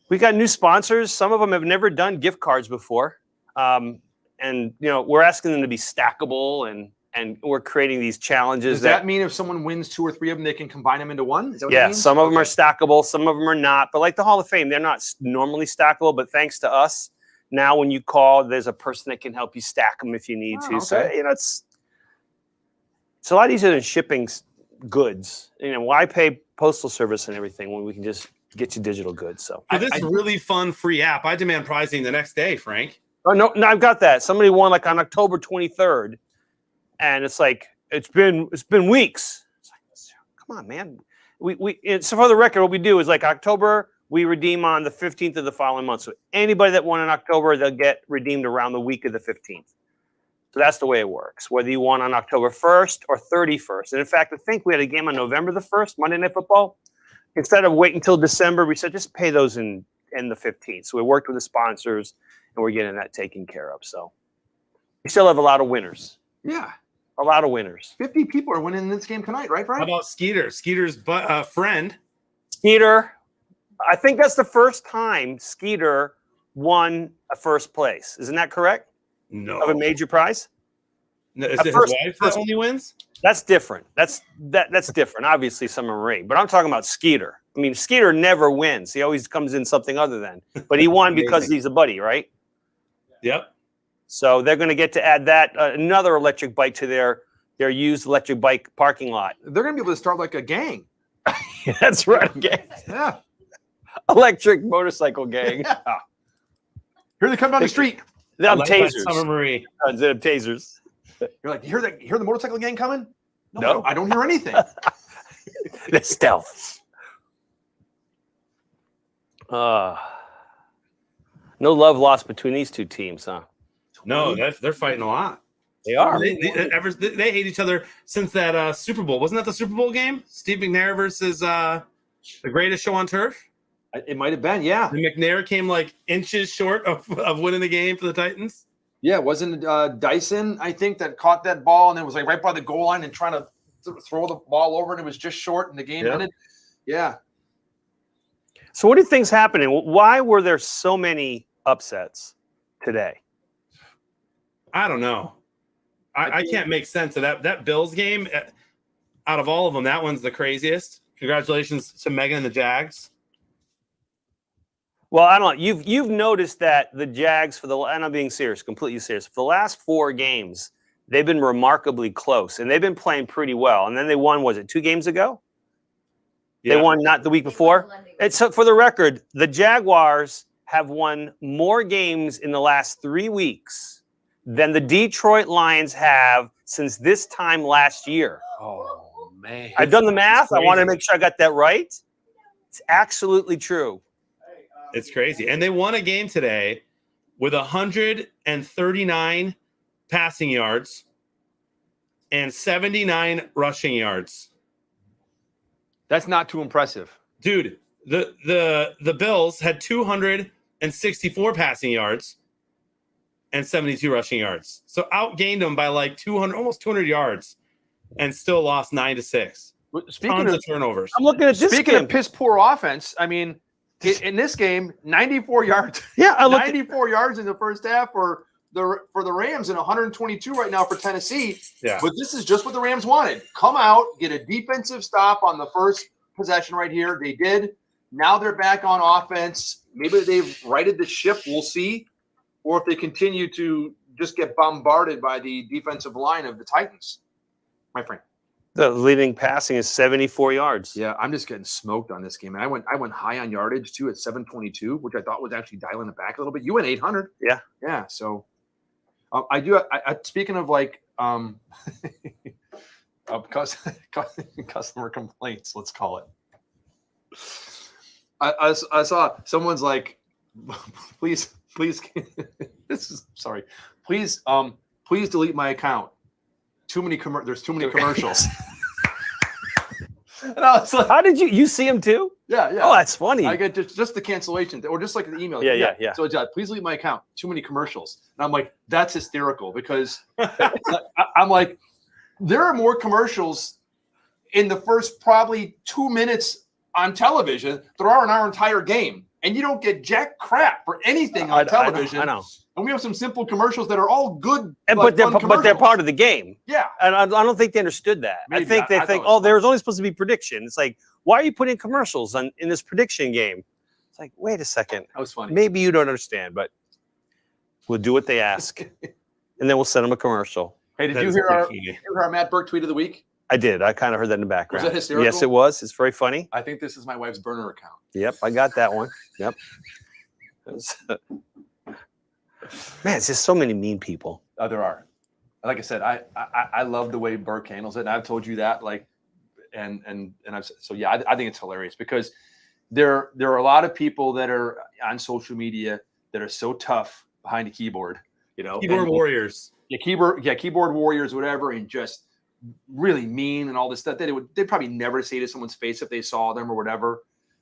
S14: We got new sponsors. Some of them have never done gift cards before. And we're asking them to be stackable, and we're creating these challenges.
S2: Does that mean if someone wins 2 or 3 of them, they can combine them into one? Is that what that
S14: Yeah,
S2: means?
S14: some of them are stackable, some of them are not. But like the Hall of Fame, they're not normally stackable. But thanks to us, now when you call, there's a person that can help you stack them if you need to. So it's a lot easier than shipping goods. Why pay postal service and everything when we can just get you digital goods? So
S1: For this really fun free app, I demand pricing the next day, Frank.
S14: Oh no, I've got that. Somebody won like on October 23rd, and it's like it's been weeks. It's like, come on, man. So for the record, what we do is like October, we redeem on the 15th of the following month. So anybody that won in October, they'll get redeemed around the week of the 15th. So that's the way it works, whether you won on October 1st or 31st. And in fact, I think we had a game on November the 1st, Monday Night Football. Instead of waiting until December, we said just pay those in the 15th. So we worked with the sponsors, and we're getting that taken care of. So we still have a lot of winners.
S2: Yeah.
S14: A lot of winners.
S2: 50 people are winning this game tonight, right, Brian?
S1: How about Skeeter? Skeeter's friend.
S14: Skeeter, I think that's the first time Skeeter won a first place. Isn't that correct?
S1: No.
S14: Of a major prize?
S1: No, is it his wife that only wins?
S14: That's different. That's different. Obviously, Summer Marie. But I'm talking about Skeeter. I mean, Skeeter never wins. He always comes in something other than. But he won because he's a buddy, right?
S1: Yep.
S14: So they're going to get to add that another electric bike to their used electric bike parking lot.
S2: They're going to be able to start like a gang.
S14: That's right, gang.
S2: Yeah.
S14: Electric motorcycle gang.
S2: Yeah. Here they come down the street.
S14: They have tasers.
S1: Summer Marie.
S14: Instead of tasers.
S2: You're like, you hear the motorcycle gang coming?
S14: No.
S2: I don't hear anything.
S14: The stealth. No love lost between these two teams, huh?
S1: No, they're fighting a lot.
S14: They are.
S1: They hate each other since that Super Bowl. Wasn't that the Super Bowl game? Steve McNair versus the greatest show on turf?
S2: It might have been, yeah.
S1: And McNair came like inches short of winning the game for the Titans.
S2: Yeah, wasn't it Dyson, I think, that caught that ball and then was like right by the goal line and trying to throw the ball over and it was just short and the game ended? Yeah.
S14: So what do you think's happening? Why were there so many upsets today?
S1: I don't know. I can't make sense of that. That Bills game, out of all of them, that one's the craziest. Congratulations to Megan and the Jags.
S14: Well, I don't know. You've noticed that the Jags, and I'm being serious, completely serious, for the last 4 games, they've been remarkably close, and they've been playing pretty well. And then they won, was it 2 games ago? Yeah. They won not the week before? And so for the record, the Jaguars have won more games in the last 3 weeks than the Detroit Lions have since this time last year.
S2: Oh, man.
S14: I've done the math. I wanted to make sure I got that right. It's absolutely true.
S1: It's crazy. And they won a game today with 139 passing yards and 79 rushing yards.
S2: That's not too impressive.
S1: Dude, the Bills had 264 passing yards and 72 rushing yards. So outgained them by like 200, almost 200 yards, and still lost 9-6. Tons of turnovers.
S2: I'm looking at this Speaking of piss poor offense, I mean, in this game, 94 yards.
S14: Yeah,
S2: 94 yards in the first half for the Rams and 122 right now for Tennessee.
S1: Yeah.
S2: But this is just what the Rams wanted. Come out, get a defensive stop on the first possession right here. They did. Now they're back on offense. Maybe they've righted the ship. We'll see. Or if they continue to just get bombarded by the defensive line of the Titans, my friend.
S14: The leading passing is 74 yards.
S2: Yeah, I'm just getting smoked on this game. And I went high on yardage too at 722, which I thought was actually dialing it back a little bit. You went 800.
S14: Yeah.
S2: Yeah. So I do. Speaking of like customer complaints, let's call it. I saw someone's like, please, please delete my account. There's too many commercials. And I was like,
S14: how did you see him too?
S2: Yeah.
S14: Oh, that's funny.
S2: I get just the cancellation or just like the email.
S14: Yeah.
S2: So please delete my account. Too many commercials. And I'm like, that's hysterical because I'm like, there are more commercials in the first probably 2 minutes on television there are in our entire game. And you don't get jack crap for anything on television.
S14: I know.
S2: And we have some simple commercials that are all good.
S14: But they're part of the game.
S2: Yeah.
S14: And I don't think they understood that.
S2: Maybe.
S14: I think they think, there's only supposed to be prediction. It's like, why are you putting commercials in this prediction game? It's like, wait a second.
S2: That was funny.
S14: Maybe you don't understand, but we'll do what they ask. And then we'll send them a commercial.
S2: Hey, did you hear our Matt Burke tweet of the week?
S14: I did. I kind of heard that in the background.
S2: Was that hysterical?
S14: Yes, it was. It's very funny.
S2: I think this is my wife's burner account.
S14: Yep, I got that one. Yep. Man, it's just so many mean people.
S2: There are. Like I said, I love the way Burke handles it. And I've told you that, like, and I've so yeah, I think it's hilarious because there are a lot of people that are on social media that are so tough behind a keyboard,
S1: keyboard warriors.
S2: Yeah, keyboard warriors, whatever, and just really mean and all this stuff. They'd probably never say to someone's face if they saw them or whatever.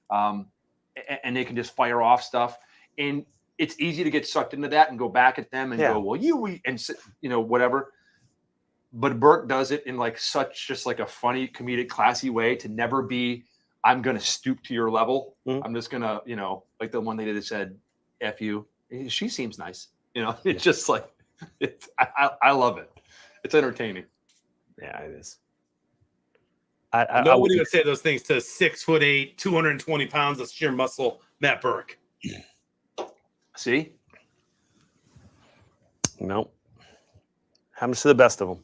S2: And they can just fire off stuff. And it's easy to get sucked into that and go back at them and go, well, whatever. But Burke does it in like just like a funny, comedic, classy way to never be, I'm going to stoop to your level. Mm-hmm. I'm just going to, like the one they did that said, F you. She seems nice. It's just like, I love it. It's entertaining.
S14: Yeah, it is.
S1: Nobody would say those things to 6'8", 220 pounds of sheer muscle, Matt Burke.
S2: See?
S14: Nope. Happens to the best of them.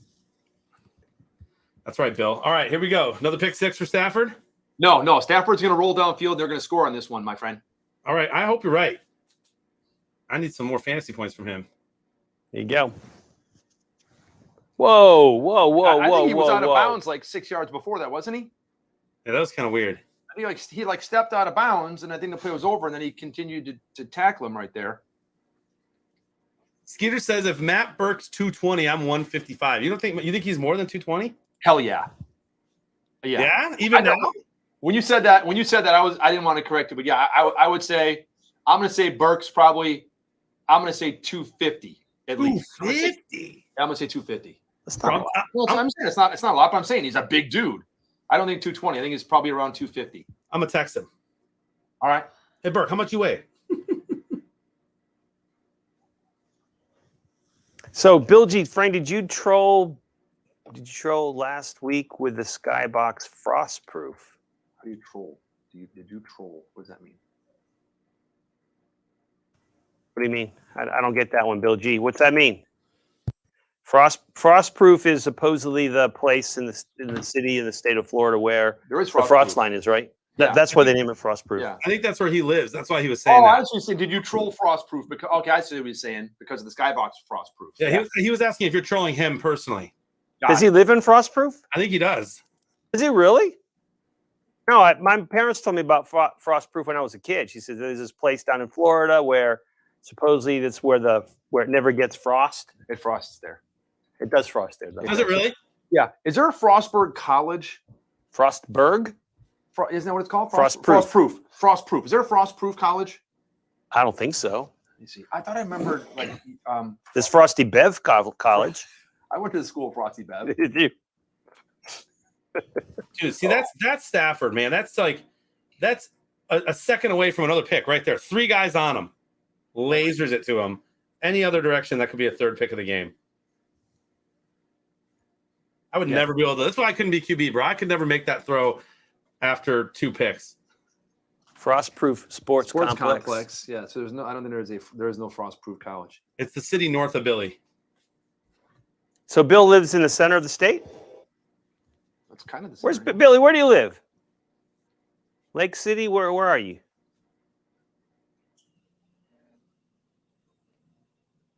S1: That's right, Bill. All right, here we go. Another pick six for Stafford?
S2: No. Stafford's going to roll downfield. They're going to score on this one, my friend.
S1: All right, I hope you're right. I need some more fantasy points from him.
S14: There you go. Whoa.
S2: I think he was out of bounds like 6 yards before that, wasn't he?
S1: Yeah, that was kind of weird.
S2: I think he stepped out of bounds, and I think the play was over, and then he continued to tackle him right there.
S1: Skeeter says if Matt Burke's 220, I'm 155. You think he's more than 220?
S2: Hell yeah.
S1: Yeah, even now.
S2: When you said that, I didn't want to correct it, but yeah, I would say I'm going to say Burke's probably. I'm going to say 250 at least.
S1: 250.
S2: I'm going to say 250.
S14: That's not.
S2: Well, I'm saying it's not a lot, but I'm saying he's a big dude. I don't think 220. I think he's probably around 250.
S1: I'm gonna text him.
S2: All right.
S1: Hey Burke, how much you weigh?
S14: So, Bill G. Frank, did you troll last week with the Skybox Frostproof?
S2: How do you troll? Did you troll? What does that mean?
S14: What do you mean? I don't get that one, Bill G. What's that mean? Frostproof is supposedly the place in the city in the state of Florida where
S2: there is
S14: the frost line is, right? That's why they name it Frostproof.
S1: Yeah. I think that's where he lives. That's why he was saying
S2: that.
S1: I
S2: was just saying, did you troll Frostproof? Because I see what he's saying because of the Skybox Frostproof.
S1: Yeah, he was asking if you're trolling him personally.
S14: Does he live in Frostproof?
S1: I think he does.
S14: Is he really? No, my parents told me about Frostproof when I was a kid. She said there's this place down in Florida where supposedly that's where it never gets frost.
S2: It frosts there.
S14: It does frost there, though.
S1: Does it really?
S2: Yeah. Is there a Frostburg College?
S14: Frostburg?
S2: Isn't that what it's called?
S14: Frostproof.
S2: Frostproof. Is there a Frostproof College?
S14: I don't think so.
S2: Let me see. I thought I remembered
S14: There's Frosty Bev College.
S2: I went to the school of Frosty Bev.
S14: Did you?
S1: Dude, see that's Stafford, man. That's a second away from another pick right there. 3 guys on him. Lasers it to him. Any other direction, that could be a third pick of the game. I would never be able to. That's why I couldn't be QB, bro. I could never make that throw after 2 picks.
S14: Frostproof Sports Complex.
S2: Yeah. So I don't think there is no Frostproof College.
S1: It's the city north of Billy.
S14: So Bill lives in the center of the state?
S2: That's kind of the
S14: center. Where's Billy? Where do you live? Lake City? Where are you?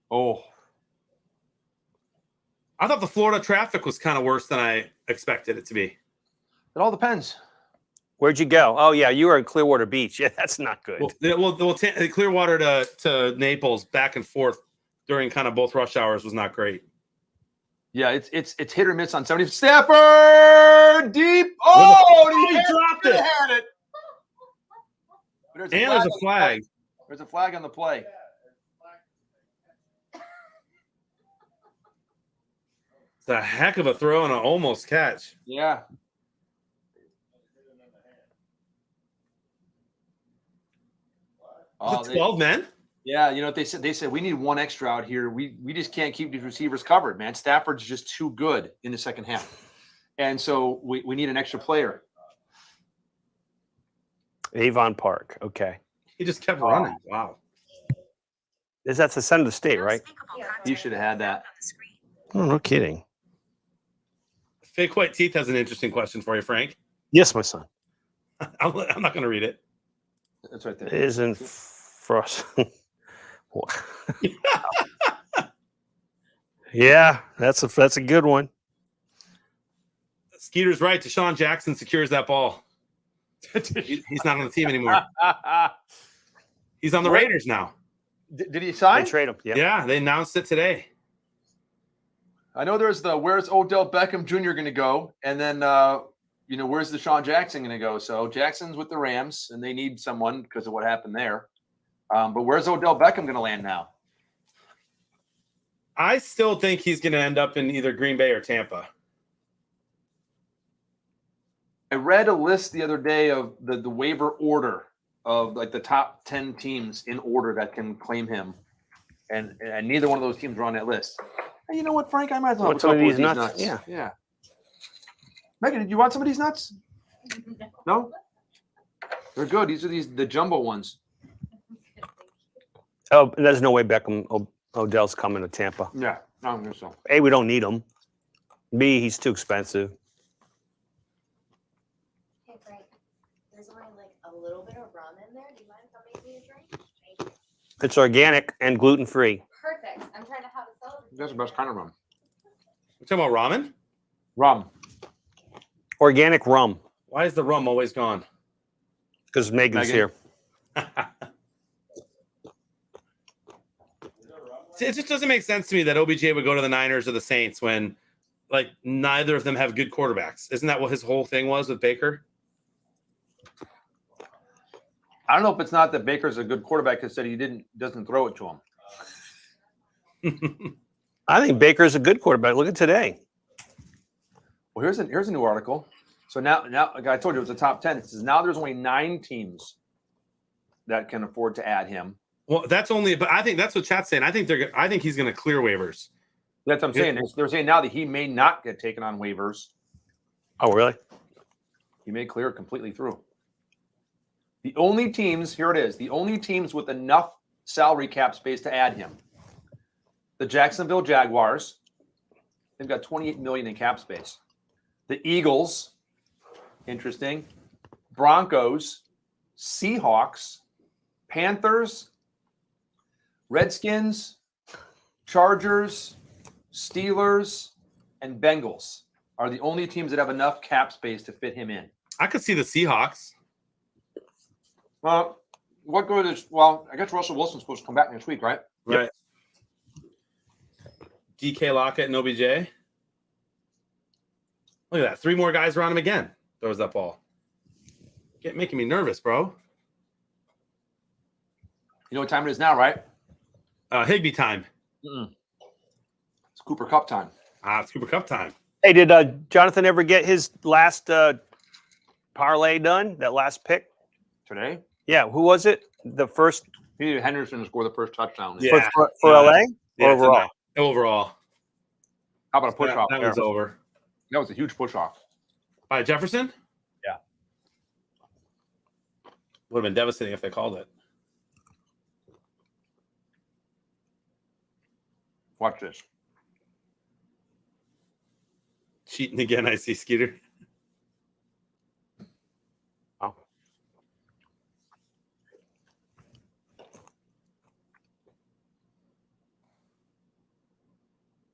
S2: Oh.
S1: I thought the Florida traffic was kind of worse than I expected it to be.
S2: It all depends.
S14: Where'd you go? Oh, yeah, you were in Clearwater Beach. Yeah, that's not good.
S1: Well, Clearwater to Naples back and forth during kind of both rush hours was not great.
S2: Yeah, it's hit or miss on 70. Stafford deep. Oh,
S1: he dropped it.
S2: Had it.
S1: There's a flag.
S2: There's a flag on the play.
S1: It's a heck of a throw and an almost catch.
S2: Yeah.
S1: Is it 12 men?
S2: Yeah, you know what they said? They said we need 1 extra out here. We just can't keep these receivers covered, man. Stafford's just too good in the second half. And so we need an extra player.
S14: Avon Park. Okay.
S1: He just kept running. Wow.
S14: That's the center of the state, right?
S2: You should have had that.
S14: Oh, no kidding.
S1: Fake White Teeth has an interesting question for you, Frank.
S14: Yes, my son.
S1: I'm not going to read it.
S2: That's right there.
S14: It isn't Frost. Yeah, that's a good one.
S1: Skeeter's right. Deshaun Jackson secures that ball. He's not on the team anymore. He's on the Raiders now.
S2: Did he sign?
S14: They trade him.
S1: Yeah, they announced it today.
S2: I know there's where's Odell Beckham Jr. going to go, and then where's Deshaun Jackson going to go? So Jackson's with the Rams, and they need someone because of what happened there. But where's Odell Beckham going to land now?
S1: I still think he's going to end up in either Green Bay or Tampa.
S2: I read a list the other day of the waiver order of like the top 10 teams in order that can claim him, and neither one of those teams were on that list. And you know what, Frank? I might as well have a couple of these nuts. Yeah. Megan, did you want some of these nuts? No? They're good. These are the jumbo ones.
S14: Oh, there's no way Beckham Odell's coming to Tampa.
S2: Yeah, I don't think so.
S14: A, we don't need him. B, he's too expensive.
S7: Hey, Frank, there's only like a little bit of rum in there. Do you mind if I make me a drink? Thank you.
S14: It's organic and gluten-free.
S7: Perfect. I'm trying to have a celebratory.
S2: That's the best kind of rum.
S1: You talking about ramen?
S2: Rum.
S14: Organic rum.
S1: Why is the rum always gone?
S14: Because Megan's here.
S1: See, it just doesn't make sense to me that OBJ would go to the Niners or the Saints when, like, neither of them have good quarterbacks. Isn't that what his whole thing was with Baker?
S2: I don't know if it's not that Baker's a good quarterback because said he doesn't throw it to him.
S14: I think Baker's a good quarterback. Look at today.
S2: Well, here's a new article. So now, like I told you, it was the top 10. It says now there's only 9 teams that can afford to add him.
S1: Well, that's only, but I think that's what Chat's saying. I think he's going to clear waivers.
S2: That's what I'm saying. They're saying now that he may not get taken on waivers.
S14: Oh, really?
S2: He may clear it completely through. The only teams, here it is, the only teams with enough salary cap space to add him. The Jacksonville Jaguars, they've got $28 million in cap space. The Eagles, interesting. Broncos, Seahawks, Panthers, Redskins, Chargers, Steelers, and Bengals are the only teams that have enough cap space to fit him in.
S1: I could see the Seahawks.
S2: Well, what good is? Well, I guess Russell Wilson's supposed to come back next week, right?
S1: Right. Yep. DK Lockett and OBJ. Look at that. 3 more guys around him again. Throws that ball. Making me nervous, bro.
S2: You know what time it is now, right?
S1: Higbee time.
S2: It's Cooper Kupp time.
S1: It's Cooper Kupp time.
S14: Hey, did Jonathan ever get his last parlay done? That last pick
S2: today?
S14: Yeah. Who was it? The first.
S2: He needed Henderson to score the first touchdown.
S14: Yeah. For LA?
S1: Yeah,
S14: or overall?
S1: Overall.
S2: How about a push off?
S1: That was over.
S2: That was a huge push off.
S1: By Jefferson?
S2: Yeah.
S1: Would have been devastating if they called it.
S2: Watch this.
S1: Cheating again, I see, Skeeter.
S14: Oh.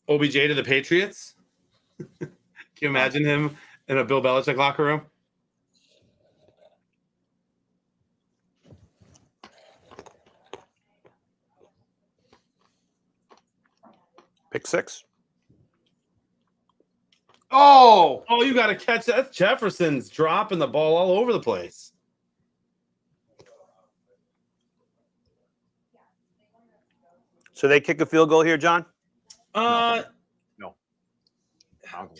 S1: OBJ to the Patriots? Can you imagine him in a Bill Belichick locker room?
S14: Pick 6.
S1: Oh, you got to catch that. That's Jefferson's dropping the ball all over the place.
S14: So they kick a field goal here, John?
S2: No.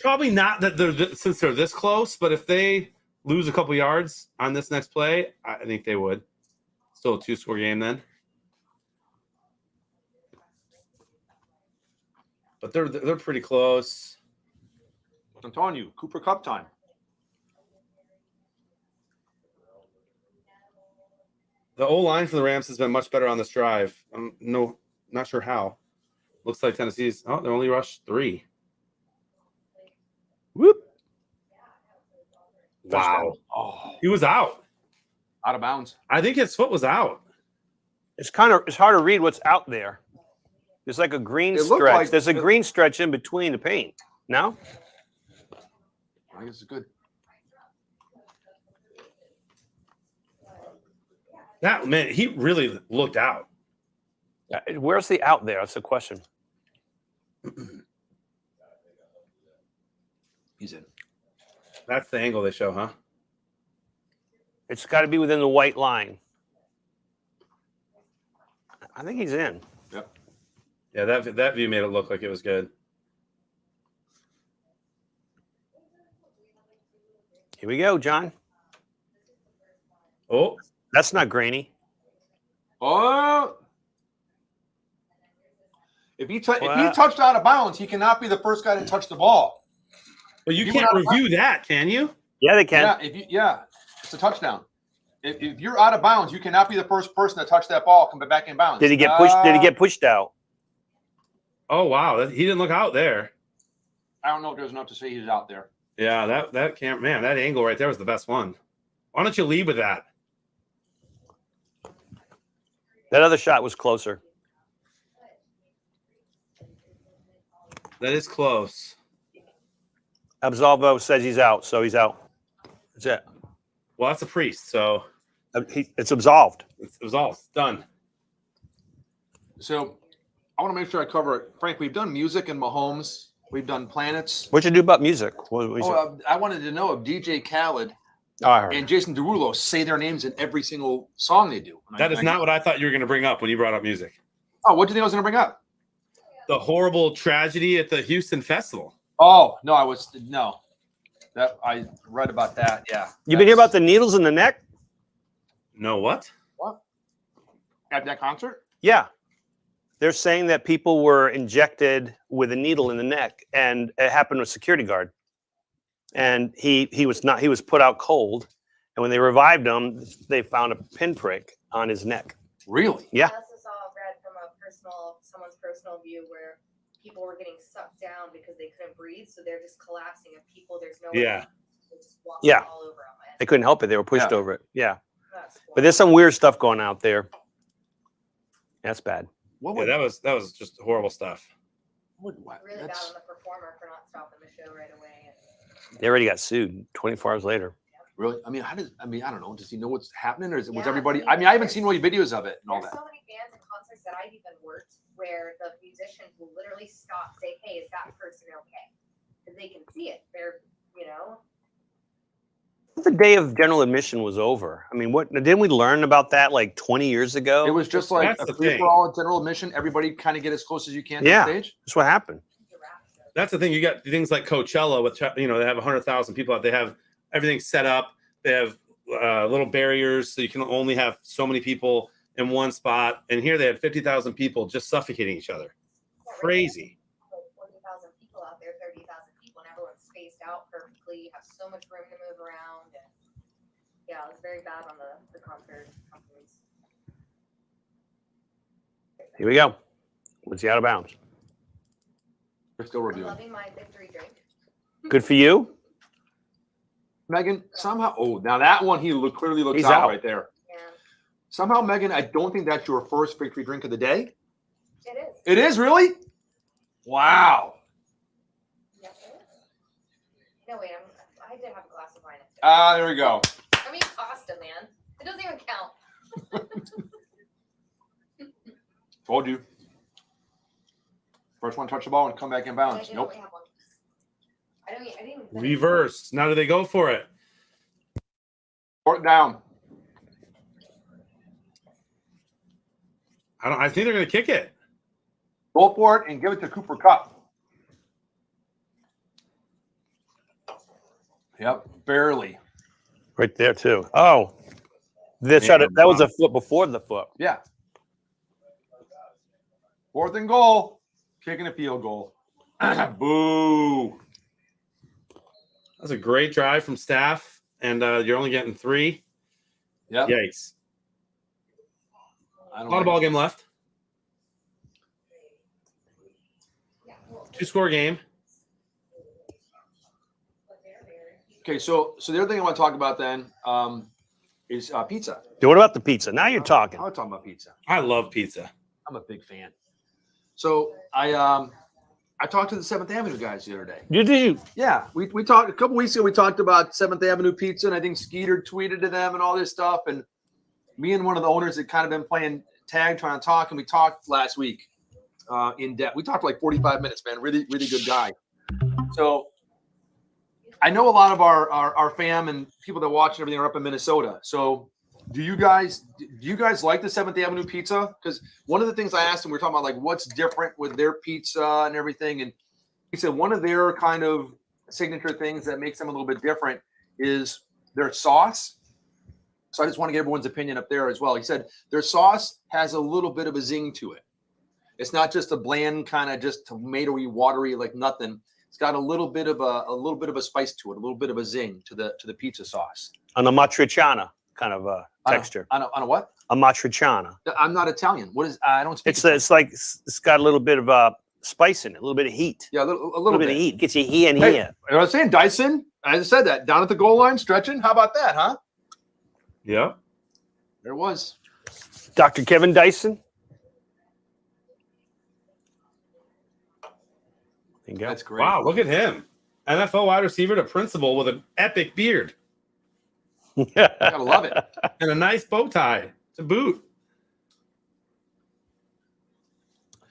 S1: Probably not that since they're this close, but if they lose a couple yards on this next play, I think they would. Still a 2-score game then. But they're pretty close.
S2: I'm telling you, Cooper Kupp time.
S1: The O-line for the Rams has been much better on this drive. I'm not sure how. Looks like Tennessee's they only rushed 3.
S14: Whoop.
S1: Wow.
S2: Oh.
S1: He was out.
S2: Out of bounds.
S1: I think his foot was out.
S14: It's hard to read what's out there. There's like a green stretch. There's a green stretch in between the paint. No?
S2: I guess it's good.
S1: That man, he really looked out.
S14: Where's the out there? That's the question.
S2: He's in.
S1: That's the angle they show, huh?
S14: It's got to be within the white line. I think he's in.
S2: Yep.
S1: Yeah, that view made it look like it was good.
S14: Here we go, John.
S1: Oh,
S14: that's not grainy.
S2: Oh. If he touched out of bounds, he cannot be the first guy to touch the ball.
S1: Well, you can't review that, can you?
S14: Yeah, they can.
S2: Yeah, it's a touchdown. If you're out of bounds, you cannot be the first person to touch that ball, come back in bounds.
S14: Did he get pushed? Did he get pushed out?
S1: Oh wow, he didn't look out there.
S2: I don't know if there's enough to say he's out there.
S1: Yeah, that can't, man, that angle right there was the best one. Why don't you lead with that?
S14: That other shot was closer.
S1: That is close.
S14: Absolvo says he's out, so he's out. That's it.
S1: Well, that's a priest, so
S14: it's absolved.
S1: It's absolved. It's done.
S2: So I want to make sure I cover it. Frank, we've done music and Mahomes. We've done planets.
S14: What'd you do about music?
S2: I wanted to know if DJ Khaled
S14: I heard.
S2: and Jason Derulo say their names in every single song they do.
S1: That is not what I thought you were going to bring up when you brought up music.
S2: Oh, what do you think I was going to bring up?
S1: The horrible tragedy at the Houston Festival.
S2: Oh, no, that I read about that. Yeah.
S14: You been hearing about the needles in the neck?
S1: No, what?
S2: What? At that concert?
S14: Yeah. They're saying that people were injected with a needle in the neck, and it happened with a security guard. And he was put out cold, and when they revived him, they found a pinprick on his neck.
S2: Really?
S14: Yeah.
S7: I also read from someone's personal view where people were getting sucked down because they couldn't breathe, so they're just collapsing, and there's no way they just walk all over them.
S14: They couldn't help it. They were pushed over it. Yeah. But there's some weird stuff going out there. That's bad.
S1: That was just horrible stuff.
S7: Really bad on the performer for not stopping the show right away.
S14: They already got sued 24 hours later.
S2: Really? I don't know. Does he know what's happening, or was everybody? I haven't seen any videos of it and all that.
S7: There's so many bands and concerts that I've even worked where the musicians will literally stop, say, "Hey, is that person okay?" Because they can see it. They're,
S14: The day of general admission was over. I mean, didn't we learn about that like 20 years ago?
S2: It was just like a free-for-all general admission. Everybody kind of get as close as you can to the stage.
S14: That's what happened.
S1: That's the thing. You got things like Coachella with, they have 100,000 people out. They have everything set up. They have little barriers, so you can only have so many people in one spot. And here they had 50,000 people just suffocating each other. Crazy.
S7: 40,000 people out there, 30,000 people, and everyone's spaced out perfectly. You have so much room to move around. And yeah, it was very bad on the concert companies.
S14: Here we go. What's he out of bounds?
S2: We're still
S7: I'm
S2: reviewing.
S7: loving my victory drink.
S14: Good for you.
S2: Megan, somehow, now that one clearly looks
S14: He's
S2: out
S14: out
S2: right there.
S7: Yeah.
S2: Somehow, Megan, I don't think that's your first victory drink of the day.
S7: It is.
S2: It is, really? Wow.
S7: Yeah, it is. No, wait, I did have a glass of wine.
S2: There we go.
S7: I mean, pasta, man. It doesn't even count.
S2: Told you. First one touch the ball and come back in bounds. Nope.
S7: I didn't
S1: Reverse. Now do they go for it?
S2: Fourth down.
S1: I think they're going to kick it.
S2: Go for it and give it to Cooper Kupp. Yep, barely.
S14: Right there, too. Oh, that was a foot before the foot.
S2: Yeah. Fourth and goal. Kicking a field goal. Boo.
S1: That's a great drive from staff, and you're only getting 3.
S2: Yep.
S1: Yikes.
S2: A
S1: lot of ball game left. 2-score game.
S2: Okay, so the other thing I want to talk about then is pizza.
S14: Dude, what about the pizza? Now you're talking.
S2: I'm talking about pizza.
S1: I love pizza.
S2: I'm a big fan. So I talked to the 7th Avenue guys the other day.
S14: Did you?
S2: Yeah, we talked a couple weeks ago. We talked about 7th Avenue Pizza, and I think Skeeter tweeted to them and all this stuff. And me and one of the owners had kind of been playing tag, trying to talk, and we talked last week in depth. We talked for like 45 minutes, man. Really, really good guy. So I know a lot of our fam and people that watch and everything are up in Minnesota. So do you guys like the 7th Avenue Pizza? Because one of the things I asked him, we were talking about like what's different with their pizza and everything, and he said one of their kind of signature things that makes them a little bit different is their sauce. So I just want to get everyone's opinion up there as well. He said their sauce has a little bit of a zing to it. It's not just a bland kind of just tomatoey, watery like nothing. It's got a little bit of a spice to it, a little bit of a zing to the pizza sauce.
S14: On a matriciana kind of texture.
S2: On a what?
S14: A matriciana.
S2: I'm not Italian. What is? I don't speak.
S14: It's like it's got a little bit of spice in it, a little bit of heat.
S15: Yeah, a
S14: little bit of heat. Gets you here and here.
S15: You know what I'm saying? Dyson, I just said that. Down at the goal line, stretching. How about that, huh?
S1: Yeah.
S15: There was.
S14: Dr. Kevin Dyson. There you go.
S15: That's great.
S1: Wow, look at him. NFL wide receiver to principal with an epic beard.
S15: Gotta love it.
S1: And a nice bow tie to boot.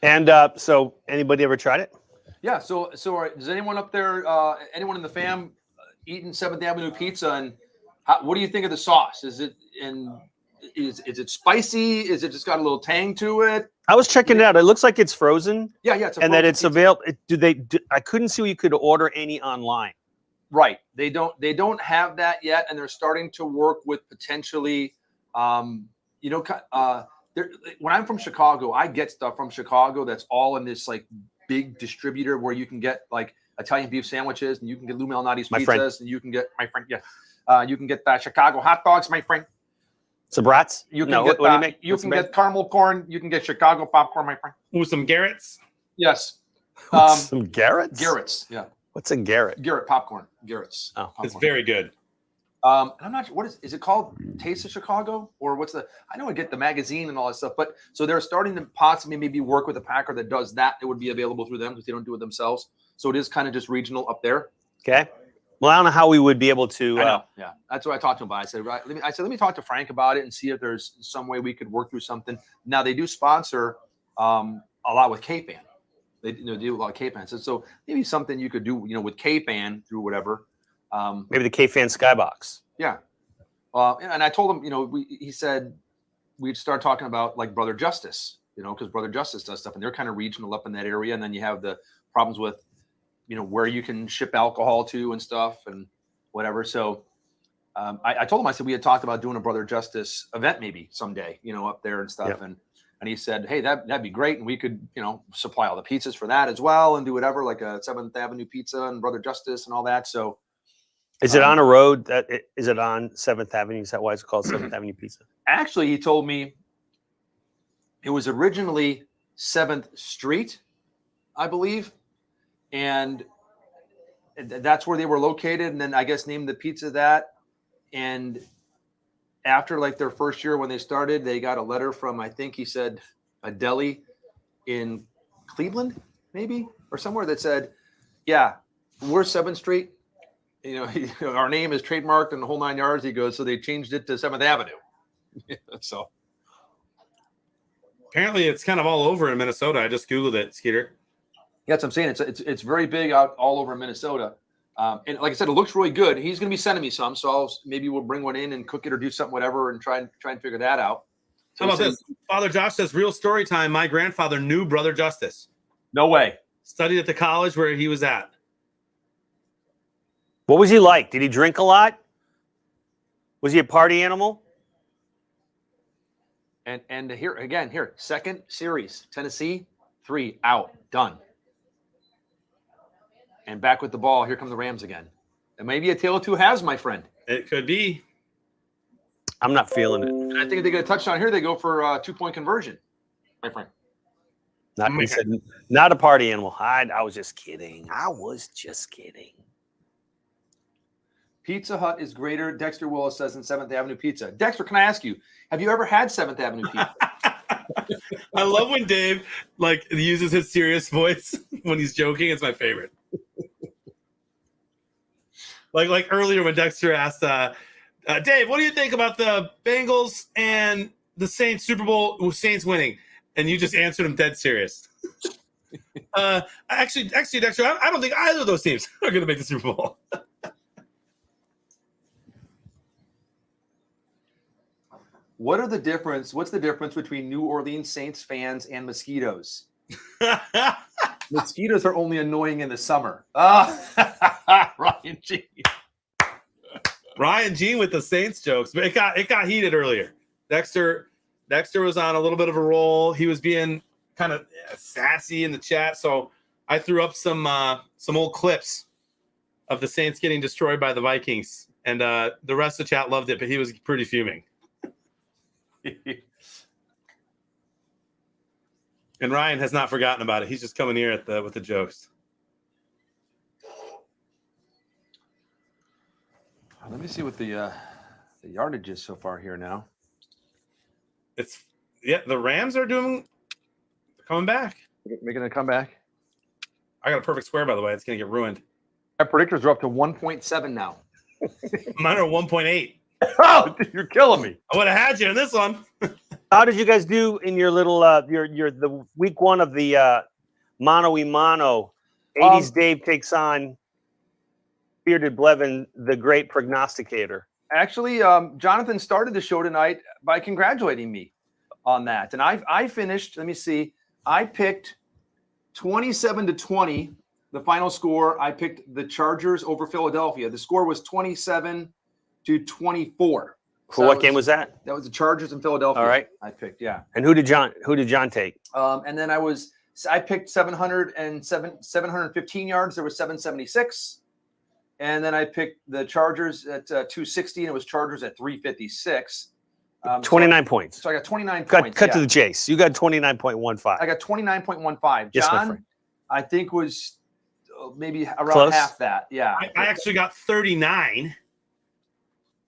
S14: And so, anybody ever tried it?
S15: Yeah. So does anyone up there, anyone in the fam, eating 7th Avenue pizza? And what do you think of the sauce? Is it is it spicy? Is it just got a little tang to it?
S14: I was checking it out. It looks like it's frozen.
S15: Yeah, it's a
S14: and that
S15: frozen
S14: it's
S15: pizza.
S14: available. I couldn't see where you could order any online.
S15: Right. They don't have that yet, and they're starting to work with potentially, when I'm from Chicago, I get stuff from Chicago that's all in this like big distributor where you can get like Italian beef sandwiches, and you can get Lou Malnati's pizzas, and you can get you can get Chicago hot dogs, my friend.
S14: Sabrats?
S15: You can
S14: No,
S15: get
S14: what do you make?
S15: you
S14: What's
S15: can
S14: the
S15: get caramel corn. You can get Chicago popcorn, my friend.
S1: Ooh, some Garrett's.
S15: Yes.
S14: Some Garrett's?
S15: Garrett's, yeah.
S14: What's a Garrett?
S15: Garrett popcorn. Garrett's.
S14: Oh,
S15: popcorn.
S1: It's very good.
S15: I'm not sure what is it called? Taste of Chicago, or what's the? I know I get the magazine and all that stuff, but so they're starting to possibly maybe work with a packer that does that. It would be available through them because they don't do it themselves. So it is kind of just regional up there.
S14: Okay. Well, I don't know how we would be able to.
S15: I know. Yeah, that's what I talked to him about. I said, right. Let me talk to Frank about it and see if there's some way we could work through something. Now they do sponsor a lot with K-Fan. They do a lot of K-Fan. So maybe something you could do, with K-Fan through whatever.
S14: Maybe the K-Fan Skybox.
S15: Yeah. And I told him, he said we'd start talking about like Brother Justice, because Brother Justice does stuff and they're kind of regional up in that area. And then you have the problems with, where you can ship alcohol to and stuff and whatever. So I told him, I said, we had talked about doing a Brother Justice event maybe someday, up there and stuff.
S14: Yep.
S15: And he said, hey, that'd be great. And we could, supply all the pizzas for that as well and do whatever, like a 7th Avenue pizza and Brother Justice and all that. So
S14: is it on a road is it on 7th Avenue? Is that why it's called 7th Avenue Pizza?
S15: Actually, he told me it was originally 7th Street, I believe. And that's where they were located. And then I guess named the pizza that. And after like their first year when they started, they got a letter from, I think he said, a deli in Cleveland, maybe, or somewhere that said, yeah, we're 7th Street. Our name is trademarked in the whole 9 yards. He goes, so they changed it to 7th Avenue. So
S1: apparently it's kind of all over in Minnesota. I just Googled it, Skeeter.
S15: Yeah, that's what I'm saying. It's very big out all over Minnesota. And like I said, it looks really good. He's going to be sending me some, so maybe we'll bring one in and cook it or do something, whatever, and try and figure that out. So
S1: how about this? Father Josh says, real story time. My grandfather knew Brother Justice.
S15: No way.
S1: Studied at the college where he was at.
S14: What was he like? Did he drink a lot? Was he a party animal?
S15: And here, second series, Tennessee, 3 out, done. And back with the ball. Here come the Rams again. And maybe a tale of two halves, my friend.
S1: It could be.
S14: I'm not feeling it.
S15: And I think if they get a touchdown here, they go for a 2-point conversion, my friend.
S14: Not a party animal. I was just kidding.
S15: Pizza Hut is greater, Dexter Willis says, than 7th Avenue Pizza. Dexter, can I ask you, have you ever had 7th Avenue Pizza?
S1: I love when Dave uses his serious voice when he's joking. It's my favorite. like earlier when Dexter asked, Dave, what do you think about the Bengals and the Saints Super Bowl with Saints winning? And you just answered him dead serious. Actually, Dexter, I don't think either of those teams are going to make the Super Bowl.
S15: What's the difference between New Orleans Saints fans and mosquitoes? Mosquitoes are only annoying in the summer. Ryan G.
S1: Ryan G with the Saints jokes, but it got heated earlier. Dexter was on a little bit of a roll. He was being kind of sassy in the chat, so I threw up some old clips of the Saints getting destroyed by the Vikings, and the rest of the chat loved it, but he was pretty fuming. And Ryan has not forgotten about it. He's just coming here with the jokes.
S15: Let me see what the yardage is so far here now.
S1: The Rams are coming back.
S15: Making a comeback.
S1: I got a perfect square, by the way. It's going to get ruined.
S15: Our predictors are up to 1.7 now.
S1: Mine are 1.8.
S15: Oh, dude, you're killing me.
S1: I would have had you in this one.
S14: How did you guys do in your little the week one of the mano-y-mano? 80s Dave takes on Bearded Blevin, the great prognosticator.
S15: Actually, Jonathan started the show tonight by congratulating me on that. And I finished, let me see, I picked 27-20, the final score. I picked the Chargers over Philadelphia. The score was 27-24.
S14: For what game was that?
S15: That was the Chargers in Philadelphia.
S14: All right.
S15: I picked, yeah.
S14: And who did John take?
S15: And then I picked 715 yards. There was 776. And then I picked the Chargers at 260, and it was Chargers at 356.
S14: 29 points.
S15: So I got 29 points.
S14: Cut to the chase. You got 29.15.
S15: I got 29.15.
S14: Yes, my
S15: John,
S14: friend.
S15: I think was maybe around
S14: Close.
S15: half that. Yeah.
S1: I actually got 39.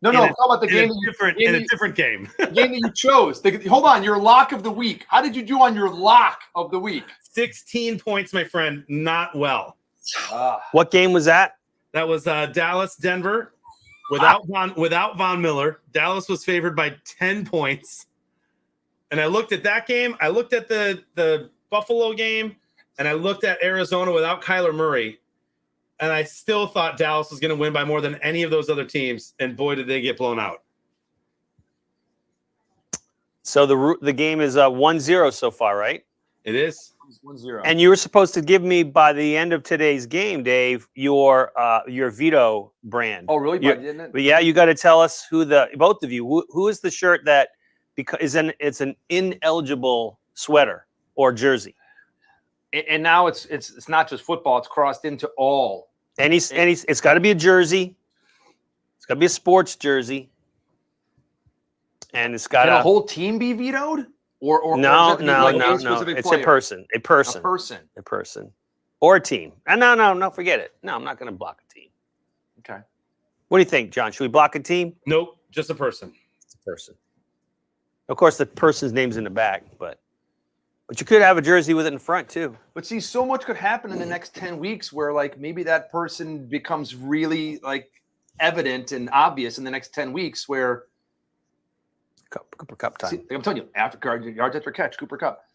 S15: No, how about the game?
S1: In a different game.
S15: The game that you chose. Hold on, your lock of the week. How did you do on your lock of the week?
S1: 16 points, my friend. Not well.
S14: What game was that?
S1: That was Dallas, Denver. Without Von Miller, Dallas was favored by 10 points. And I looked at that game. I looked at the Buffalo game, and I looked at Arizona without Kyler Murray. And I still thought Dallas was going to win by more than any of those other teams. And boy, did they get blown out.
S14: So the game is 1-0 so far, right?
S1: It is
S15: 1-0.
S14: And you were supposed to give me by the end of today's game, Dave, your Vito brand.
S15: Oh, really? Didn't it?
S14: But yeah, you got to tell us both of you, who is the shirt that it's an ineligible sweater or jersey.
S15: And now it's not just football; it's crossed into all.
S14: It's got to be a jersey. It's got to be a sports jersey, and it's got
S15: Can a whole team be vetoed, or
S14: no.
S15: It's
S14: a person, or a team. And no, forget it. No, I'm not going to block a team.
S15: Okay.
S14: What do you think, John? Should we block a team?
S1: Nope, just a person.
S14: It's a person. Of course, the person's name's in the back, but you could have a jersey with it in front too.
S15: But see, so much could happen in the next 10 weeks where maybe that person becomes really evident and obvious in the next 10 weeks where
S14: Cooper Cup time.
S15: See, I'm telling you, yards after catch, Cooper Cup.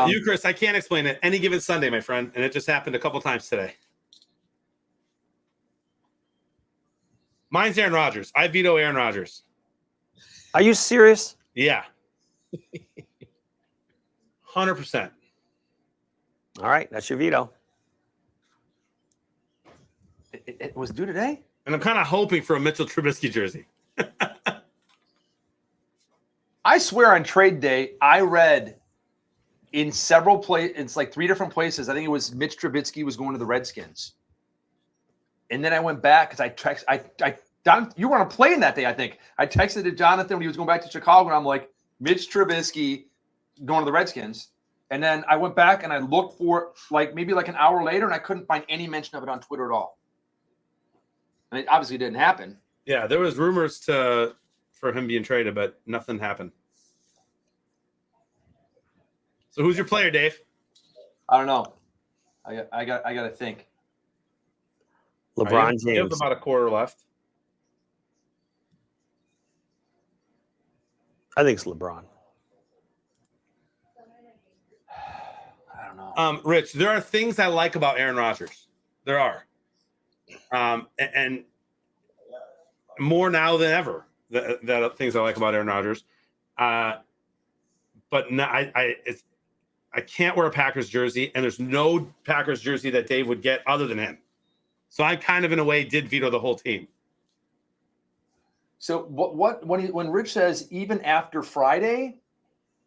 S1: You, Chris, I can't explain it. Any given Sunday, my friend, and it just happened a couple times today. Mine's Aaron Rodgers. I veto Aaron Rodgers.
S14: Are you serious?
S1: Yeah. 100%.
S14: All right, that's your veto.
S15: It was due today?
S1: And I'm kind of hoping for a Mitchell Trubisky jersey.
S15: I swear on trade day, I read in several places, it's 3 different places. I think it was Mitch Trubisky was going to the Redskins. And then I went back because you were on a plane that day, I think. I texted to Jonathan when he was going back to Chicago, and I'm like, Mitch Trubisky going to the Redskins. And then I went back and I looked for maybe an hour later, and I couldn't find any mention of it on Twitter at all. And it obviously didn't happen.
S1: Yeah, there was rumors for him being traded, but nothing happened. So who's your player, Dave?
S15: I don't know. I got to think.
S14: LeBron James.
S1: You have about a quarter left.
S14: I think it's LeBron.
S15: I don't know.
S1: Rich, there are things I like about Aaron Rodgers. There are. And more now than ever, the things I like about Aaron Rodgers. But no, I can't wear a Packers jersey, and there's no Packers jersey that Dave would get other than him. So I kind of, in a way, did veto the whole team.
S15: So when Rich says even after Friday,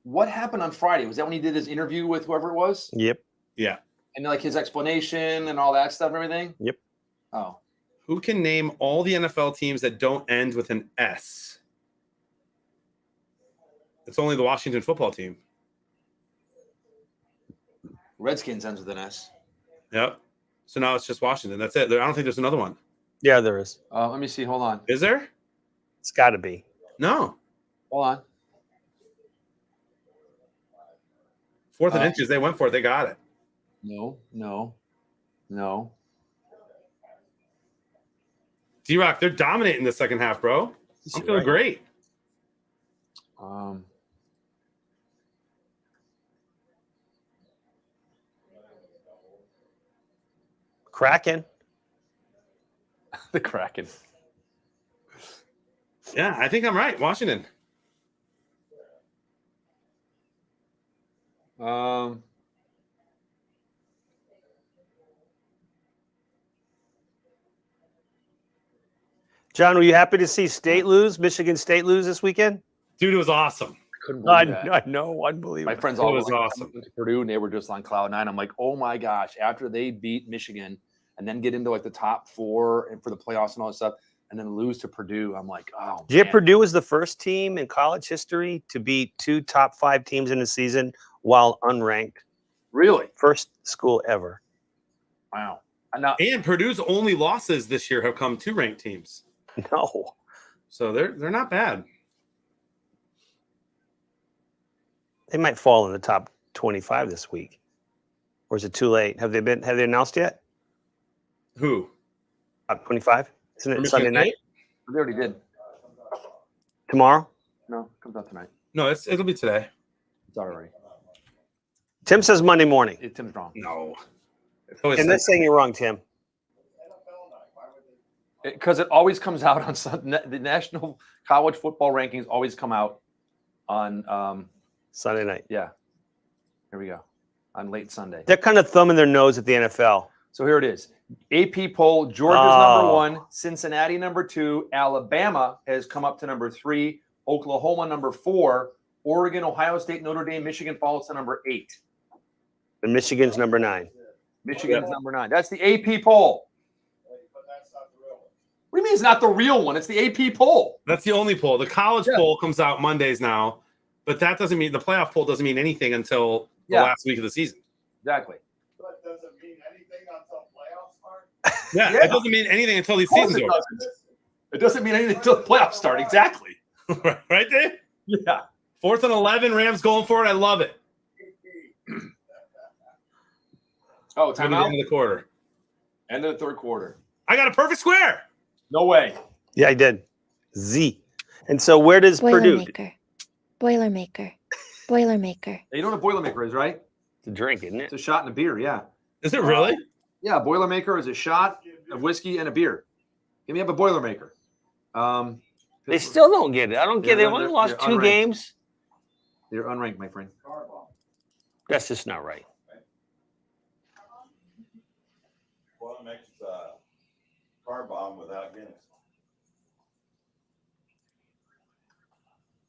S15: what happened on Friday? Was that when he did his interview with whoever it was?
S14: Yep.
S1: Yeah.
S15: And his explanation and all that stuff and everything?
S14: Yep.
S15: Oh.
S1: Who can name all the NFL teams that don't end with an S? It's only the Washington football team.
S15: Redskins ends with an S.
S1: Yep. So now it's just Washington. That's it. I don't think there's another one.
S14: Yeah, there is.
S15: Let me see. Hold on.
S1: Is there?
S14: It's got to be.
S1: No.
S15: Hold on.
S1: 4th and inches. They went for it. They got it.
S15: No.
S1: D-Rock, they're dominating the second half, bro. I'm feeling great.
S14: Kraken.
S15: The Kraken.
S1: Yeah, I think I'm right. Washington.
S14: John, were you happy to see Michigan State lose this weekend?
S1: Dude, it was awesome.
S15: Couldn't believe that.
S14: I know, unbelievable.
S15: My friends all
S1: was
S15: went
S1: awesome.
S15: to Purdue, and they were just on cloud nine. I'm like, oh my gosh! After they beat Michigan and then get into like the top 4 and for the playoffs and all that stuff, and then lose to Purdue, I'm like, oh.
S14: Yeah, Purdue was the first team in college history to beat 2 top 5 teams in a season while unranked.
S15: Really?
S14: First school ever.
S15: Wow.
S1: And Purdue's only losses this year have come to ranked teams.
S14: No.
S1: So they're not bad.
S14: They might fall in the top 25 this week. Or is it too late? Have they announced yet?
S1: Who?
S14: Top 25? Isn't it Sunday night?
S15: They already did.
S14: Tomorrow?
S15: No, it comes out tonight.
S1: No, it'll be today.
S15: It's already.
S14: Tim says Monday morning.
S15: Tim's wrong.
S1: No.
S14: And that's saying you're wrong, Tim.
S15: Because it always comes out on Sunday. The national college football rankings always come out on
S14: Sunday night.
S15: Yeah. Here we go. On late Sunday.
S14: They're kind of thumbing their nose at the NFL.
S15: So here it is. AP poll, Georgia's number 1, Cincinnati number 2, Alabama has come up to number 3, Oklahoma number 4, Oregon, Ohio State, Notre Dame, Michigan falls to number 8.
S14: And Michigan's number 9.
S15: Michigan's number 9. That's the AP poll. What do you mean it's not the real one? It's the AP poll.
S1: That's the only poll. The college poll comes out Mondays now, but that doesn't mean the playoff poll doesn't mean anything until the last week of the season.
S15: Exactly.
S5: But does it mean anything until playoffs start?
S1: Yeah, it doesn't mean anything until these seasons are over.
S15: It doesn't mean anything until the playoffs start. Exactly.
S1: Right, Dave?
S15: Yeah.
S1: 4th and 11, Rams going for it. I love it.
S15: Oh, time out.
S1: End of the quarter.
S15: End of the third quarter.
S1: I got a perfect square.
S15: No way.
S14: Yeah, I did. Z. And so where does Purdue?
S16: Boilermaker.
S15: You know what a Boilermaker is, right?
S14: It's a drink, isn't it?
S15: It's a shot and a beer, yeah.
S1: Is it really?
S15: Yeah, Boilermaker is a shot of whiskey and a beer. Give me up a Boilermaker.
S14: They still don't get it. I don't get it. They only lost 2 games.
S15: They're unranked, my friend.
S14: That's just not right.
S17: Well, it makes car bomb without Guinness.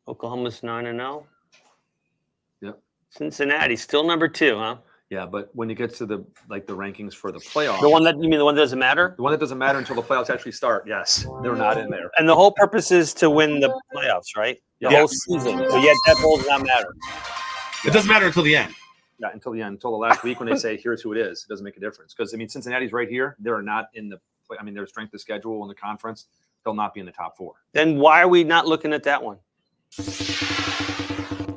S14: Oklahoma's 9-0.
S15: Yep.
S14: Cincinnati still number 2, huh?
S15: Yeah, but when it gets to the rankings for the playoffs,
S14: the one that doesn't matter?
S15: The one that doesn't matter until the playoffs actually start. Yes, they're not in there.
S14: And the whole purpose is to win the playoffs, right? The whole season. So yet that poll does not matter.
S1: It doesn't matter until the end.
S15: Yeah, until the end, until the last week when they say here's who it is. It doesn't make a difference because Cincinnati's right here. They're not in the. Their strength of schedule in the conference, they'll not be in the top 4.
S14: Then why are we not looking at that one?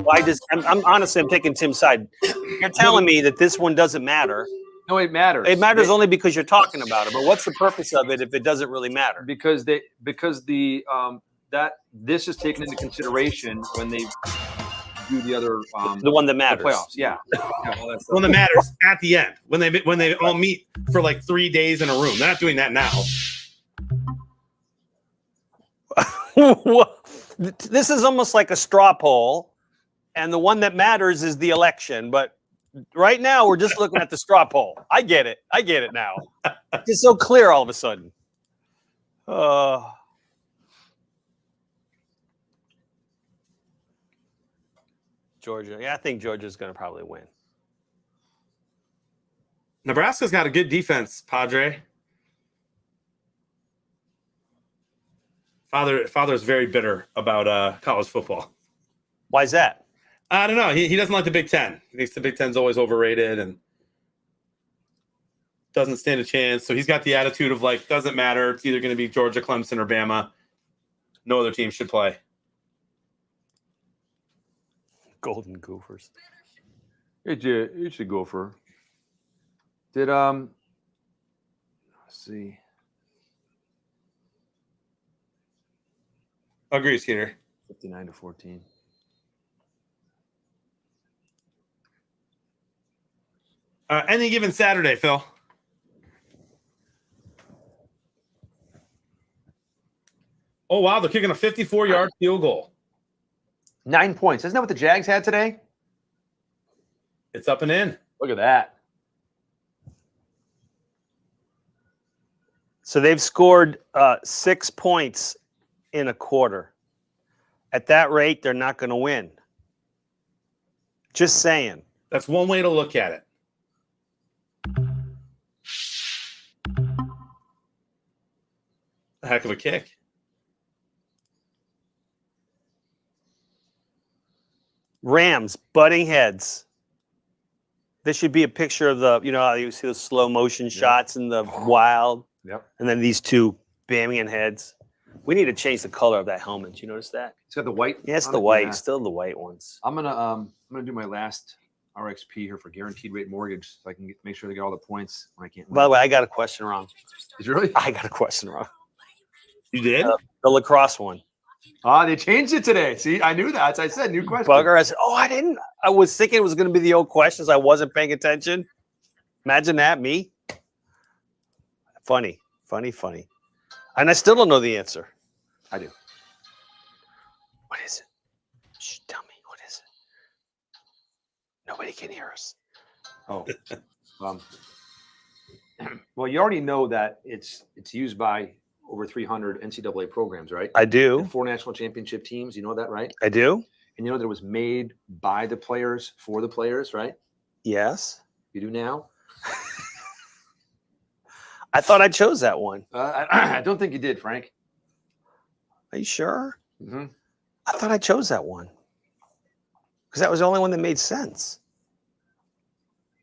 S14: Why does I'm honestly taking Tim's side. You're telling me that this one doesn't matter.
S15: No, it matters.
S14: It matters only because you're talking about it. But what's the purpose of it if it doesn't really matter?
S15: Because this is taken into consideration when they do the other
S14: the one that matters.
S15: The playoffs. Yeah.
S1: The one that matters at the end when they all meet for like 3 days in a room. They're not doing that now.
S14: This is almost like a straw poll, and the one that matters is the election. But right now, we're just looking at the straw poll. I get it now. It's so clear all of a sudden. Georgia. Yeah, I think Georgia's going to probably win.
S1: Nebraska's got a good defense, Padre. Father's very bitter about college football.
S14: Why is that?
S1: I don't know. He doesn't like the Big Ten. He thinks the Big Ten's always overrated, and doesn't stand a chance. So he's got the attitude of like, doesn't matter. It's either going to be Georgia, Clemson, or Bama. No other team should play.
S14: Golden Gophers.
S15: It's a gopher. Did let's see.
S1: Agree, Skeeter.
S15: 59-14.
S1: Any given Saturday, Phil. Oh, wow. They're kicking a 54-yard field goal.
S15: 9 points. Isn't that what the Jags had today?
S1: It's up and in.
S15: Look at that.
S14: So they've scored 6 points in a quarter. At that rate, they're not going to win. Just saying.
S1: That's one way to look at it. A heck of a kick.
S14: Rams butting heads. This should be a picture of the, you know, how you see the slow motion shots in the wild.
S15: Yep.
S14: And then these two banging heads. We need to change the color of that helmet. Did you notice that?
S15: It's got the white.
S14: Yeah, it's
S15: on
S14: the
S15: it?
S14: white.
S15: Yeah.
S14: Still the white ones.
S15: I'm gonna do my last RXP here for guaranteed rate mortgage, so I can make sure they get all the points when I can't win.
S14: By the way, I got a question wrong.
S15: Did you really?
S14: I got a question wrong.
S1: You did?
S14: The lacrosse one.
S15: They changed it today. See, I knew that. As I said, new question.
S14: Bugger. I said, oh, I didn't. I was thinking it was going to be the old questions. I wasn't paying attention. Imagine that, me. Funny. And I still don't know the answer.
S15: I do.
S14: What is it? Shh, tell me. What is it? Nobody can hear us.
S15: Oh. Well, you already know that it's used by over 300 NCAA programs, right?
S14: I do.
S15: And 4 national championship teams. You know that, right?
S14: I do.
S15: And you know that it was made by the players for the players, right?
S14: Yes.
S15: You do now?
S14: I thought I chose that one.
S15: I don't think you did, Frank.
S14: Are you sure?
S15: Mm-hmm.
S14: I thought I chose that one because that was the only one that made sense.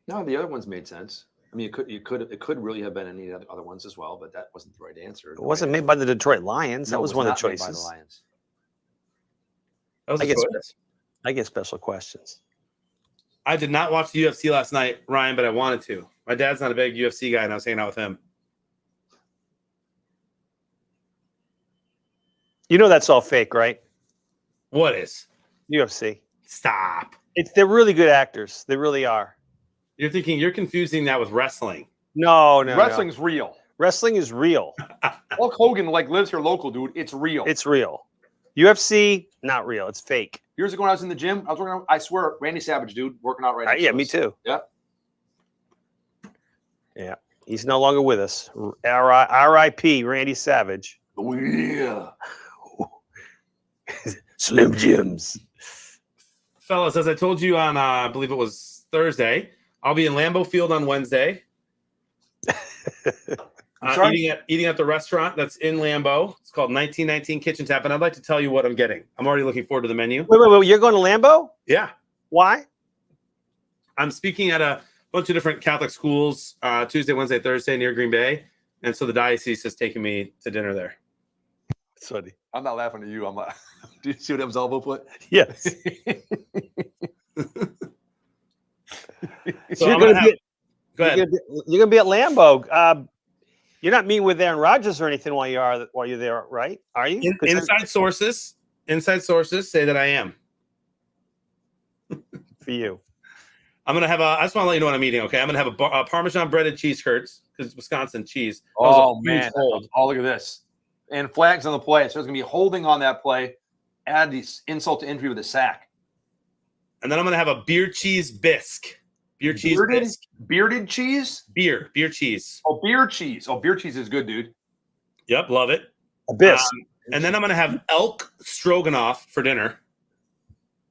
S15: No, the other ones made sense. I mean, it could really have been any of the other ones as well, but that wasn't the right answer.
S14: It wasn't made by the Detroit Lions.
S15: No,
S14: That was
S15: it
S14: one of the
S15: not made by
S14: choices.
S15: the Lions.
S1: That was a choice.
S14: I get special questions.
S1: I did not watch the UFC last night, Ryan, but I wanted to. My dad's not a big UFC guy, and I was hanging out with him.
S14: You know that's all fake, right?
S1: What is?
S14: UFC.
S1: Stop.
S14: They're really good actors. They really are.
S1: You're confusing that with wrestling.
S14: No.
S15: Wrestling's real.
S14: Wrestling is real.
S15: Hulk Hogan lives here local, dude. It's real.
S14: It's real. UFC, not real. It's fake.
S15: Years ago when I was in the gym, I was working out, I swear, Randy Savage, dude, working out right now.
S14: Yeah, me too.
S15: Yeah.
S14: Yeah. He's no longer with us. R.I.P. Randy Savage.
S15: Oh, yeah.
S14: Slim Jims.
S1: Fellas, as I told you on, I believe it was Thursday, I'll be in Lambeau Field on Wednesday. Eating at the restaurant that's in Lambeau. It's called 1919 Kitchen Tap, and I'd like to tell you what I'm getting. I'm already looking forward to the menu.
S14: Wait. You're going to Lambeau?
S1: Yeah.
S14: Why?
S1: I'm speaking at a bunch of different Catholic schools Tuesday, Wednesday, Thursday near Green Bay, and so the diocese is taking me to dinner there.
S14: It's funny.
S15: I'm not laughing at you. I'm like, do you see what M's elbow put?
S14: Yes.
S1: So
S14: you're going to be at Lambeau. You're not meeting with Aaron Rodgers or anything while you're there, right? Are you?
S1: Inside sources say that I am.
S14: For you.
S1: I'm going to have I just want to let you know what I'm eating, okay? I'm going to have a Parmesan breaded cheese curds because it's Wisconsin cheese.
S15: Oh, man. Oh, look at this. And flags on the play. So it's going to be holding on that play. Add the insult to injury with a sack.
S1: And then I'm going to have a beer cheese bisque. Bearded cheese. Beer cheese.
S15: Oh, beer cheese. Oh, beer cheese is good, dude.
S1: Yep, love it.
S14: A bisque.
S1: And then I'm going to have elk stroganoff for dinner.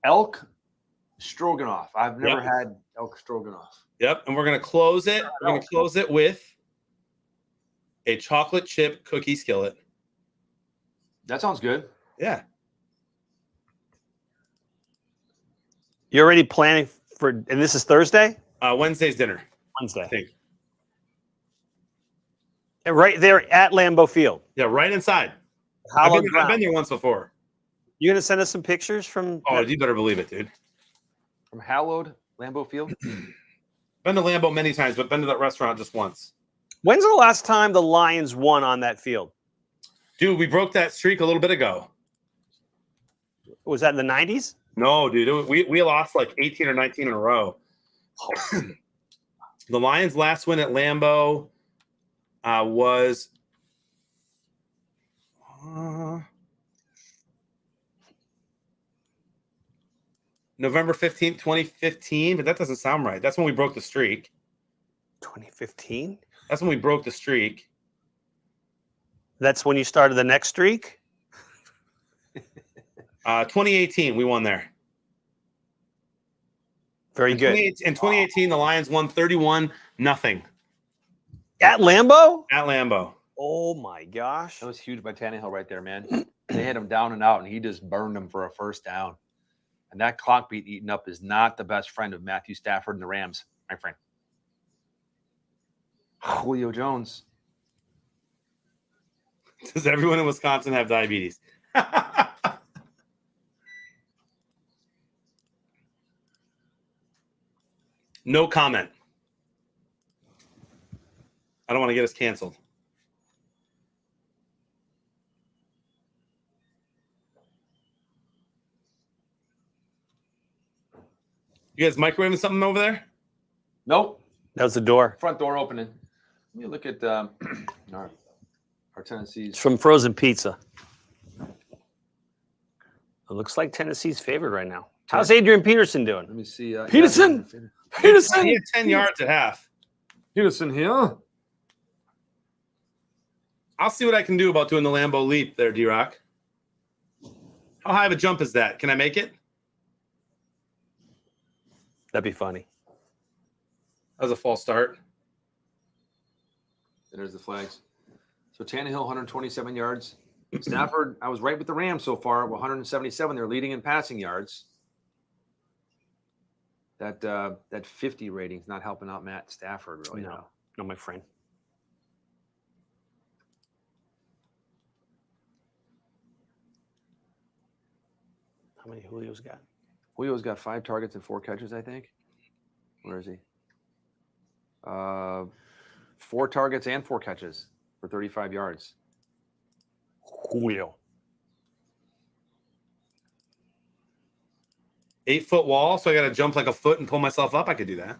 S15: Elk stroganoff. I've never had elk stroganoff.
S1: Yep, and we're going to close it. We're going to close it with a chocolate chip cookie skillet.
S15: That sounds good.
S1: Yeah.
S14: You're already planning and this is Thursday?
S1: Wednesday's dinner.
S14: Wednesday.
S1: I think.
S14: Right there at Lambeau Field.
S1: Yeah, right inside.
S14: Hallowed
S1: I've
S14: ground.
S1: been there once before.
S14: You gonna send us some pictures from?
S1: Oh, you better believe it, dude.
S15: From hallowed Lambeau Field.
S1: Been to Lambeau many times, but been to that restaurant just once.
S14: When's the last time the Lions won on that field?
S1: Dude, we broke that streak a little bit ago.
S14: Was that in the 90s?
S1: No, dude. We lost like 18 or 19 in a row. The Lions' last win at Lambeau was November 15th, 2015, but that doesn't sound right. That's when we broke the streak.
S14: 2015?
S1: That's when we broke the streak.
S14: That's when you started the next streak?
S1: 2018, we won there.
S14: Very good.
S1: In 2018, the Lions won 31-0.
S14: At Lambeau?
S1: At Lambeau.
S14: Oh, my gosh.
S15: That was huge by Tannehill right there, man. They had him down and out, and he just burned him for a first down. And that clock beat eaten up is not the best friend of Matthew Stafford and the Rams, my friend. Julio Jones.
S1: Does everyone in Wisconsin have diabetes? No comment. I don't want to get us canceled. You guys microwaving something over there?
S15: Nope.
S14: That was the door.
S15: Front door opening. Let me look at our Tennessee's.
S14: It's from frozen pizza. It looks like Tennessee's favorite right now. How's Adrian Peterson doing?
S15: Let me see.
S14: Peterson!
S1: Peterson! He had 10 yards at half.
S15: Peterson here.
S1: I'll see what I can do about doing the Lambeau leap there, D-Rock. How high of a jump is that? Can I make it?
S14: That'd be funny.
S1: That was a false start.
S15: There's the flags. So Tannehill, 127 yards. Stafford, I was right with the Rams so far, 177. They're leading in passing yards. That 50 rating's not helping out Matt Stafford really.
S14: No, my friend. How many Julio's got?
S15: Julio's got 5 targets and 4 catches, I think. Where is he? 4 targets and 4 catches for 35 yards.
S14: Julio.
S1: 8-foot wall, so I got to jump like a foot and pull myself up. I could do that.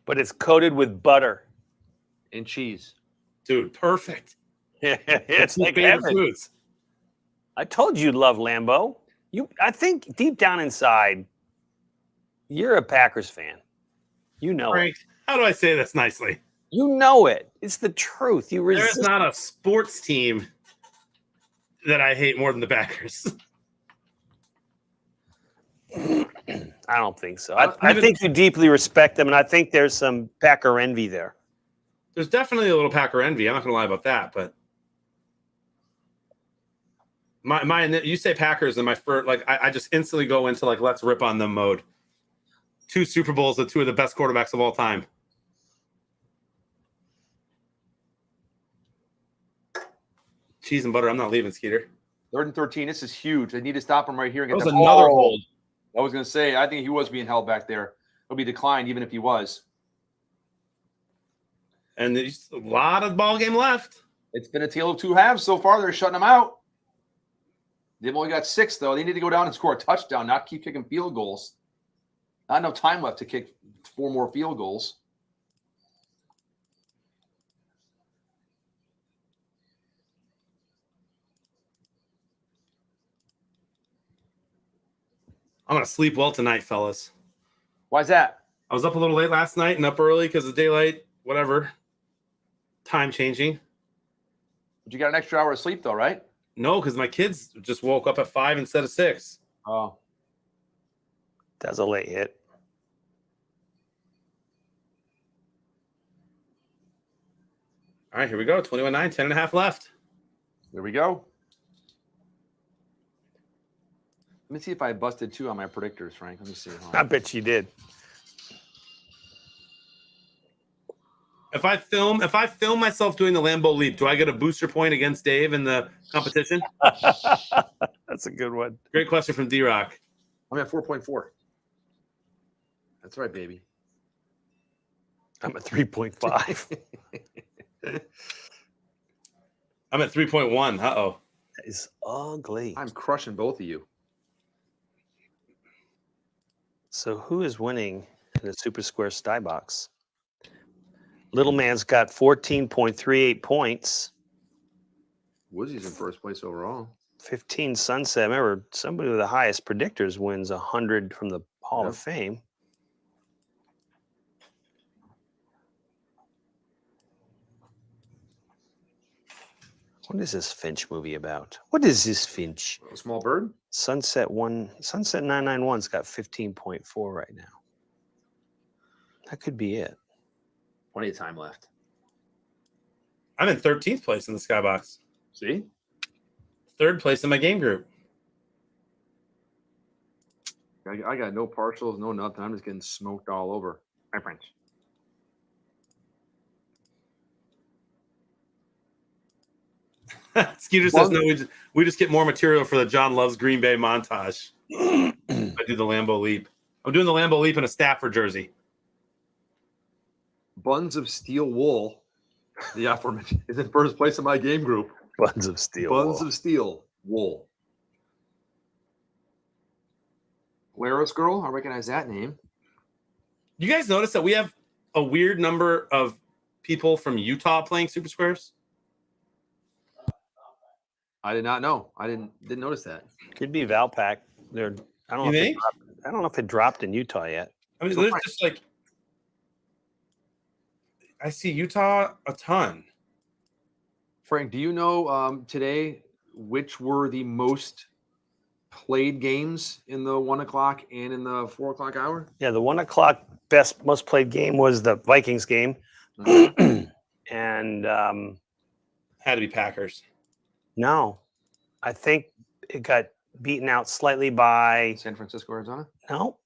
S14: But it's coated with butter
S15: and cheese.
S1: Dude, perfect.
S14: It's like heaven.
S1: Foods.
S14: I told you you'd love Lambeau. I think deep down inside, you're a Packers fan. You know
S1: Frank,
S14: it.
S1: How do I say this nicely?
S14: You know it. It's the truth. You resist.
S1: There's not a sports team that I hate more than the Packers.
S14: I don't think so. I think you deeply respect them, and I think there's some Packer envy there.
S1: There's definitely a little Packer envy. I'm not going to lie about that, but my you say Packers, and my first I just instantly go into let's rip on them mode. 2 Super Bowls with 2 of the best quarterbacks of all time. Cheese and butter. I'm not leaving, Skeeter.
S15: 3rd and 13. This is huge. They need to stop him right here. And get
S1: that was another hold.
S15: I was going to say, I think he was being held back there. He'll be declined even if he was.
S1: And there's a lot of ball game left.
S15: It's been a tale of 2 halves so far. They're shutting him out. They've only got 6, though. They need to go down and score a touchdown, not keep kicking field goals. Not enough time left to kick 4 more field goals.
S1: I'm going to sleep well tonight, fellas.
S15: Why's that?
S1: I was up a little late last night and up early because of daylight, whatever. Time changing.
S15: But you got an extra hour of sleep, though, right?
S1: No, because my kids just woke up at 5 instead of 6.
S15: Oh.
S14: That's a late hit.
S1: All right, here we go. 21-9, 10.5 left.
S15: Here we go. Let me see if I busted 2 on my predictors, Frank. Let me see.
S14: I bet you did.
S1: If I film myself doing the Lambeau leap, do I get a booster point against Dave in the competition?
S14: That's a good one.
S1: Great question from D-Rock.
S15: I'm at 4.4. That's right, baby.
S14: I'm at 3.5.
S1: I'm at 3.1. Uh-oh.
S14: That is ugly.
S15: I'm crushing both of you.
S14: So who is winning in the Super Square Sty Box? Little man's got 14.38 points.
S15: Woozie's in first place overall.
S14: 15 Sunset. Remember, somebody with the highest predictors wins 100 from the Hall of Fame. What is this Finch movie about? What is this Finch?
S15: A small bird?
S14: Sunset 991's got 15.4 right now. That could be it.
S15: Plenty of time left.
S1: I'm in 13th place in the Skybox.
S15: See?
S1: 3rd place in my game group.
S15: I got no partials, no nothing. I'm just getting smoked all over. My friends.
S1: Skeeter says, no, we just get more material for the John Loves Green Bay montage. I do the Lambeau leap. I'm doing the Lambeau leap in a Stafford jersey.
S15: Buns of Steel Wool, the aforementioned, is in first place in my game group.
S14: Buns of Steel
S15: Buns
S14: Wool.
S15: of Steel Wool. Laros Girl, I recognize that name.
S1: You guys notice that we have a weird number of people from Utah playing Super Squares?
S15: I did not know. I didn't notice that.
S14: Could be Valpak. I don't know if it dropped in Utah yet.
S1: I mean, there's just like I see Utah a ton.
S15: Frank, do you know today which were the most played games in the 1 o'clock and in the 4 o'clock hour?
S14: Yeah, the 1 o'clock most played game was the Vikings game. And
S1: had to be Packers.
S14: No, I think it got beaten out slightly by
S15: San Francisco, Arizona?
S14: No,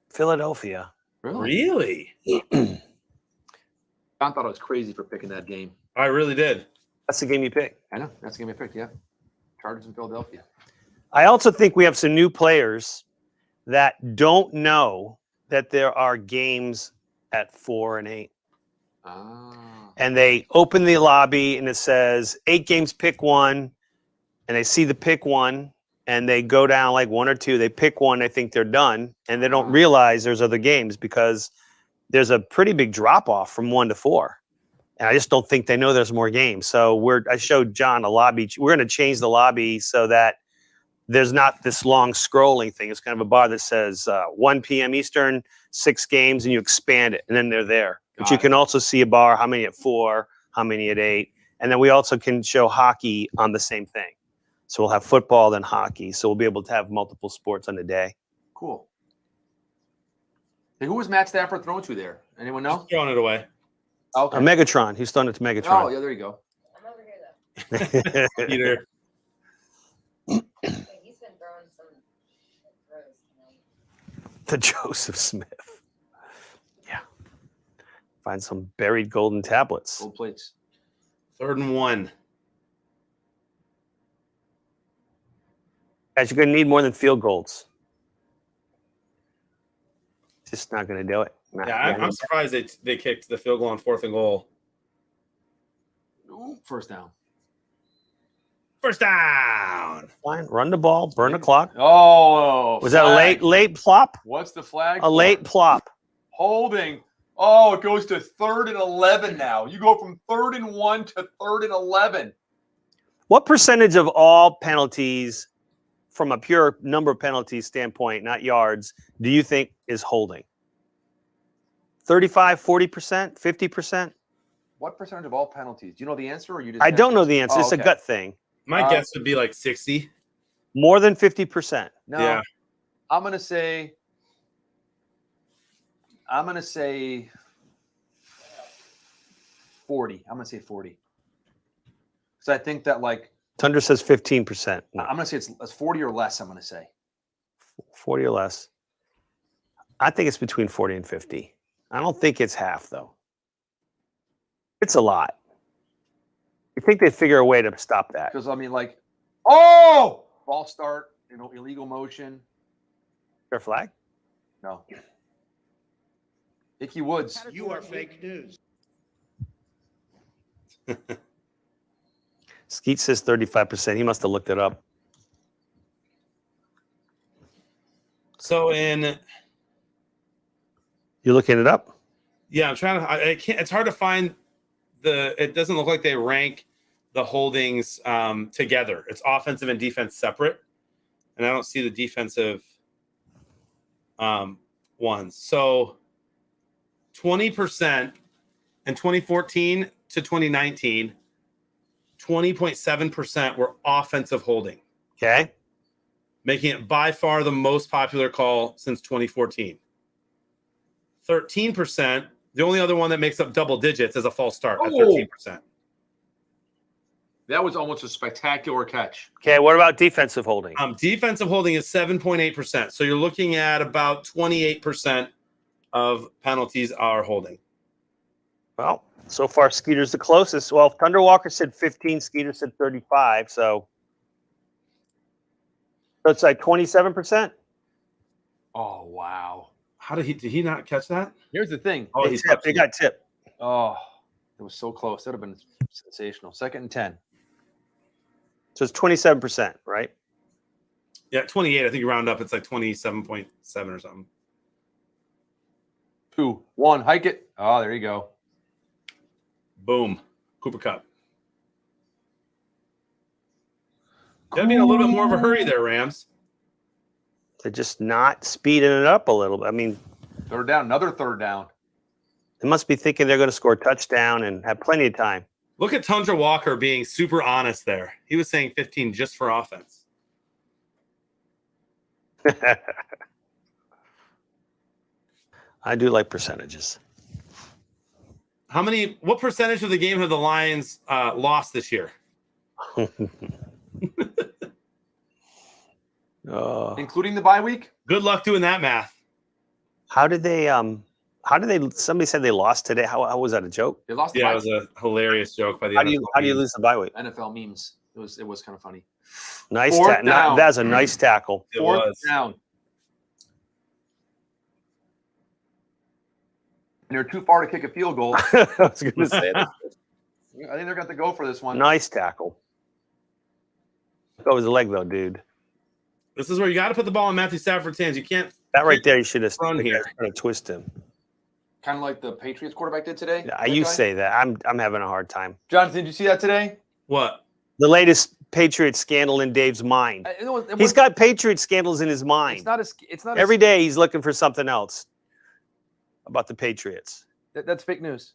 S14: Philadelphia.
S1: Really?
S15: John thought I was crazy for picking that game.
S1: I really did.
S14: That's the game you picked.
S15: I know. That's the game I picked, yeah. Chargers in Philadelphia.
S14: I also think we have some new players that don't know that there are games at 4 and 8. And they open the lobby and it says 8 games, pick one. And they see the pick one and they go down like 1 or 2. They pick one, they think they're done. And they don't realize there's other games because there's a pretty big drop off from 1 to 4. And I just don't think they know there's more games. So I showed John a lobby. We're going to change the lobby so that there's not this long scrolling thing. It's kind of a bar that says 1 p.m. Eastern, 6 games, and you expand it, and then they're there. But you can also see a bar, how many at 4, how many at 8. And then we also can show hockey on the same thing. So we'll have football, then hockey. So we'll be able to have multiple sports on the day.
S15: Cool. Hey, who was Matt Stafford thrown to there? Anyone know?
S1: Just throwing it away.
S15: Okay.
S14: Megatron. He's thrown it to Megatron.
S15: Oh, yeah, there you go.
S7: I'm over here though.
S1: Peter.
S7: He's been throwing some throws tonight.
S14: The Joseph Smith. Yeah. Find some buried golden tablets.
S15: Gold plates.
S1: 3rd and 1.
S14: Guys, you're going to need more than field goals. Just not going to do it.
S1: Yeah, I'm surprised they kicked the field goal on 4th and goal.
S15: Ooh, first down.
S1: First down.
S14: Fine. Run the ball. Burn the clock.
S15: Oh,
S14: was that a late plop?
S15: What's the flag?
S14: A late plop.
S15: Holding. Oh, it goes to 3rd and 11 now. You go from 3rd and 1 to 3rd and 11.
S14: What percentage of all penalties, from a pure number of penalties standpoint, not yards, do you think is holding? 35, 40%, 50%?
S15: What percentage of all penalties? Do you know the answer, or you just?
S14: I don't know the answer.
S15: Oh,
S14: it's a gut thing.
S1: My guess would be like 60.
S14: More than 50%.
S15: No,
S1: yeah.
S15: I'm gonna say 40. I'm gonna say 40. Because I think that like
S14: Tundra says 15%. No.
S15: I'm gonna say it's 40 or less. I'm gonna say
S14: 40 or less. I think it's between 40 and 50. I don't think it's half though. It's a lot. You think they'd figure a way to stop that?
S15: Because I mean, like, oh, false start, illegal motion.
S14: Fair flag?
S15: No. Icky Woods.
S9: You are fake news.
S14: Skeet says 35%. He must have looked it up.
S1: So
S14: You looking it up?
S1: Yeah, I'm trying to. I can't. It's hard to find it doesn't look like they rank the holdings together. It's offensive and defense separate, and I don't see the defensive ones. So 20% in 2014 to 2019, 20.7% were offensive holding.
S14: Okay.
S1: Making it by far the most popular call since 2014. 13%, the only other one that makes up double digits is a false start at 13%.
S15: That was almost a spectacular catch.
S14: Okay, what about defensive holding?
S1: Defensive holding is 7.8%. So you're looking at about 28% of penalties are holding.
S14: Well, so far Skeeter's the closest. Well, Thunder Walker said 15, Skeeter said 35, so it's like 27%.
S15: Oh, wow.
S1: How did he not catch that?
S15: Here's the thing.
S1: Oh,
S14: They got tipped.
S15: Oh, it was so close. That would have been sensational. 2nd and 10.
S14: So it's 27%, right?
S1: Yeah, 28. I think you round up. It's like 27.7 or something.
S15: 2, 1, hike it. Oh, there you go.
S1: Boom. Cooper Cup. Got to be in a little bit more of a hurry there, Rams.
S14: They're just not speeding it up a little bit. I mean,
S15: 3rd down, another 3rd down.
S14: They must be thinking they're going to score a touchdown and have plenty of time.
S1: Look at Tundra Walker being super honest there. He was saying 15 just for offense.
S14: I do like percentages.
S1: What percentage of the game have the Lions lost this year?
S15: Including the bye week?
S1: Good luck doing that math.
S14: Somebody said they lost today. How was that a joke?
S15: They lost the
S1: Yeah,
S15: bye
S1: it was a hilarious joke by the
S14: How
S1: NFL.
S14: do you lose the bye week?
S15: NFL memes. It was kind of funny.
S14: Nice
S15: 4th down.
S14: That's a nice tackle.
S1: It
S15: 4th
S1: was.
S15: down. And they're too far to kick a field goal.
S14: I was going to say that.
S15: I think they're going to go for this one.
S14: Nice tackle. That was a leg though, dude.
S1: This is where you got to put the ball in Matthew Stafford's hands. You can't.
S14: That right there, you should have
S1: run here.
S14: Trying to twist him.
S15: Kind of like the Patriots quarterback did today.
S14: Yeah, you say that. I'm having a hard time.
S15: Jonathan, did you see that today?
S1: What?
S14: The latest Patriot scandal in Dave's mind. He's got Patriot scandals in his mind.
S15: It's not
S14: Every day he's looking for something else about the Patriots.
S15: That's fake news.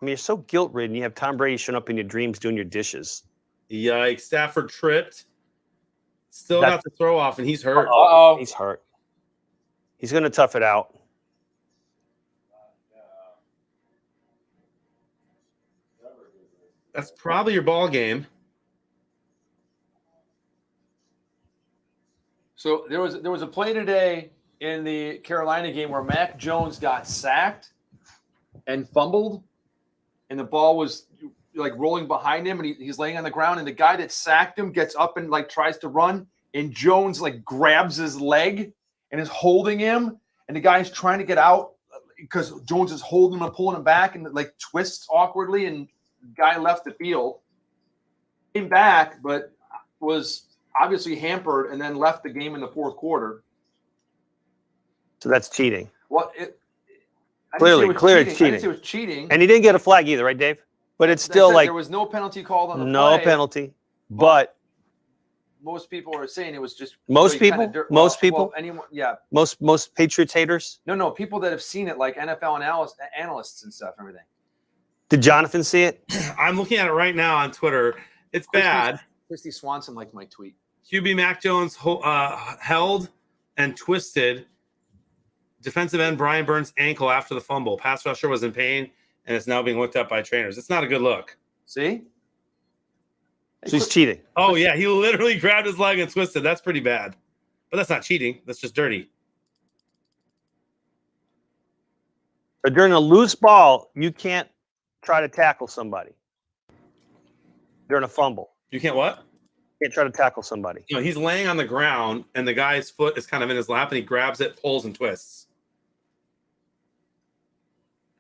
S14: I mean, you're so guilt-ridden. You have Tom Brady showing up in your dreams doing your dishes.
S1: Yikes. Stafford tripped. Still got the throw off, and he's hurt.
S14: Uh-oh. He's hurt. He's going to tough it out.
S1: That's probably your ball game.
S15: So there was a play today in the Carolina game where Mac Jones got sacked and fumbled, and the ball was like rolling behind him, and he's laying on the ground, and the guy that sacked him gets up and like tries to run, and Jones like grabs his leg and is holding him, and the guy's trying to get out because Jones is holding him and pulling him back, and like twists awkwardly, and the guy left the field, came back, but was obviously hampered, and then left the game in the fourth quarter.
S14: So that's cheating.
S15: Well,
S14: Clearly it's
S15: I didn't say
S14: cheating.
S15: it was cheating.
S14: And he didn't get a flag either, right, Dave? But it's
S15: As I
S14: still
S15: said,
S14: like
S15: there was no penalty called on the
S14: no
S15: play.
S14: penalty. But
S15: Most people are saying it was just
S14: most
S15: really
S14: people,
S15: kinda dirt-
S14: most
S15: well,
S14: people,
S15: well, anyone, yeah.
S14: most Patriots haters.
S15: No, people that have seen it, like NFL analysts and stuff, and everything.
S14: Did Jonathan see it?
S1: I'm looking at it right now on Twitter. It's bad.
S15: Christy Swanson liked my tweet.
S1: QB Mac Jones held and twisted defensive end Brian Burns' ankle after the fumble. Pass rusher was in pain, and it's now being looked at by trainers. It's not a good look.
S15: See?
S14: So he's cheating.
S1: Oh, yeah. He literally grabbed his leg and twisted. That's pretty bad. But that's not cheating. That's just dirty.
S14: But during a loose ball, you can't try to tackle somebody. During a fumble.
S1: You can't what?
S14: You can't try to tackle somebody.
S1: You know, he's laying on the ground, and the guy's foot is kind of in his lap, and he grabs it, pulls, and twists.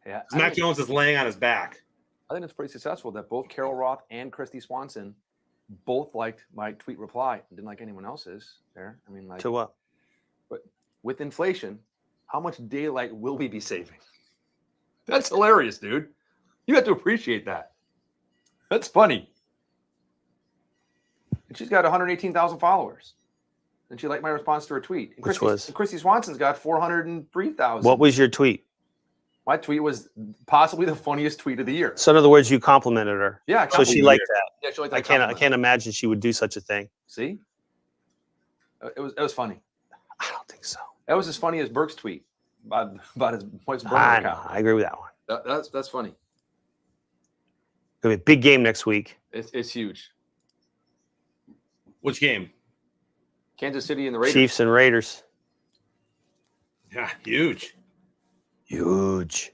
S15: Yeah,
S1: Mac Jones is laying on his back.
S15: I think it's pretty successful that both Carol Roth and Christy Swanson both liked my tweet reply and didn't like anyone else's there. I mean, like,
S14: to what?
S15: But with inflation, how much daylight will we be saving? That's hilarious, dude. You have to appreciate that. That's funny. And she's got 118,000 followers. And she liked my response to her tweet. And Christy Swanson's got 403,000.
S14: What was your tweet?
S15: My tweet was possibly the funniest tweet of the year.
S14: So in other words, you complimented her.
S15: Yeah.
S14: So she liked that.
S15: Yeah, she liked that
S14: I can't imagine she would do such a thing.
S15: See? It was funny.
S14: I don't think so.
S15: That was as funny as Burke's tweet about his wife's burner
S14: I
S15: account.
S14: agree with that one.
S15: That's funny.
S14: It'll be a big game next week.
S15: It's huge.
S1: Which game?
S15: Kansas City and the Raiders.
S14: Chiefs and Raiders.
S1: Yeah, huge.
S14: Huge.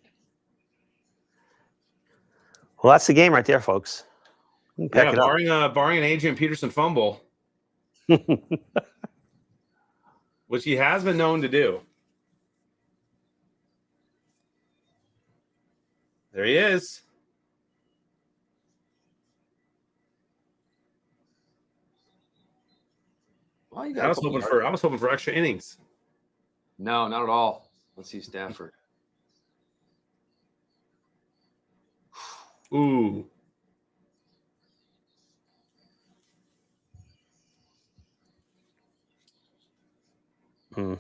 S14: Well, that's the game right there, folks.
S1: Yeah, barring an Adrian Peterson fumble, which he has been known to do. There he is.
S15: Well,
S1: I was hoping for extra innings.
S15: No, not at all. Let's see Stafford.
S1: Ooh.
S14: Hmm.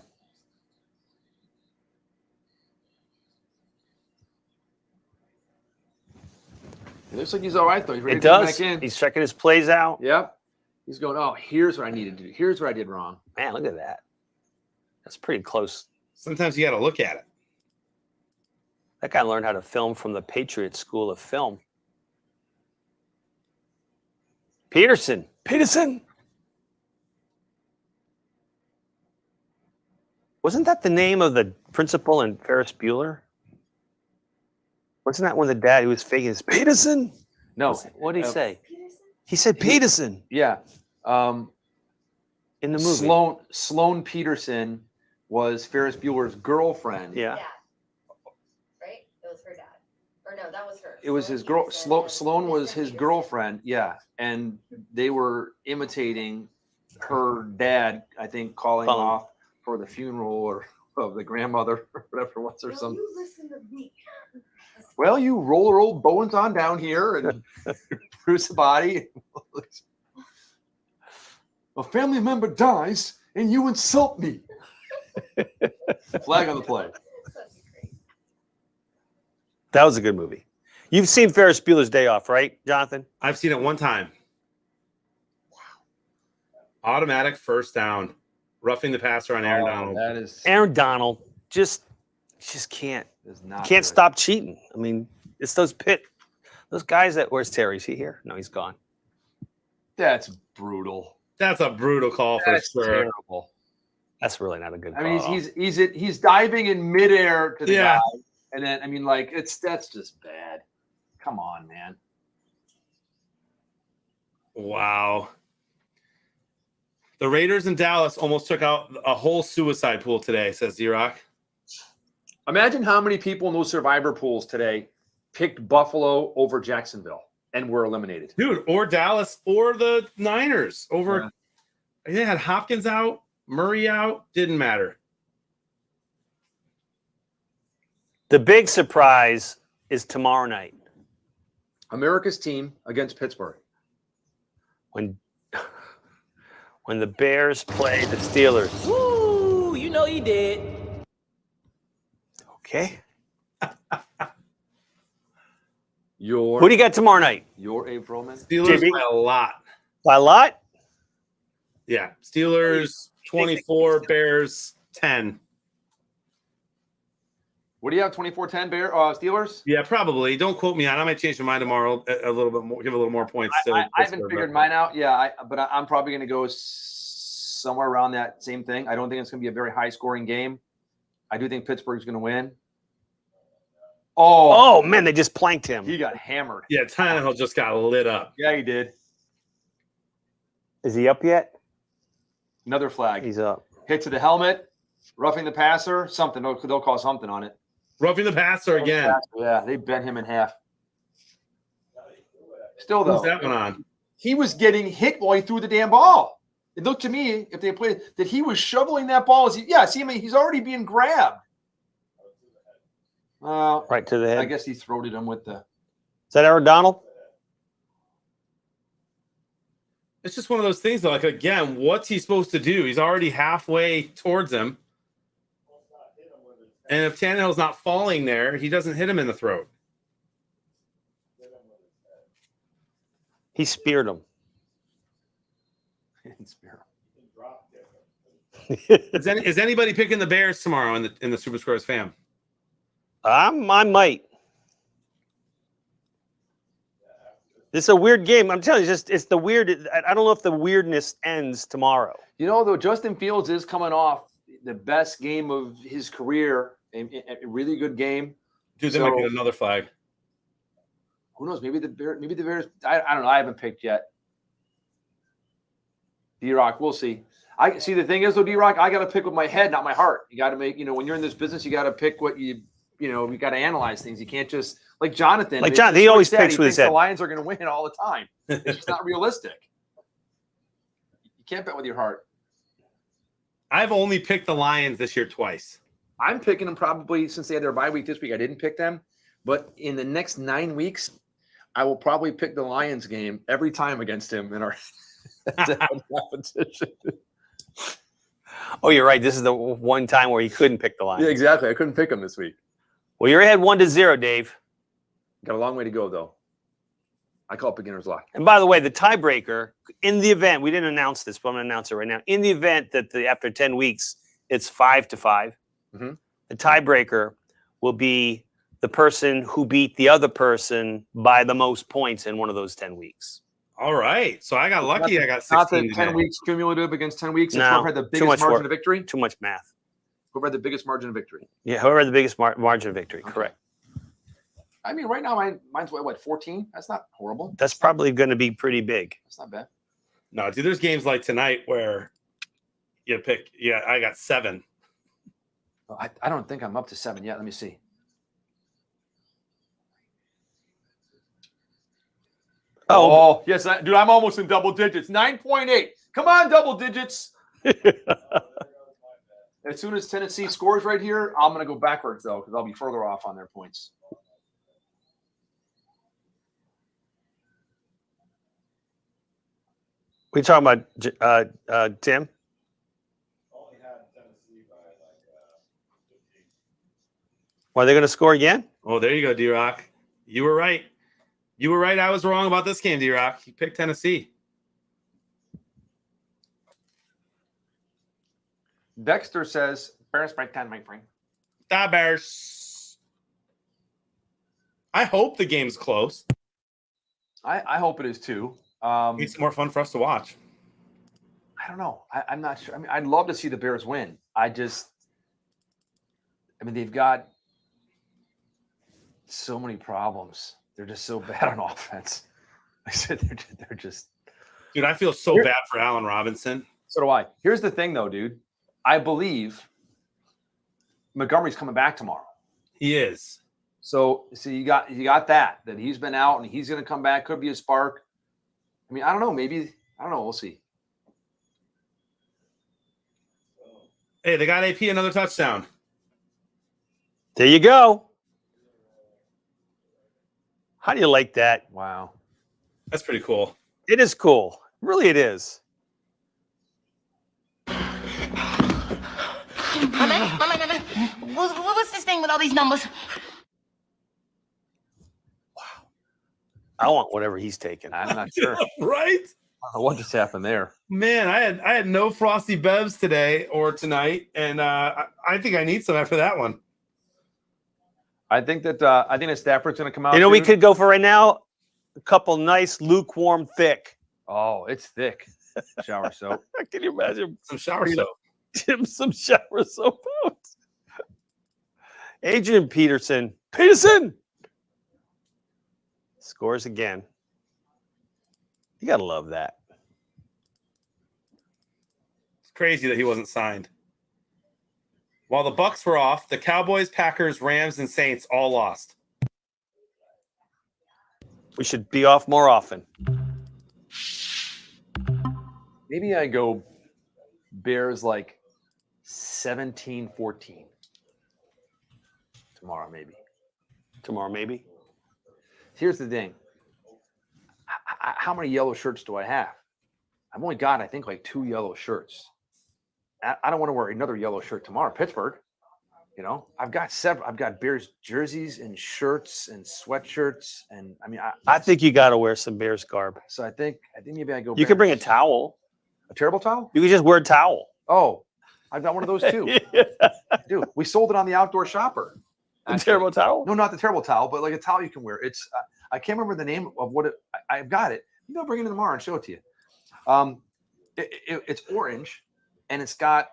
S15: It looks like he's all right, though. He's ready
S14: It
S15: to come
S14: does.
S15: back in.
S14: He's checking his plays out.
S15: Yep. He's going, oh, here's what I needed to do. Here's what I did wrong.
S14: Man, look at that. That's pretty close.
S1: Sometimes you got to look at it.
S14: That guy learned how to film from the Patriot School of Film. Peterson. Wasn't that the name of the principal in Ferris Bueller? Wasn't that when the dad who was faking his Peterson?
S15: No.
S14: What did he say? He said Peterson.
S15: Yeah.
S14: In the movie.
S15: Sloane Peterson was Ferris Bueller's girlfriend.
S14: Yeah.
S7: Right? It was her dad. Or no, that was her.
S15: It was his girl. Sloane was his girlfriend. Yeah. And they were imitating her dad, I think, calling off for the funeral of the grandmother or whatever it was or something.
S7: You listen to me.
S15: Well, you roll her old bones on down here and bruise the body. A family member dies and you insult me. Flag on the play.
S14: That was a good movie. You've seen Ferris Bueller's Day Off, right, Jonathan?
S1: I've seen it one time. Wow. Automatic first down. Roughing the passer on Aaron Donald.
S15: That is
S14: Aaron Donald just can't stop cheating. I mean, it's those guys that where's Terry? Is he here? No, he's gone.
S15: That's brutal.
S1: That's a brutal call for sure.
S15: Terrible.
S14: That's really not a good call.
S15: I mean, he's diving in midair to the guy, and then that's just bad. Come on, man.
S1: Wow. The Raiders in Dallas almost took out a whole suicide pool today, says D-Rock.
S15: Imagine how many people in those survivor pools today picked Buffalo over Jacksonville and were eliminated.
S1: Dude, or Dallas or the Niners over. Yeah. They had Hopkins out, Murray out, didn't matter.
S14: The big surprise is tomorrow night.
S15: America's team against Pittsburgh.
S14: When the Bears play the Steelers.
S18: Woo! You know you did.
S14: Okay.
S15: Who
S14: do you got tomorrow night?
S15: Your Abe Roman.
S1: Steelers by a lot.
S14: By a lot?
S1: Yeah. Steelers 24, Bears 10.
S15: What do you have? 24-10 Steelers?
S1: Yeah, probably. Don't quote me on it. I might change my mind tomorrow a little bit more, give a little more points.
S15: I haven't figured mine out. Yeah, but I'm probably going to go somewhere around that same thing. I don't think it's going to be a very high-scoring game. I do think Pittsburgh's going to win.
S14: Oh man, they just planked him.
S15: He got hammered.
S1: Yeah, Tannehill just got lit up.
S15: Yeah, he did.
S14: Is he up yet?
S15: Another flag.
S14: He's up.
S15: Hit to the helmet, roughing the passer, something. They'll call something on it.
S1: Roughing the passer again.
S15: Yeah, they bent him in half. Still, though.
S1: Who's that one on?
S15: He was getting hit while he threw the damn ball. It looked to me, if they played, that he was shoveling that ball. He's already being grabbed.
S14: Right to the head.
S15: I guess he throated him with the.
S14: Is that Aaron Donald?
S1: It's just one of those things, though. Like, again, what's he supposed to do? He's already halfway towards him. And if Tannehill's not falling there, he doesn't hit him in the throat.
S14: He speared him.
S1: Is anybody picking the Bears tomorrow in the Super Scores fam?
S14: I might. It's a weird game. I'm telling you, it's the weird. I don't know if the weirdness ends tomorrow.
S15: You know, though, Justin Fields is coming off the best game of his career, a really good game.
S1: Dude, they might get another flag.
S15: Who knows? Maybe the Bears. I don't know. I haven't picked yet. D-Rock, we'll see. I see. The thing is, though, D-Rock, I got to pick with my head, not my heart. You got to make. When you're in this business, you got to pick what you got to analyze things. You can't just like Jonathan.
S14: Like Jonathan, he always picks with his head.
S15: The Lions are going to win all the time. It's just not realistic. You can't bet with your heart.
S1: I've only picked the Lions this year twice.
S15: I'm picking them probably since they had their bye week this week. I didn't pick them, but in the next 9 weeks, I will probably pick the Lions game every time against him in our competition.
S14: Oh, you're right. This is the one time where he couldn't pick the Lions.
S15: Yeah, exactly. I couldn't pick them this week.
S14: Well, you're ahead 1-0, Dave.
S15: Got a long way to go, though. I call it beginner's luck.
S14: And by the way, the tiebreaker, in the event, we didn't announce this, but I'm going to announce it right now. In the event that after 10 weeks, it's 5-5,
S15: mm-hmm.
S14: The tiebreaker will be the person who beat the other person by the most points in one of those 10 weeks.
S1: All right. So I got lucky. I got 16.
S15: Not the 10 weeks cumulative against 10 weeks. It's
S14: No,
S15: whoever had the biggest margin of victory.
S14: Too much math.
S15: Whoever had the biggest margin of victory.
S14: Yeah, whoever had the biggest margin of victory.
S15: Okay.
S14: Correct.
S15: I mean, right now, mine's what, 14? That's not horrible.
S14: That's probably going to be pretty big.
S15: That's not bad.
S1: No, dude, there's games like tonight where you pick. Yeah, I got 7.
S15: I don't think I'm up to 7 yet. Let me see. Oh yes, dude, I'm almost in double digits. 9.8. Come on, double digits. As soon as Tennessee scores right here, I'm going to go backwards, though, because I'll be further off on their points.
S14: We talking about Tim? Are they going to score again?
S1: Oh, there you go, D-Rock. You were right. You were right. I was wrong about this game, D-Rock. You picked Tennessee.
S15: Dexter says, Bears by 10, my friend.
S1: The Bears. I hope the game's close.
S15: I hope it is, too.
S1: It's more fun for us to watch.
S15: I don't know. I'm not sure. I mean, I'd love to see the Bears win. They've got so many problems. They're just so bad on offense. I said they're just.
S1: Dude, I feel so bad for Allen Robinson.
S15: So do I. Here's the thing, though, dude. I believe Montgomery's coming back tomorrow.
S1: He is.
S15: So you got that he's been out and he's going to come back. Could be a spark. I mean, I don't know. Maybe I don't know. We'll see.
S1: Hey, they got AP another touchdown.
S14: There you go. How do you like that?
S15: Wow.
S1: That's pretty cool.
S14: It is cool. Really, it is.
S18: Mama, what's this thing with all these numbers?
S14: I want whatever he's taking.
S15: I'm not sure.
S1: Right?
S15: I don't know what just happened there.
S1: Man, I had no Frosty Bevs today or tonight, and I think I need some after that one.
S15: I think that Stafford's going to come out.
S14: You know, we could go for right now a couple nice lukewarm thick.
S15: Oh, it's thick. Shower soap.
S14: Can you imagine
S1: some shower soap?
S14: Some shower soap out. Adrian Peterson. Peterson scores again. You gotta love that.
S1: It's crazy that he wasn't signed. While the Bucks were off, the Cowboys, Packers, Rams, and Saints all lost.
S14: We should be off more often.
S15: Maybe I go Bears like 17-14. Tomorrow, maybe.
S14: Tomorrow, maybe.
S15: Here's the thing. How many yellow shirts do I have? I've only got, I think, like 2 yellow shirts. I don't want to wear another yellow shirt tomorrow. Pittsburgh, you know, I've got several. I've got Bears jerseys and shirts and sweatshirts, and I mean,
S14: I think you got to wear some Bears garb.
S15: So I think maybe I go.
S14: You could bring a towel.
S15: A terrible towel?
S14: You could just wear a towel.
S15: Oh, I've got one of those too. Dude, we sold it on the Outdoor Shopper.
S14: A terrible towel?
S15: No, not the terrible towel, but like a towel you can wear. It's I can't remember the name of what it. I've got it. Maybe I'll bring it in tomorrow and show it to you. It's orange, and it's got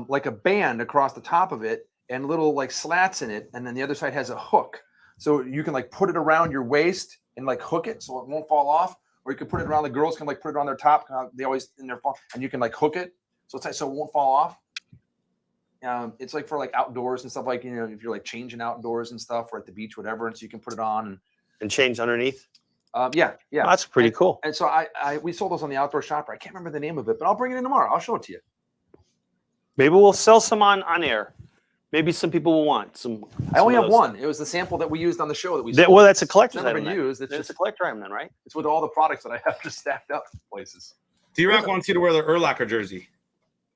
S15: like a band across the top of it and little like slats in it, and then the other side has a hook, so you can like put it around your waist and like hook it so it won't fall off, or you can put it around. The girls can like put it on their top. They always in their fall, and you can like hook it so it's like, so it won't fall off. It's like for like outdoors and stuff, like, you know, if you're like changing outdoors and stuff, or at the beach, whatever, and so you can put it on
S14: and change underneath.
S15: Yeah.
S14: Oh, that's pretty cool.
S15: And so we sold those on the Outdoor Shopper. I can't remember the name of it, but I'll bring it in tomorrow. I'll show it to you.
S14: Maybe we'll sell some on air. Maybe some people will want some.
S15: I only have one. It was the sample that we used on the show that we.
S14: Well, that's a collector's
S15: never
S14: item.
S15: Been used. It's
S14: just a collector item, then, right?
S15: It's with all the products that I have just stacked up places.
S1: D-Rock wants you to wear the Urlacher jersey.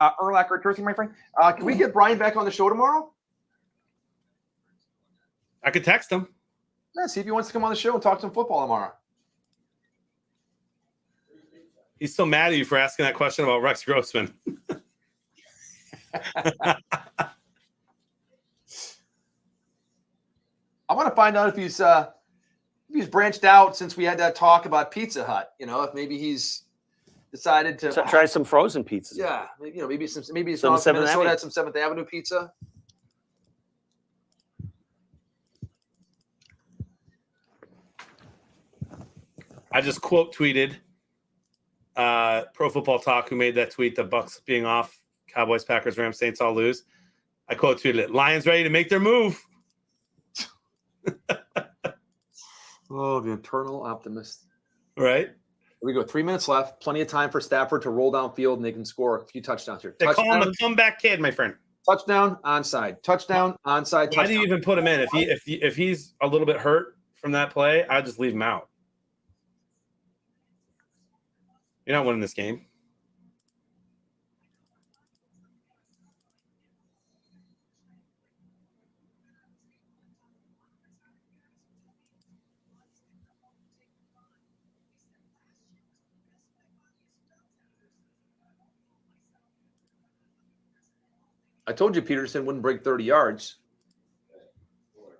S15: Urlacher jersey, my friend. Can we get Brian back on the show tomorrow?
S1: I could text him.
S15: Yeah, see if he wants to come on the show and talk some football tomorrow.
S1: He's still mad at you for asking that question about Rex Grossman.
S15: I want to find out if he's branched out since we had that talk about Pizza Hut. You know, if maybe he's decided to
S14: try some frozen pizzas.
S15: Yeah, maybe it's
S14: some
S15: not
S14: 7th
S15: Minnesota
S14: Avenue.
S15: had some 7th Avenue pizza.
S1: I just quote tweeted Pro Football Talk, who made that tweet, the Bucks being off, Cowboys, Packers, Rams, Saints all lose. I quote tweeted it. Lions ready to make their move.
S15: Oh, the eternal optimist.
S1: Right.
S15: Here we go. 3 minutes left. Plenty of time for Stafford to roll downfield, and they can score a few touchdowns here.
S1: They
S15: touchdown,
S1: call him a comeback kid, my friend.
S15: Touchdown, onside. Touchdown, onside.
S1: Why do you even put him in? If he's a little bit hurt from that play, I'd just leave him out. You're not winning this game.
S15: I told you Peterson wouldn't break 30 yards.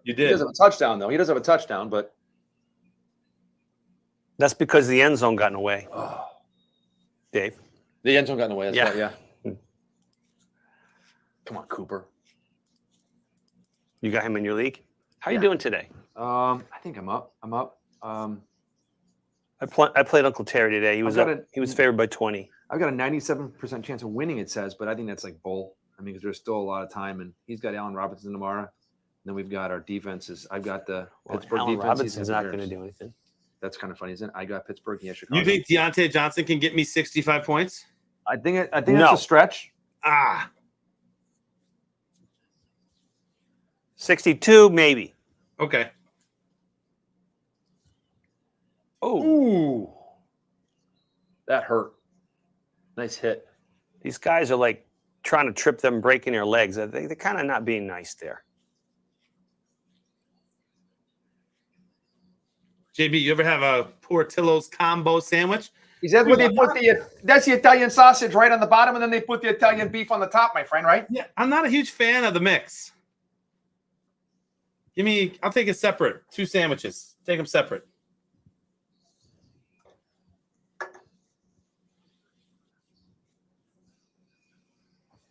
S1: You
S15: He
S1: did.
S15: does have a touchdown, though. He does have a touchdown, but
S14: That's because the end zone got in the way. Dave.
S15: the end zone got in the way. That's
S14: Yeah.
S15: right, yeah. Come on, Cooper.
S14: You got him in your league? How you
S15: Yeah.
S14: doing today?
S15: I think I'm up.
S14: I played Uncle Terry today. He was
S15: got
S14: up, he was favored by 20.
S15: I've got a 97% chance of winning, it says, but I think that's like bull. I mean, because there's still a lot of time, and he's got Allen Robinson tomorrow. And then we've got our defenses. I've got the Pittsburgh
S14: Allen
S15: defense.
S14: Robinson's not going to do anything.
S15: That's kind of funny, isn't it? I got Pittsburgh. Yeah, Chicago.
S1: You think Deontay Johnson can get me 65 points?
S15: I think
S14: No.
S15: that's a stretch.
S14: 62, maybe.
S1: Okay.
S15: Ooh. That hurt. Nice hit.
S14: These guys are like trying to trip them, breaking their legs. They're kind of not being nice there.
S1: JB, you ever have a Portillo's combo sandwich?
S15: Is that where they put that's the Italian sausage right on the bottom, and then they put the Italian beef on the top, my friend, right?
S1: Yeah, I'm not a huge fan of the mix. I'll take it separate. 2 sandwiches. Take them separate.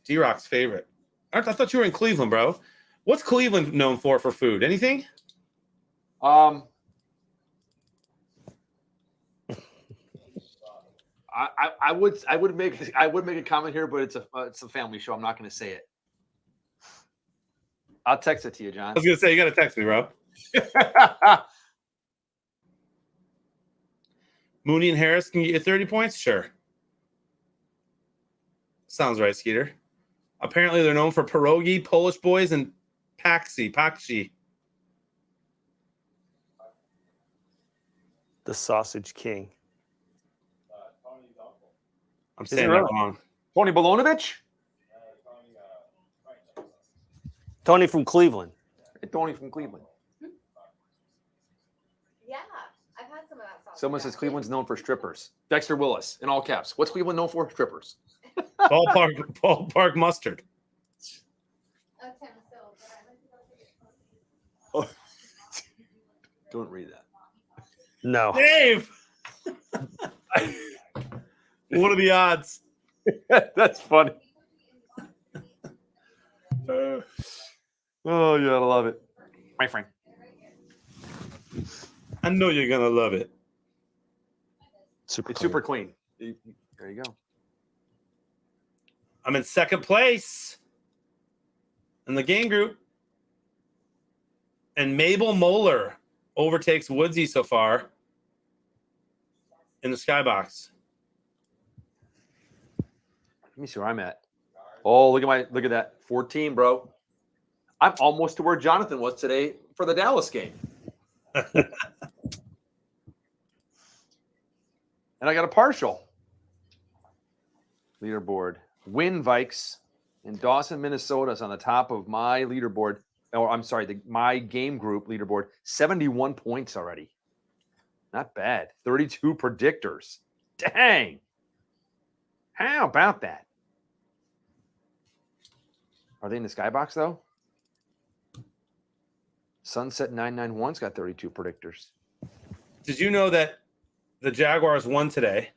S1: D-Rock's favorite. I thought you were in Cleveland, bro. What's Cleveland known for food? Anything?
S15: I would make a comment here, but it's a family show. I'm not going to say it. I'll text it to you, John.
S1: I was going to say, you got to text me, bro. Mooney and Harris can get you 30 points? Sure. Sounds right, Skeeter. Apparently, they're known for pierogi, Polish boys, and pakshi.
S14: The Sausage King.
S1: I'm saying that wrong.
S15: Tony Bolonovich?
S14: Tony from Cleveland.
S15: Tony from Cleveland.
S7: Yeah, I've had some of that sauce.
S15: Someone says Cleveland's known for strippers. Dexter Willis, in all caps. What's Cleveland known for? Strippers.
S1: Ballpark mustard.
S15: Oh. Don't read that.
S14: No.
S1: Dave! What are the odds?
S15: That's funny. Oh, you gotta love it. My friend.
S1: I know you're gonna love it.
S15: It's super clean. There you go.
S1: I'm in second place in the game group. And Mabel Moeller overtakes Woodsy so far in the skybox.
S15: Let me see where I'm at. Oh, look at that. 14, bro. I'm almost to where Jonathan was today for the Dallas game. And I got a partial leaderboard. Win Vikes in Dawson, Minnesota is on the top of my leaderboard. Or I'm sorry, my game group leaderboard. 71 points already. Not bad. 32 predictors. Dang. How about that? Are they in the skybox though? Sunset 991's got 32 predictors.
S1: Did you know that the Jaguars won today?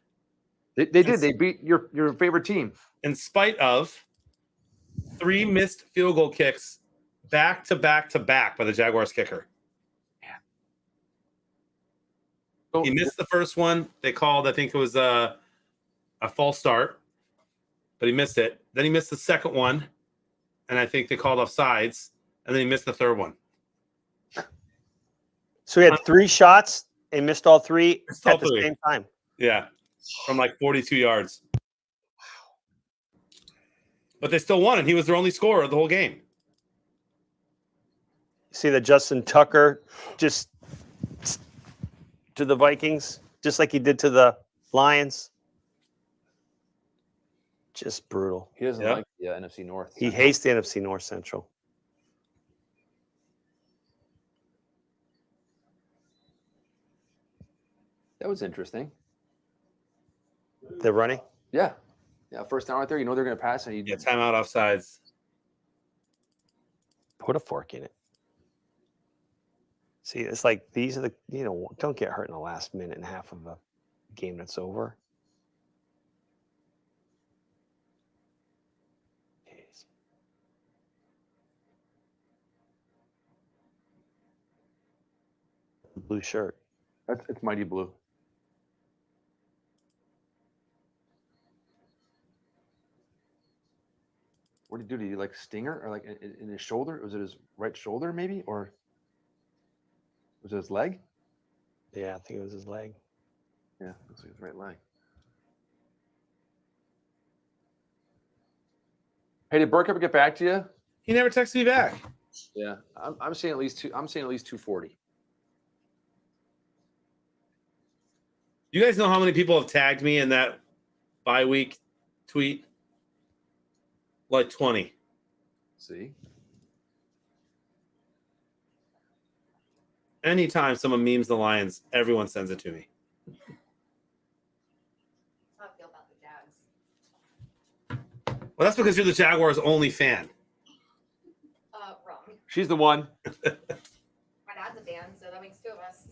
S15: They did. They beat your favorite team.
S1: In spite of 3 missed field goal kicks back to back by the Jaguars kicker. Yeah. He missed the first one. They called, I think it was a false start, but he missed it. Then he missed the second one, and I think they called offsides, and then he missed the third one.
S14: So he had 3 shots and missed all 3 at the same time.
S1: Yeah, from like 42 yards. But they still won, and he was their only scorer of the whole game.
S14: See that Justin Tucker just to the Vikings, just like he did to the Lions. Just brutal.
S15: He doesn't like the NFC North.
S14: He hates the NFC North Central.
S15: That was interesting.
S14: They're running?
S15: Yeah. Yeah, first down right there. You know they're going to pass. And
S1: timeout offsides.
S14: Put a fork in it. See, it's like these are the, don't get hurt in the last minute and a half of a game that's over. Jeez. Blue shirt.
S15: It's mighty blue. What did he do? Did he like stinger or like in his shoulder? Was it his right shoulder maybe? Or was it his leg?
S14: Yeah, I think it was his leg.
S15: Yeah, looks like his right leg. Hey, did Burke ever get back to you?
S1: He never texted me back.
S15: Yeah, I'm saying at least 240.
S1: You guys know how many people have tagged me in that bye week tweet? Like 20.
S15: See?
S1: Anytime someone memes the Lions, everyone sends it to me.
S7: How I feel about the Jags.
S1: Well, that's because you're the Jaguars' only fan.
S7: Wrong.
S15: She's the one.
S7: My dad's a fan, so that makes 2 of us.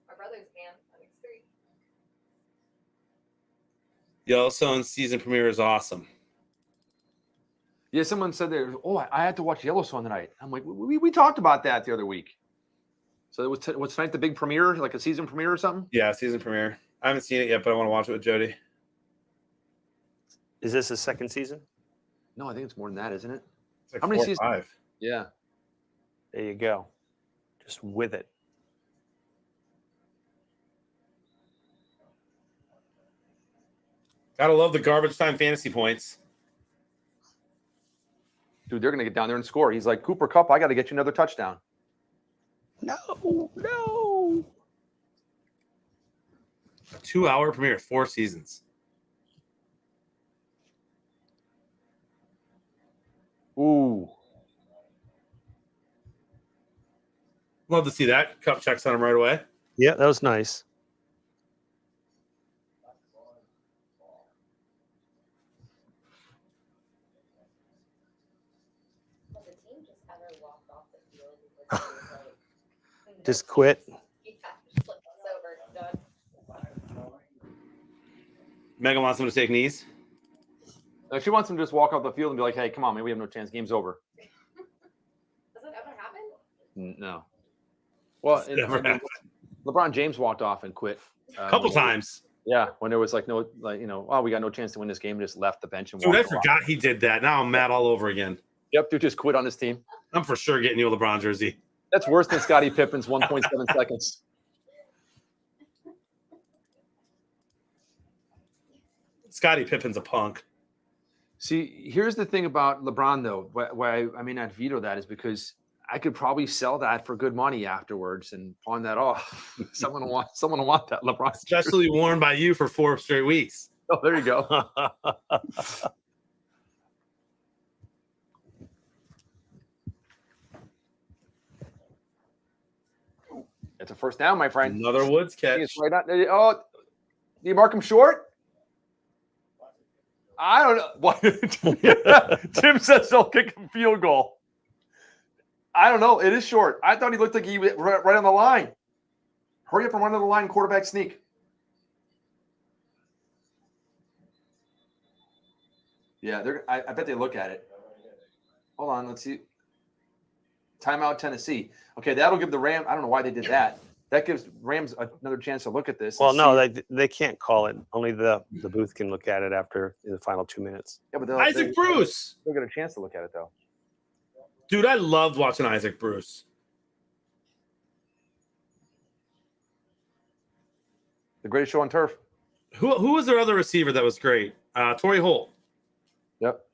S7: My brother's a fan, that makes 3.
S1: Yellowstone season premiere is awesome.
S15: Yeah, someone said there. Oh, I had to watch Yellowstone tonight. I'm like, we talked about that the other week. So it was tonight the big premiere, like a season premiere or something?
S1: Yeah, season premiere. I haven't seen it yet, but I want to watch it with Jody.
S14: Is this the second season?
S15: No, I think it's more than that, isn't it?
S1: It's like
S15: How many
S1: 4 or
S15: seasons?
S1: 5.
S15: Yeah.
S14: There you go. Just with it.
S1: Gotta love the garbage time fantasy points.
S15: Dude, they're gonna get down there and score. He's like, Cooper Kupp, I got to get you another touchdown.
S14: No.
S1: A 2-hour premiere, 4 seasons.
S15: Ooh.
S1: Love to see that. Cup checks on him right away.
S14: Yeah, that was nice. Just quit.
S1: Megan wants him to take knees.
S15: She wants him to just walk off the field and be like, hey, come on, man, we have no chance. Game's over.
S7: Does that ever happen?
S15: No. Well,
S1: Never happened.
S15: LeBron James walked off and quit.
S1: A couple times.
S15: Yeah, when there was like no, like, you know, oh, we got no chance to win this game, just left the bench and
S1: Dude, I
S15: walked off.
S1: forgot he did that. Now I'm mad all over again.
S15: Yep, dude just quit on his team.
S1: I'm for sure getting you a LeBron jersey.
S15: That's worse than Scottie Pippen's 1.7 seconds.
S1: Scottie Pippen's a punk.
S15: See, here's the thing about LeBron, though. Why I may not veto that is because I could probably sell that for good money afterwards and pawn that off. Someone will want that LeBron,
S1: especially worn by you for 4 straight weeks.
S15: Oh, there you go. It's a first down, my friend.
S1: Another Woods catch.
S15: It's right out. Oh, do you mark him short? I don't know. What? Tim says he'll kick a field goal. I don't know. It is short. I thought he looked like he was right on the line. Hurry up and run to the line, quarterback sneak. Yeah, I bet they look at it. Hold on, let's see. Timeout, Tennessee. Okay, that'll give the Rams. I don't know why they did that. That gives Rams another chance to look at this.
S14: Well, no, they can't call it. Only the booth can look at it after the final 2 minutes.
S15: Yeah, but
S1: Isaac Bruce.
S15: They'll get a chance to look at it, though.
S1: Dude, I loved watching Isaac Bruce.
S15: The greatest show on turf.
S1: Who was their other receiver that was great? Torrey Holt.
S15: Yep.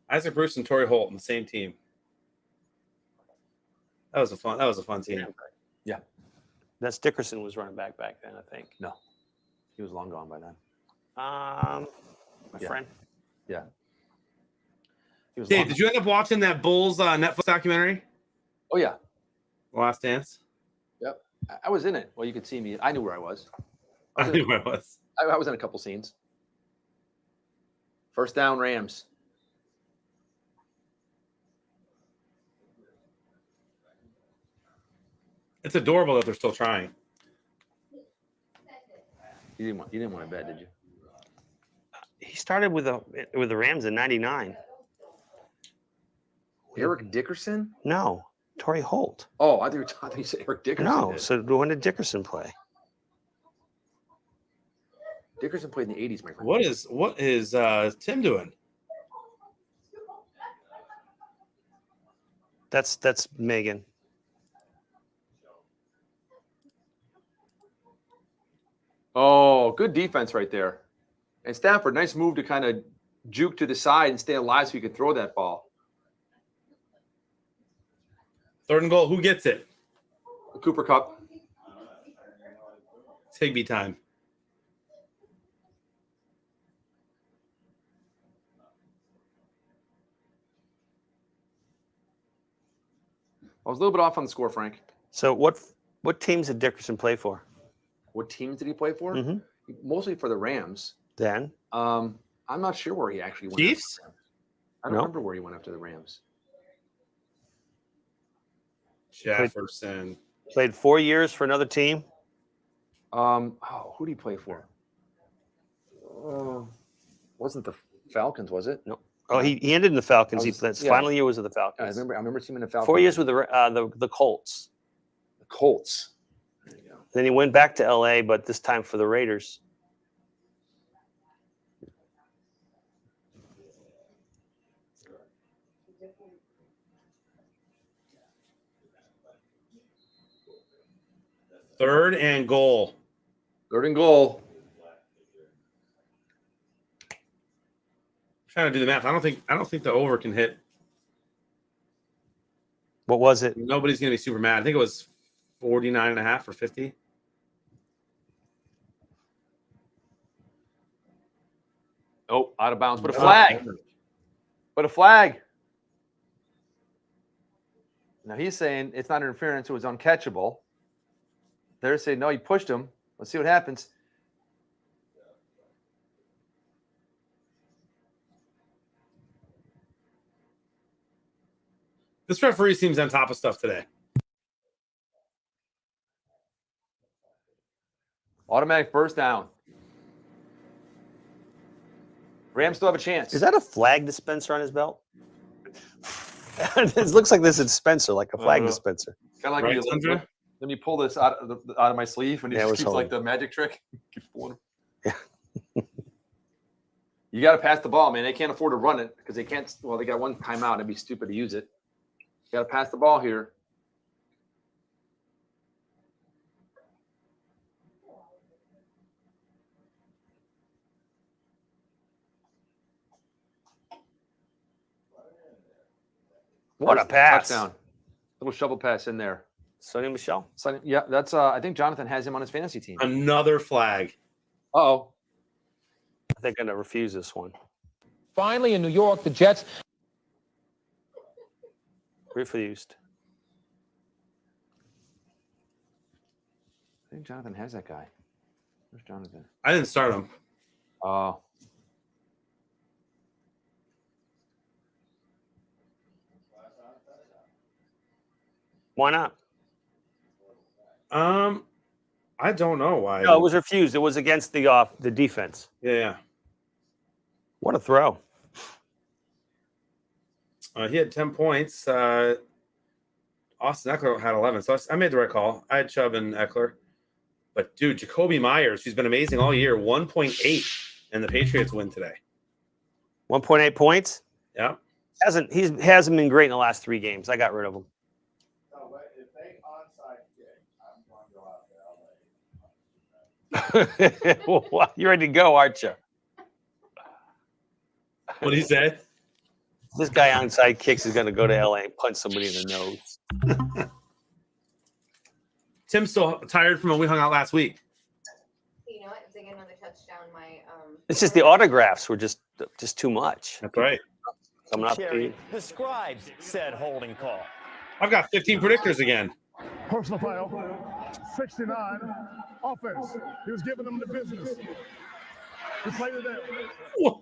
S1: Isaac Bruce and Torrey Holt on the same team. That was a fun team.
S15: Yeah.
S14: That's Dickerson was running back then, I think.
S15: No, he was long gone by then.
S14: My friend.
S15: Yeah. He was
S1: Dave, did you end up watching that Bulls Netflix documentary?
S15: Oh yeah.
S1: Last Dance.
S15: Yep. I was in it. Well, you could see me. I knew where I was.
S1: I knew where I was.
S15: I was in a couple scenes. First down, Rams.
S1: It's adorable that they're still trying.
S15: You didn't want to bet, did you?
S14: He started with the Rams in '99.
S15: Eric Dickerson?
S14: No, Torrey Holt.
S15: Oh, I thought you said Eric Dickerson.
S14: No,
S15: did.
S14: so when did Dickerson play?
S15: Dickerson played in the '80s, my friend.
S1: What is Tim doing?
S14: That's Megan.
S15: Oh, good defense right there. And Stafford, nice move to kind of juke to the side and stay alive so you could throw that ball.
S1: 3rd and goal. Who gets it?
S15: Cooper Kupp.
S1: It's Higbee time.
S15: I was a little bit off on the score, Frank.
S14: So what teams did Dickerson play for?
S15: What teams did he play for?
S14: Mm-hmm.
S15: Mostly for the Rams.
S14: Then?
S15: I'm not sure where he actually went.
S1: Chiefs?
S15: I don't remember where he went after the Rams.
S1: Jefferson.
S14: Played 4 years for another team.
S15: Who did he play for? Wasn't the Falcons, was it?
S14: No. Oh, he ended in the Falcons. That's final year was with the Falcons.
S15: I remember seeing him in the Falcons.
S14: 4 years with the Colts.
S15: The Colts. There you go.
S14: Then he went back to LA, but this time for the Raiders.
S1: Third and goal.
S15: Third and goal.
S1: I'm trying to do the math. I don't think the over can hit.
S14: What was it?
S1: Nobody's going to be super mad. I think it was 49.5 or 50.
S15: Oh, out of bounds. But a flag. But a flag. Now he's saying it's not interference. It was uncatchable. They're saying, no, he pushed him. Let's see what happens.
S1: This referee seems on top of stuff today.
S15: Automatic first down. Rams still have a chance.
S14: Is that a flag dispenser on his belt? It looks like this is a dispenser, like a flag dispenser.
S15: Kind of like
S1: right,
S15: let me pull this out of my sleeve, and he just keeps like the magic trick. Keeps pulling them.
S14: Yeah.
S15: You got to pass the ball, man. They can't afford to run it because they can't. Well, they got one timeout. It'd be stupid to use it. You got to pass the ball here.
S14: What a pass.
S15: Touchdown. Little shovel pass in there.
S14: Sonny Michel?
S15: Yeah, that's I think Jonathan has him on his fantasy team.
S1: Another flag.
S15: Uh-oh.
S14: I think I'm going to refuse this one.
S8: Finally, in New York, the Jets.
S14: Refused.
S15: I think Jonathan has that guy. Where's Jonathan?
S1: I didn't start him.
S15: Oh.
S14: Why not?
S1: I don't know why.
S14: No, it was refused. It was against the defense.
S1: Yeah.
S14: What a throw.
S1: He had 10 points. Austin Eckler had 11. So I made the right call. I had Chubb and Eckler. But, dude, Jacoby Myers, who's been amazing all year, 1.8, and the Patriots win today.
S14: 1.8 points?
S1: Yeah.
S14: He hasn't been great in the last 3 games. I got rid of him. Well, you're ready to go, aren't you?
S1: What did he say?
S14: This guy onside kicks is going to go to LA and punch somebody in the nose.
S1: Tim's still tired from when we hung out last week.
S7: You know what? If they get another touchdown,
S14: It's just the autographs were just too much.
S1: That's right.
S14: I'm not.
S3: The scribes said holding call.
S1: I've got 15 predictors again.
S19: Personal foul, 69, offense. He was giving them the business. He played it there.
S1: What?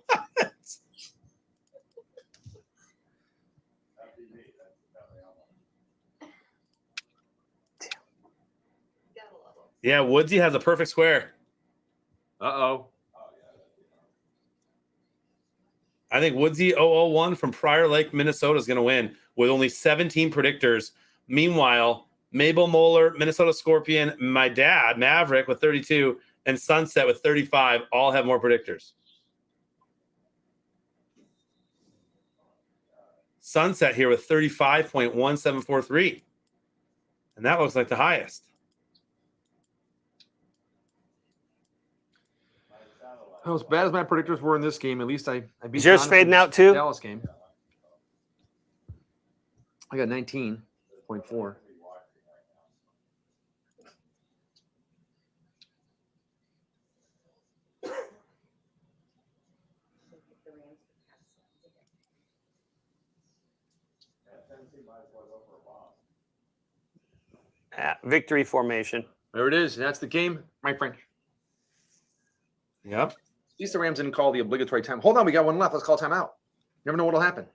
S1: Yeah, Woodsy has a perfect square.
S15: Uh-oh.
S1: I think Woodsy 001 from Prior Lake, Minnesota is going to win with only 17 predictors. Meanwhile, Mabel Moeller, Minnesota Scorpion, my dad, Maverick with 32, and Sunset with 35 all have more predictors. Sunset here with 35.1743. And that looks like the highest.
S15: As bad as my predictors were in this game, at least I beat
S14: Is yours fading out too?
S15: Dallas game. I got 19.4.
S14: Victory formation.
S15: There it is. That's the game, my friend.
S1: Yep.
S15: At least the Rams didn't call the obligatory time. Hold on, we got one left. Let's call timeout. Never know what'll happen.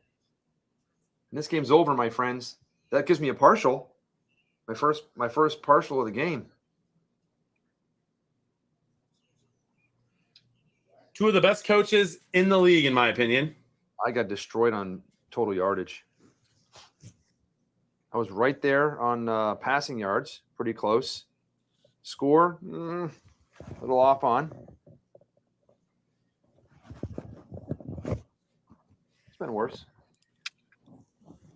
S15: And this game's over, my friends. That gives me a partial. My first partial of the game.
S1: Two of the best coaches in the league, in my opinion.
S15: I got destroyed on total yardage. I was right there on passing yards, pretty close. Score, a little off on. It's been worse.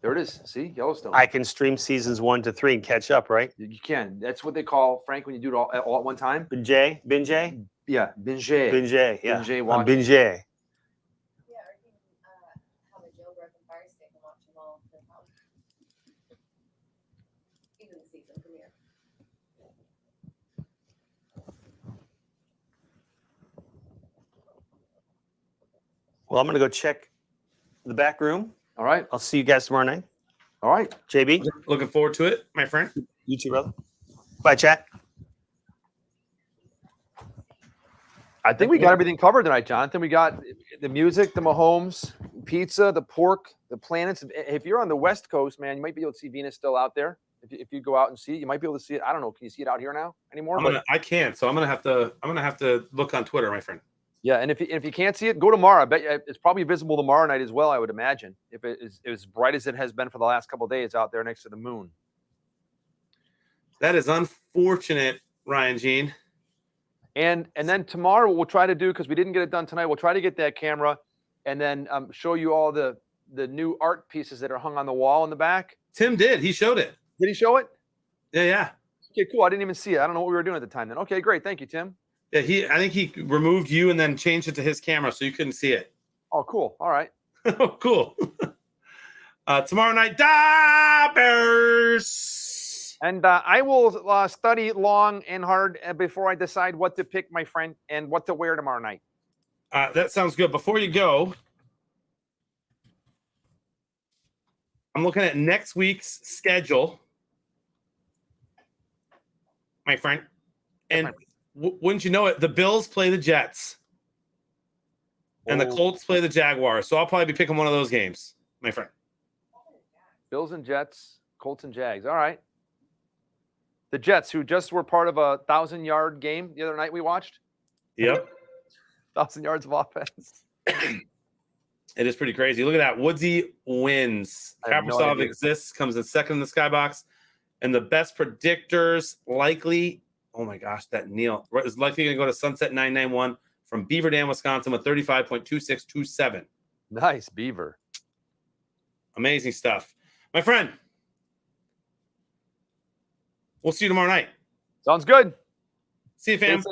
S15: There it is. See, Yellowstone.
S14: I can stream seasons 1 to 3 and catch up, right?
S15: You can. That's what they call, Frank, when you do it all at one time.
S14: Binge?
S15: Yeah, binge.
S14: Yeah.
S15: Yeah.
S14: I'm
S15: Watch.
S14: binge.
S7: Yeah, or you can have a jailbroken Fire Stick and watch them all. Even the season premiere.
S14: Well, I'm going to go check the back room.
S15: All right.
S14: I'll see you guys tomorrow night.
S15: All right.
S14: JB?
S1: Looking forward to it, my friend.
S14: You too, brother. Bye, chat.
S2: I think we got everything covered tonight, Jonathan. We got the music, the Mahomes, pizza, the pork, the planets. If you're on the West Coast, man, you might be able to see Venus still out there. If you go out and see it, you might be able to see it. I don't know. Can you see it out here now anymore?
S1: I can't, so I'm gonna have to look on Twitter, my friend.
S2: Yeah, and if you can't see it, go tomorrow. I bet you it's probably visible tomorrow night as well, I would imagine. If it is as bright as it has been for the last couple of days out there next to the moon.
S1: That is unfortunate, Ryan Jean.
S2: And then tomorrow we'll try to do, because we didn't get it done tonight, we'll try to get that camera and then show you all the new art pieces that are hung on the wall in the back.
S1: Tim did. He showed it.
S2: Did he show it?
S1: Yeah.
S2: Okay, cool. I didn't even see it. I don't know what we were doing at the time then. Okay, great. Thank you, Tim.
S1: Yeah, I think he removed you and then changed it to his camera so you couldn't see it.
S2: Oh, cool. All right.
S1: Oh, cool. Tomorrow night, Bears.
S2: And I will study long and hard before I decide what to pick, my friend, and what to wear tomorrow night.
S1: That sounds good. Before you go, I'm looking at next week's schedule, my friend. And wouldn't you know it, the Bills play the Jets. And the Colts play the Jaguars. So I'll probably be picking one of those games, my friend.
S2: Bills and Jets, Colts and Jags. All right. The Jets, who just were part of a 1,000-yard game the other night we watched.
S1: Yep.
S2: 1,000 yards of offense.
S1: It is pretty crazy. Look at that. Woodsy wins. Kaprasov exists, comes in second in the skybox. And the best predictors likely, oh my gosh, that Neil is likely going to go to Sunset 991 from Beaver Dam, Wisconsin with 35.2627.
S2: Nice, Beaver.
S1: Amazing stuff. My friend, we'll see you tomorrow night.
S2: Sounds good.
S1: See you, fam.